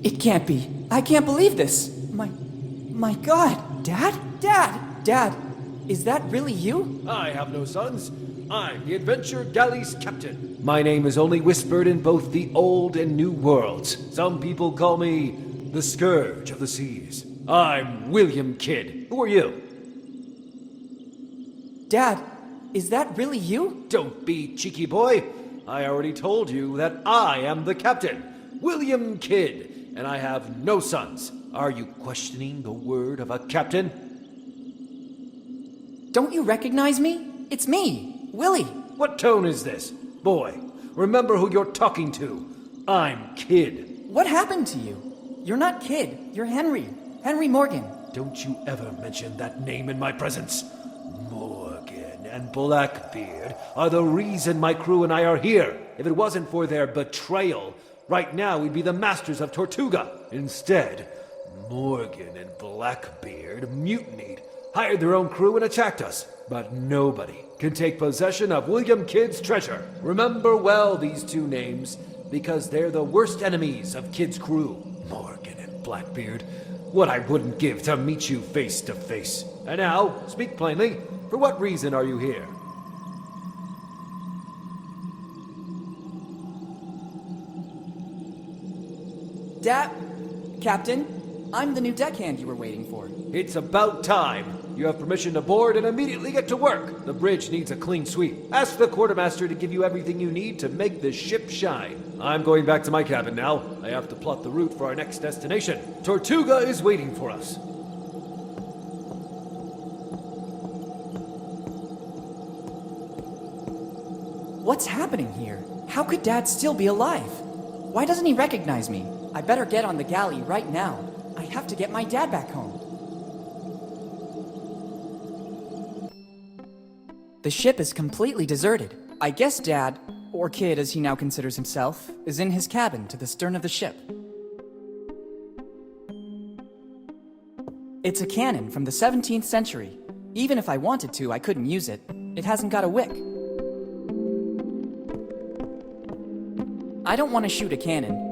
It can't be. I can't believe this. My God. Dad, is that really you? I have no sons. I'm the Adventure Galley's captain. My name is only whispered in both the old and new worlds. Some people call me the Scourge of the Seas. I'm William Kidd. Who are you? Dad, is that really you? Don't be cheeky, boy. I already told you that I am the captain, William Kidd, and I have no sons. Are you questioning the word of a captain? Don't you recognize me? It's me, Willy. What tone is this? Boy, remember who you're talking to. I'm Kidd. What happened to you? You're not Kidd. You're Henry. Henry Morgan. Don't you ever mention that name in my presence. Morgan and Blackbeard are the reason my crew and I are here. If it wasn't for their betrayal, right now we'd be the masters of Tortuga. Instead, Morgan and Blackbeard mutinied, hired their own crew and attacked us. But nobody can take possession of William Kidd's treasure. Remember well these two names, because they're the worst enemies of Kidd's crew. Morgan and Blackbeard. What I wouldn't give to meet you face to face. And now, speak plainly, for what reason are you here? Captain, I'm the new deckhand you were waiting for. It's about time. You have permission to board and immediately get to work. The bridge needs a clean sweep. Ask the quartermaster to give you everything you need to make the ship shine. I'm going back to my cabin now. I have to plot the route for our next destination. Tortuga is waiting for us. What's happening here? How could Dad still be alive? Why doesn't he recognize me? I better get on the galley right now. I have to get my dad back home. The ship is completely deserted. I guess Dad... or kid as he now considers himself, is in his cabin to the stern of the ship. It's a cannon from the 17th century. Even if I wanted to, I couldn't use it. It hasn't got a wick. I don't want to shoot a cannon.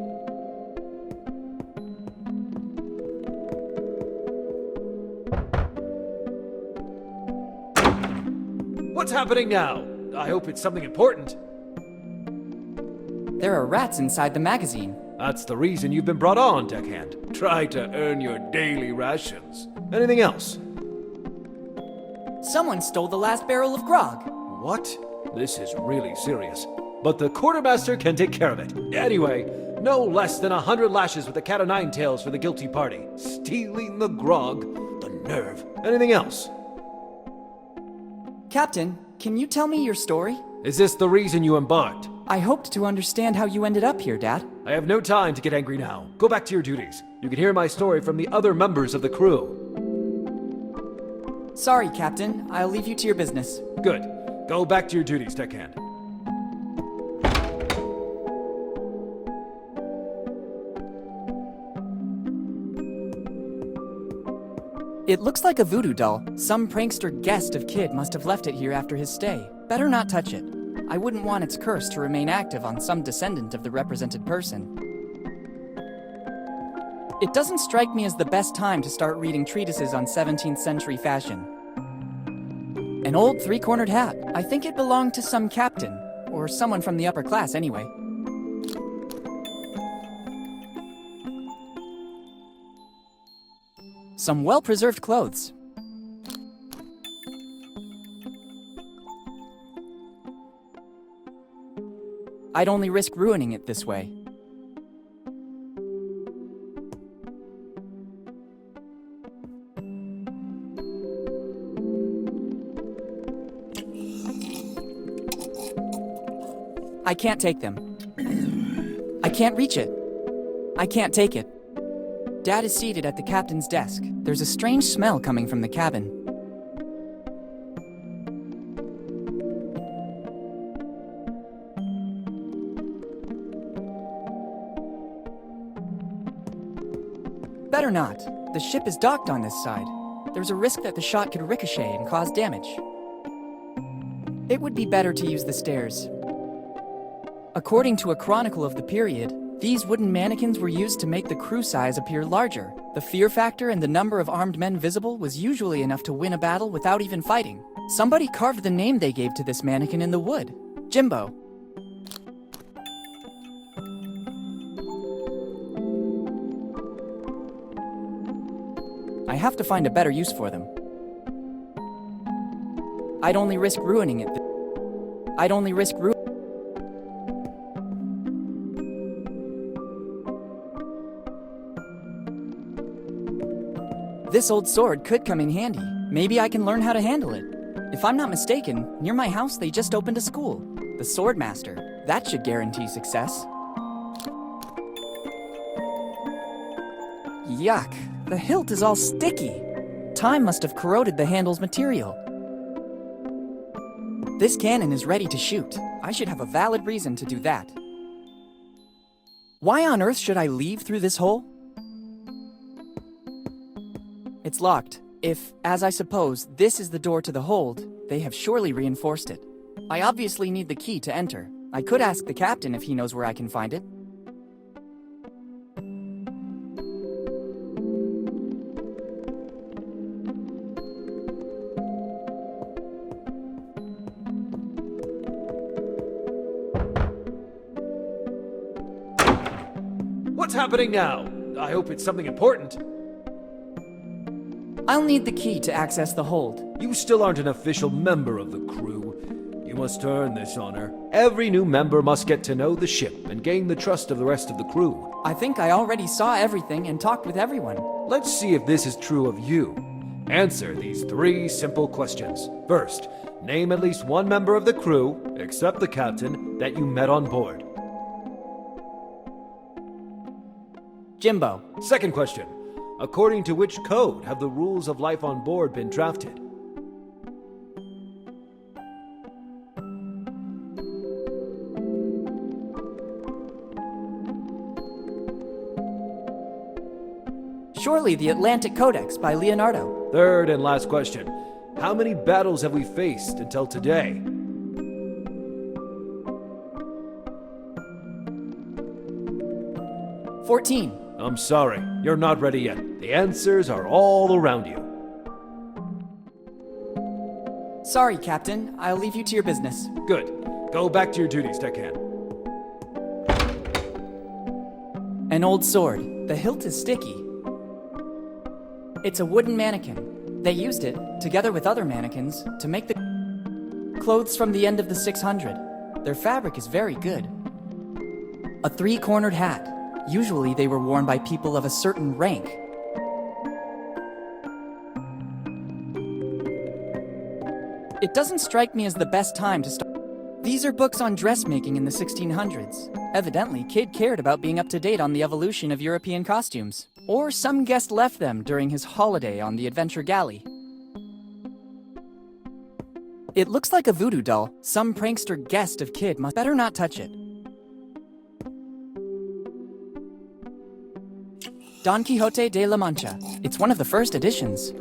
What's happening now? I hope it's something important. There are rats inside the magazine. That's the reason you've been brought on, deckhand. Try to earn your daily rations. Anything else? Someone stole the last barrel of grog. What? This is really serious. But the quartermaster can take care of it. Anyway, no less than 100 lashes with the cat o' nine tails for the guilty party. Stealing the grog. The nerve. Anything else? Captain, can you tell me your story? Is this the reason you embarked? I hoped to understand how you ended up here, Dad. I have no time to get angry now. Go back to your duties. You can hear my story from the other members of the crew. Sorry, Captain. I'll leave you to your business. Good. Go back to your duties, deckhand. It looks like a voodoo doll. Some prankster guest of Kid must have left it here after his stay. Better not touch it. I wouldn't want its curse to remain active on some descendant of the represented person. It doesn't strike me as the best time to start reading treatises on 17th century fashion. An old three-cornered hat. I think it belonged to some captain, or someone from the upper class anyway. Some well-preserved clothes. I'd only risk ruining it this way. I can't take them. I can't reach it. I can't take it. Dad is seated at the captain's desk. There's a strange smell coming from the cabin. Better not. The ship is docked on this side. There's a risk that the shot could ricochet and cause damage. It would be better to use the stairs. According to a chronicle of the period, these wooden mannequins were used to make the crew size appear larger. The fear factor and the number of armed men visible was usually enough to win a battle without even fighting. Somebody carved the name they gave to this mannequin in the wood. Jimbo. I have to find a better use for them. I'd only risk ruining it. I'd only risk ruining. This old sword could come in handy. Maybe I can learn how to handle it. If I'm not mistaken, near my house they just opened a school. The Swordmaster. That should guarantee success. Yuck. The hilt is all sticky. Time must have corroded the handle's material. This cannon is ready to shoot. I should have a valid reason to do that. Why on earth should I leave through this hole? It's locked. If, as I suppose, this is the door to the hold, they have surely reinforced it. I obviously need the key to enter. I could ask the captain if he knows where I can find it. What's happening now? I hope it's something important. I'll need the key to access the hold. You still aren't an official member of the crew. You must earn this honor. Every new member must get to know the ship and gain the trust of the rest of the crew. I think I already saw everything and talked with everyone. Let's see if this is true of you. Answer these 3 simple questions. First, name at least one member of the crew, except the captain, that you met on board. Jimbo. Second question. According to which code have the rules of life on board been drafted? Surely the Atlantic Codex by Leonardo. Third and last question. How many battles have we faced until today? "14. I'm sorry, you're not ready yet. The answers are all around you. Sorry, Captain. I'll leave you to your business." Good. Go back to your duties, deckhand. An old sword. The hilt is sticky. It's a wooden mannequin. They used it, together with other mannequins, to make the clothes from the end of the 600. Their fabric is very good. A three-cornered hat. Usually they were worn by people of a certain rank. It doesn't strike me as the best time to start. These are books on dressmaking in the 1600s. Evidently, Kid cared about being up to date on the evolution of European costumes. Or some guest left them during his holiday on the Adventure Galley. It looks like a voodoo doll. Some prankster guest of Kid must better not touch it. Don Quixote de la Mancha. It's one of the first editions.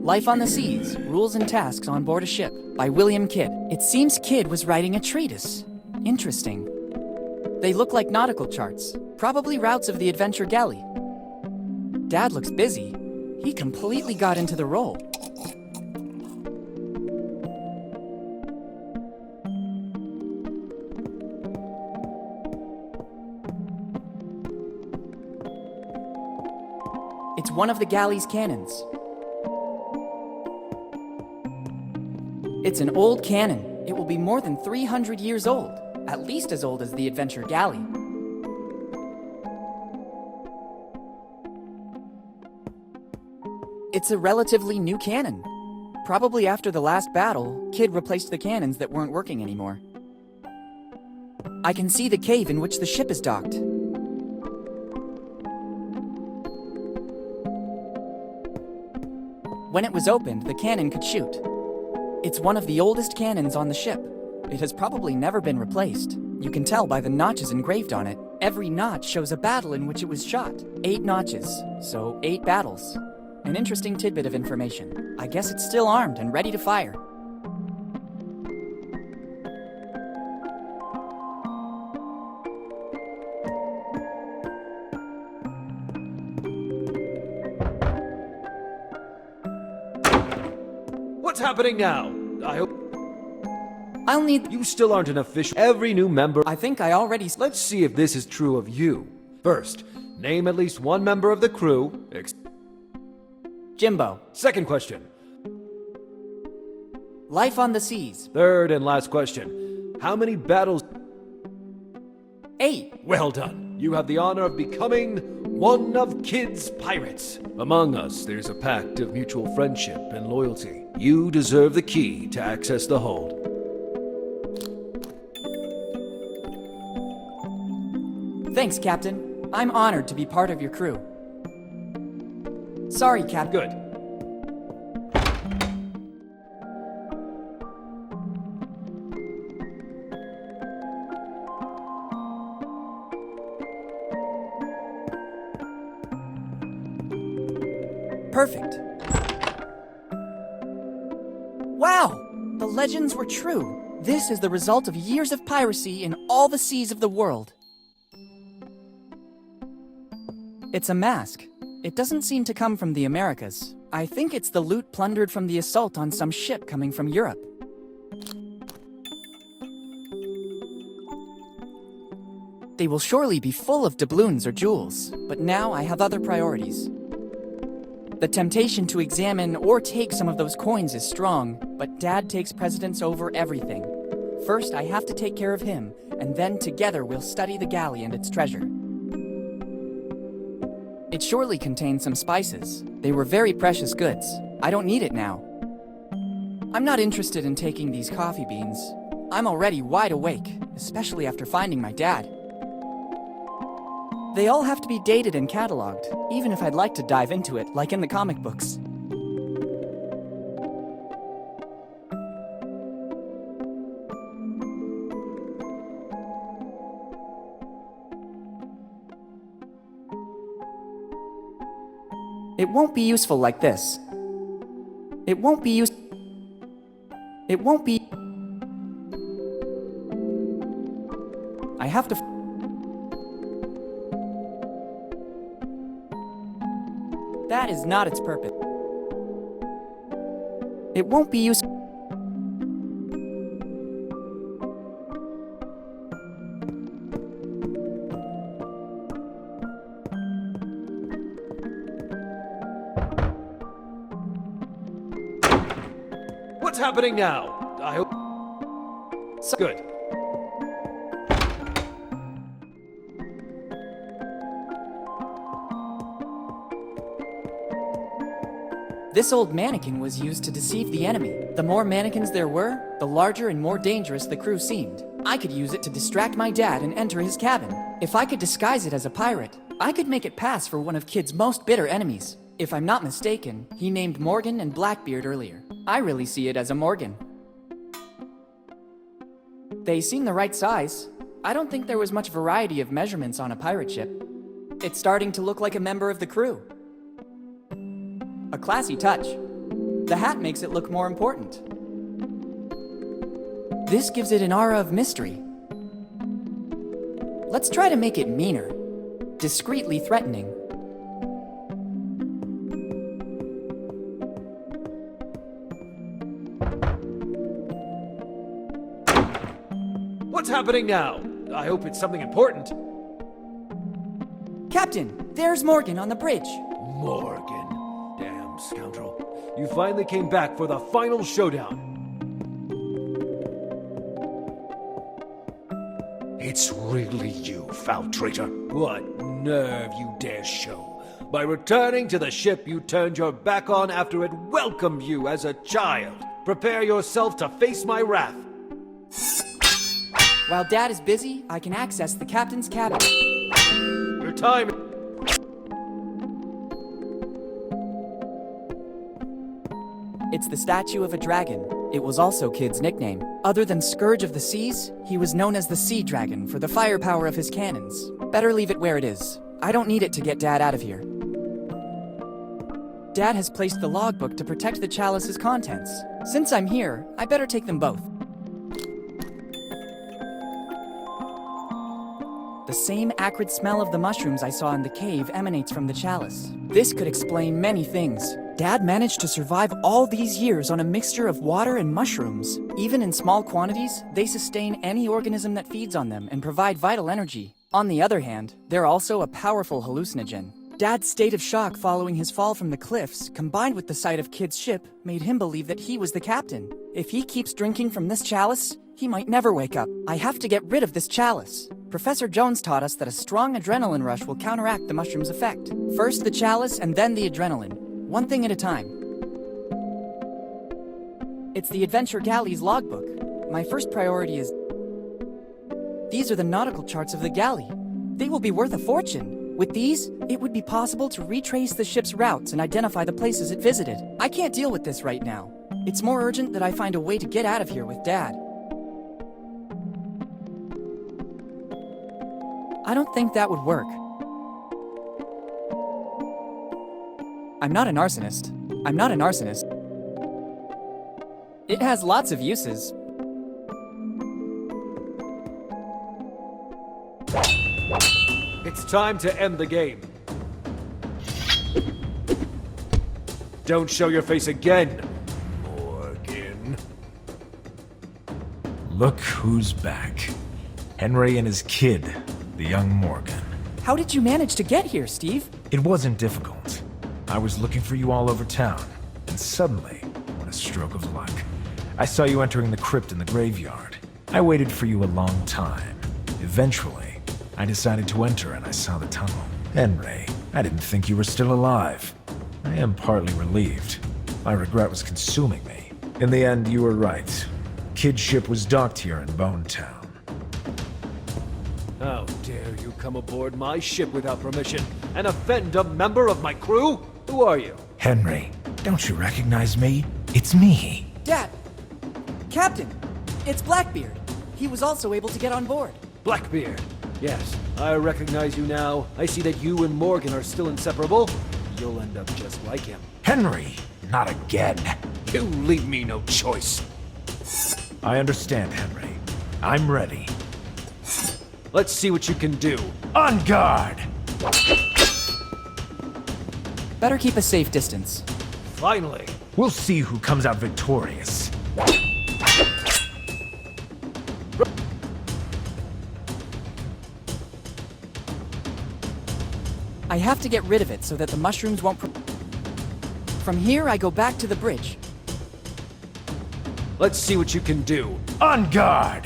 Life on the Seas, Rules and Tasks on Board a Ship by William Kidd. It seems Kidd was writing a treatise. Interesting. They look like nautical charts, probably routes of the Adventure Galley. Dad looks busy. He completely got into the role. It's one of the galley's cannons. It's an old cannon. It will be more than 300 years old, at least as old as the Adventure Galley. It's a relatively new cannon. Probably after the last battle, Kid replaced the cannons that weren't working anymore. I can see the cave in which the ship is docked. When it was opened, the cannon could shoot. It's one of the oldest cannons on the ship. It has probably never been replaced. You can tell by the notches engraved on it. Every notch shows a battle in which it was shot. 8 notches, so 8 battles. An interesting tidbit of information. I guess it's still armed and ready to fire. What's happening now? I hope... I'll need... You still aren't an official... Every new member... I think I already... Let's see if this is true of you. First, name at least one member of the crew... Jimbo. Second question. Life on the Seas. Third and last question. How many battles... 8. Well done. You have the honor of becoming one of Kid's pirates. Among us, there's a pact of mutual friendship and loyalty. You deserve the key to access the hold. Thanks, Captain. I'm honored to be part of your crew. Sorry, Cap. Good. Perfect. Wow! The legends were true. This is the result of years of piracy in all the seas of the world. It's a mask. It doesn't seem to come from the Americas. I think it's the loot plundered from the assault on some ship coming from Europe. They will surely be full of doubloons or jewels, but now I have other priorities. The temptation to examine or take some of those coins is strong, but Dad takes precedence over everything. First, I have to take care of him, and then together we'll study the galley and its treasure. It surely contained some spices. They were very precious goods. I don't need it now. I'm not interested in taking these coffee beans. I'm already wide awake, especially after finding my dad. They all have to be dated and cataloged, even if I'd like to dive into it, like in the comic books. It won't be useful like this. It won't be I have to That is not its purpose. It won't be useful. What's happening now? I hope... Good. This old mannequin was used to deceive the enemy. The more mannequins there were, the larger and more dangerous the crew seemed. I could use it to distract my dad and enter his cabin. If I could disguise it as a pirate, I could make it pass for one of Kid's most bitter enemies. If I'm not mistaken, he named Morgan and Blackbeard earlier. I really see it as a Morgan. They seem the right size. I don't think there was much variety of measurements on a pirate ship. It's starting to look like a member of the crew. A classy touch. The hat makes it look more important. This gives it an aura of mystery. Let's try to make it meaner. Discreetly threatening. What's happening now? I hope it's something important. Captain, there's Morgan on the bridge. Morgan. Damn scoundrel. You finally came back for the final showdown. It's really you, foul traitor. What nerve you dare show. By returning to the ship you turned your back on after it welcomed you as a child. Prepare yourself to face my wrath. While Dad is busy, I can access the captain's cabin. Your time... It's the statue of a dragon. It was also Kid's nickname. Other than Scourge of the Seas, he was known as the Sea Dragon for the firepower of his cannons. Better leave it where it is. I don't need it to get Dad out of here. Dad has placed the logbook to protect the chalice's contents. Since I'm here, I better take them both. The same acrid smell of the mushrooms I saw in the cave emanates from the chalice. This could explain many things. Dad managed to survive all these years on a mixture of water and mushrooms. Even in small quantities, they sustain any organism that feeds on them and provide vital energy. On the other hand, they're also a powerful hallucinogen. Dad's state of shock following his fall from the cliffs, combined with the sight of Kid's ship, made him believe that he was the captain. If he keeps drinking from this chalice, he might never wake up. I have to get rid of this chalice. Professor Jones taught us that a strong adrenaline rush will counteract the mushroom's effect. First the chalice and then the adrenaline. One thing at a time. It's the Adventure Galley's logbook. My first priority is... These are the nautical charts of the galley. They will be worth a fortune. With these, it would be possible to retrace the ship's routes and identify the places it visited. I can't deal with this right now. It's more urgent that I find a way to get out of here with Dad. I don't think that would work. I'm not an arsonist. It has lots of uses. It's time to end the game. Don't show your face again, Morgan. Look who's back. Henry and his kid, the young Morgan. How did you manage to get here, Steve? It wasn't difficult. I was looking for you all over town, and suddenly, what a stroke of luck. I saw you entering the crypt in the graveyard. I waited for you a long time. Eventually, I decided to enter and I saw the tunnel. Henry, I didn't think you were still alive. I am partly relieved. My regret was consuming me. In the end, you were right. Kid's ship was docked here in Bone Town. How dare you come aboard my ship without permission and offend a member of my crew? Who are you? Henry, don't you recognize me? It's me. Dad! Captain! It's Blackbeard. He was also able to get on board. Blackbeard. Yes, I recognize you now. I see that you and Morgan are still inseparable. you'll end up just like him. Henry, not again. You leave me no choice. I understand, Henry. I'm ready. Let's see what you can do. On guard! Better keep a safe distance. Finally. We'll see who comes out victorious. I have to get rid of it so that the mushrooms won't From here, I go back to the bridge. Let's see what you can do. On guard!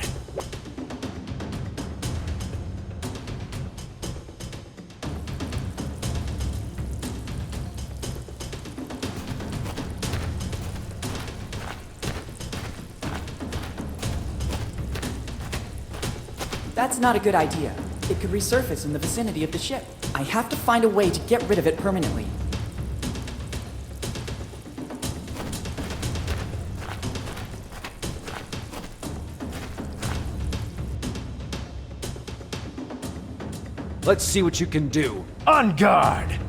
That's not a good idea. It could resurface in the vicinity of the ship. I have to find a way to get rid of it permanently. Let's see what you can do. On guard!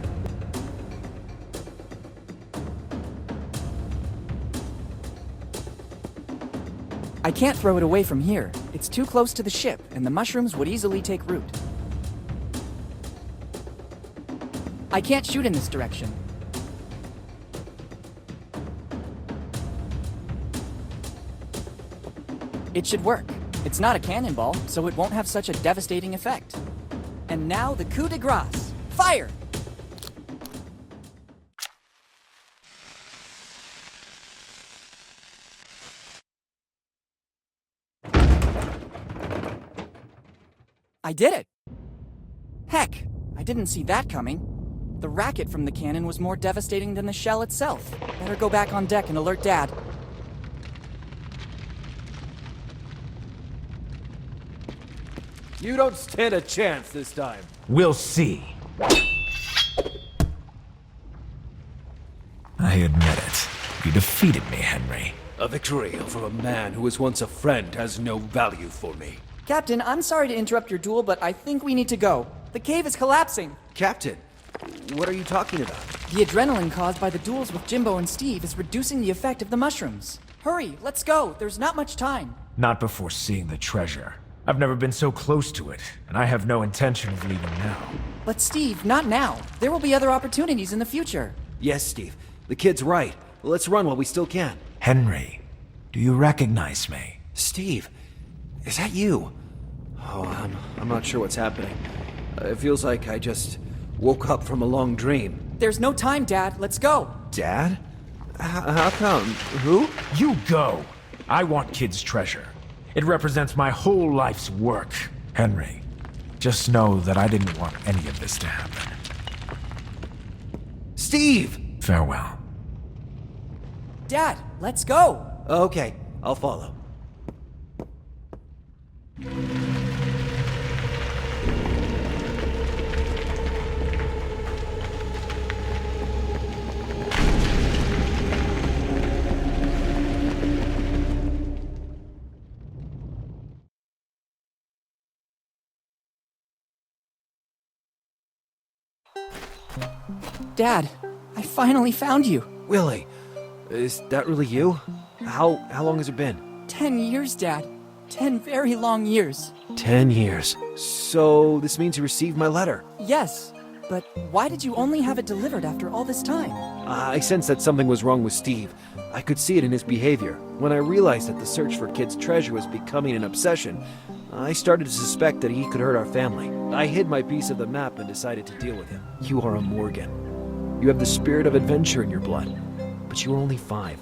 I can't throw it away from here. It's too close to the ship, and the mushrooms would easily take root. I can't shoot in this direction. It should work. It's not a cannonball, so it won't have such a devastating effect. And now the coup de grace. Fire! I did it! Heck, I didn't see that coming. The racket from the cannon was more devastating than the shell itself. Better go back on deck and alert Dad. You don't stand a chance this time. We'll see. I admit it. You defeated me, Henry. A victory over a man who was once a friend has no value for me. Captain, I'm sorry to interrupt your duel, but I think we need to go. The cave is collapsing. Captain, what are you talking about? The adrenaline caused by the duels with Jimbo and Steve is reducing the effect of the mushrooms. Hurry, let's go. There's not much time. Not before seeing the treasure. I've never been so close to it, and I have no intention of leaving now. But Steve, not now. There will be other opportunities in the future. Yes, Steve. The kid's right. Let's run while we still can. Henry, do you recognize me? Steve, is that you? Oh, I'm not sure what's happening. It feels like I just woke up from a long dream. There's no time, Dad. Let's go. Dad? How come? Who? You go. I want Kid's treasure. It represents my whole life's work. Henry, just know that I didn't want any of this to happen. Steve! Farewell. Dad, let's go. Okay, I'll follow. Dad, I finally found you. Willy, is that really you? How long has it been? 10 years, Dad. 10 very long years. 10 years. So this means you received my letter. Yes, but why did you only have it delivered after all this time? I sensed that something was wrong with Steve. I could see it in his behavior. When I realized that the search for Kid's treasure was becoming an obsession, I started to suspect that he could hurt our family. I hid my piece of the map and decided to deal with him. You are a Morgan. You have the spirit of adventure in your blood. But you were only 5,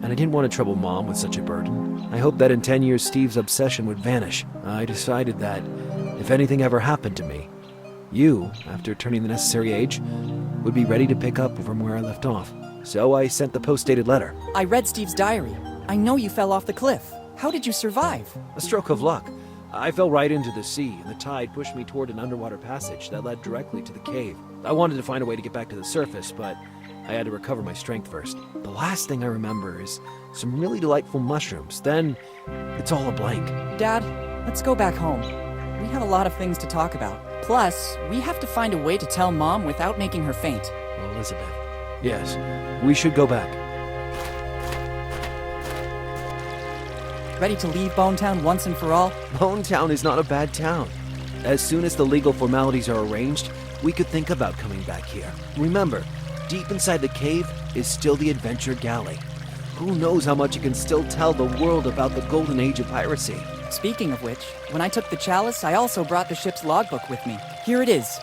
and I didn't want to trouble Mom with such a burden. I hoped that in 10 years Steve's obsession would vanish. I decided that if anything ever happened to me, you, after turning the necessary age, would be ready to pick up from where I left off. So I sent the post-dated letter. I read Steve's diary. I know you fell off the cliff. How did you survive? A stroke of luck. I fell right into the sea, and the tide pushed me toward an underwater passage that led directly to the cave. I wanted to find a way to get back to the surface, but I had to recover my strength first. The last thing I remember is some really delightful mushrooms. Then, it's all a blank. Dad, let's go back home. We have a lot of things to talk about. Plus, we have to find a way to tell Mom without making her faint. Elizabeth. Yes, we should go back. Ready to leave Bonetown once and for all? Bonetown is not a bad town. As soon as the legal formalities are arranged, we could think about coming back here. Remember, deep inside the cave is still the Adventure Galley. Who knows how much it can still tell the world about the golden age of piracy. Speaking of which, when I took the chalice, I also brought the ship's logbook with me. Here it is.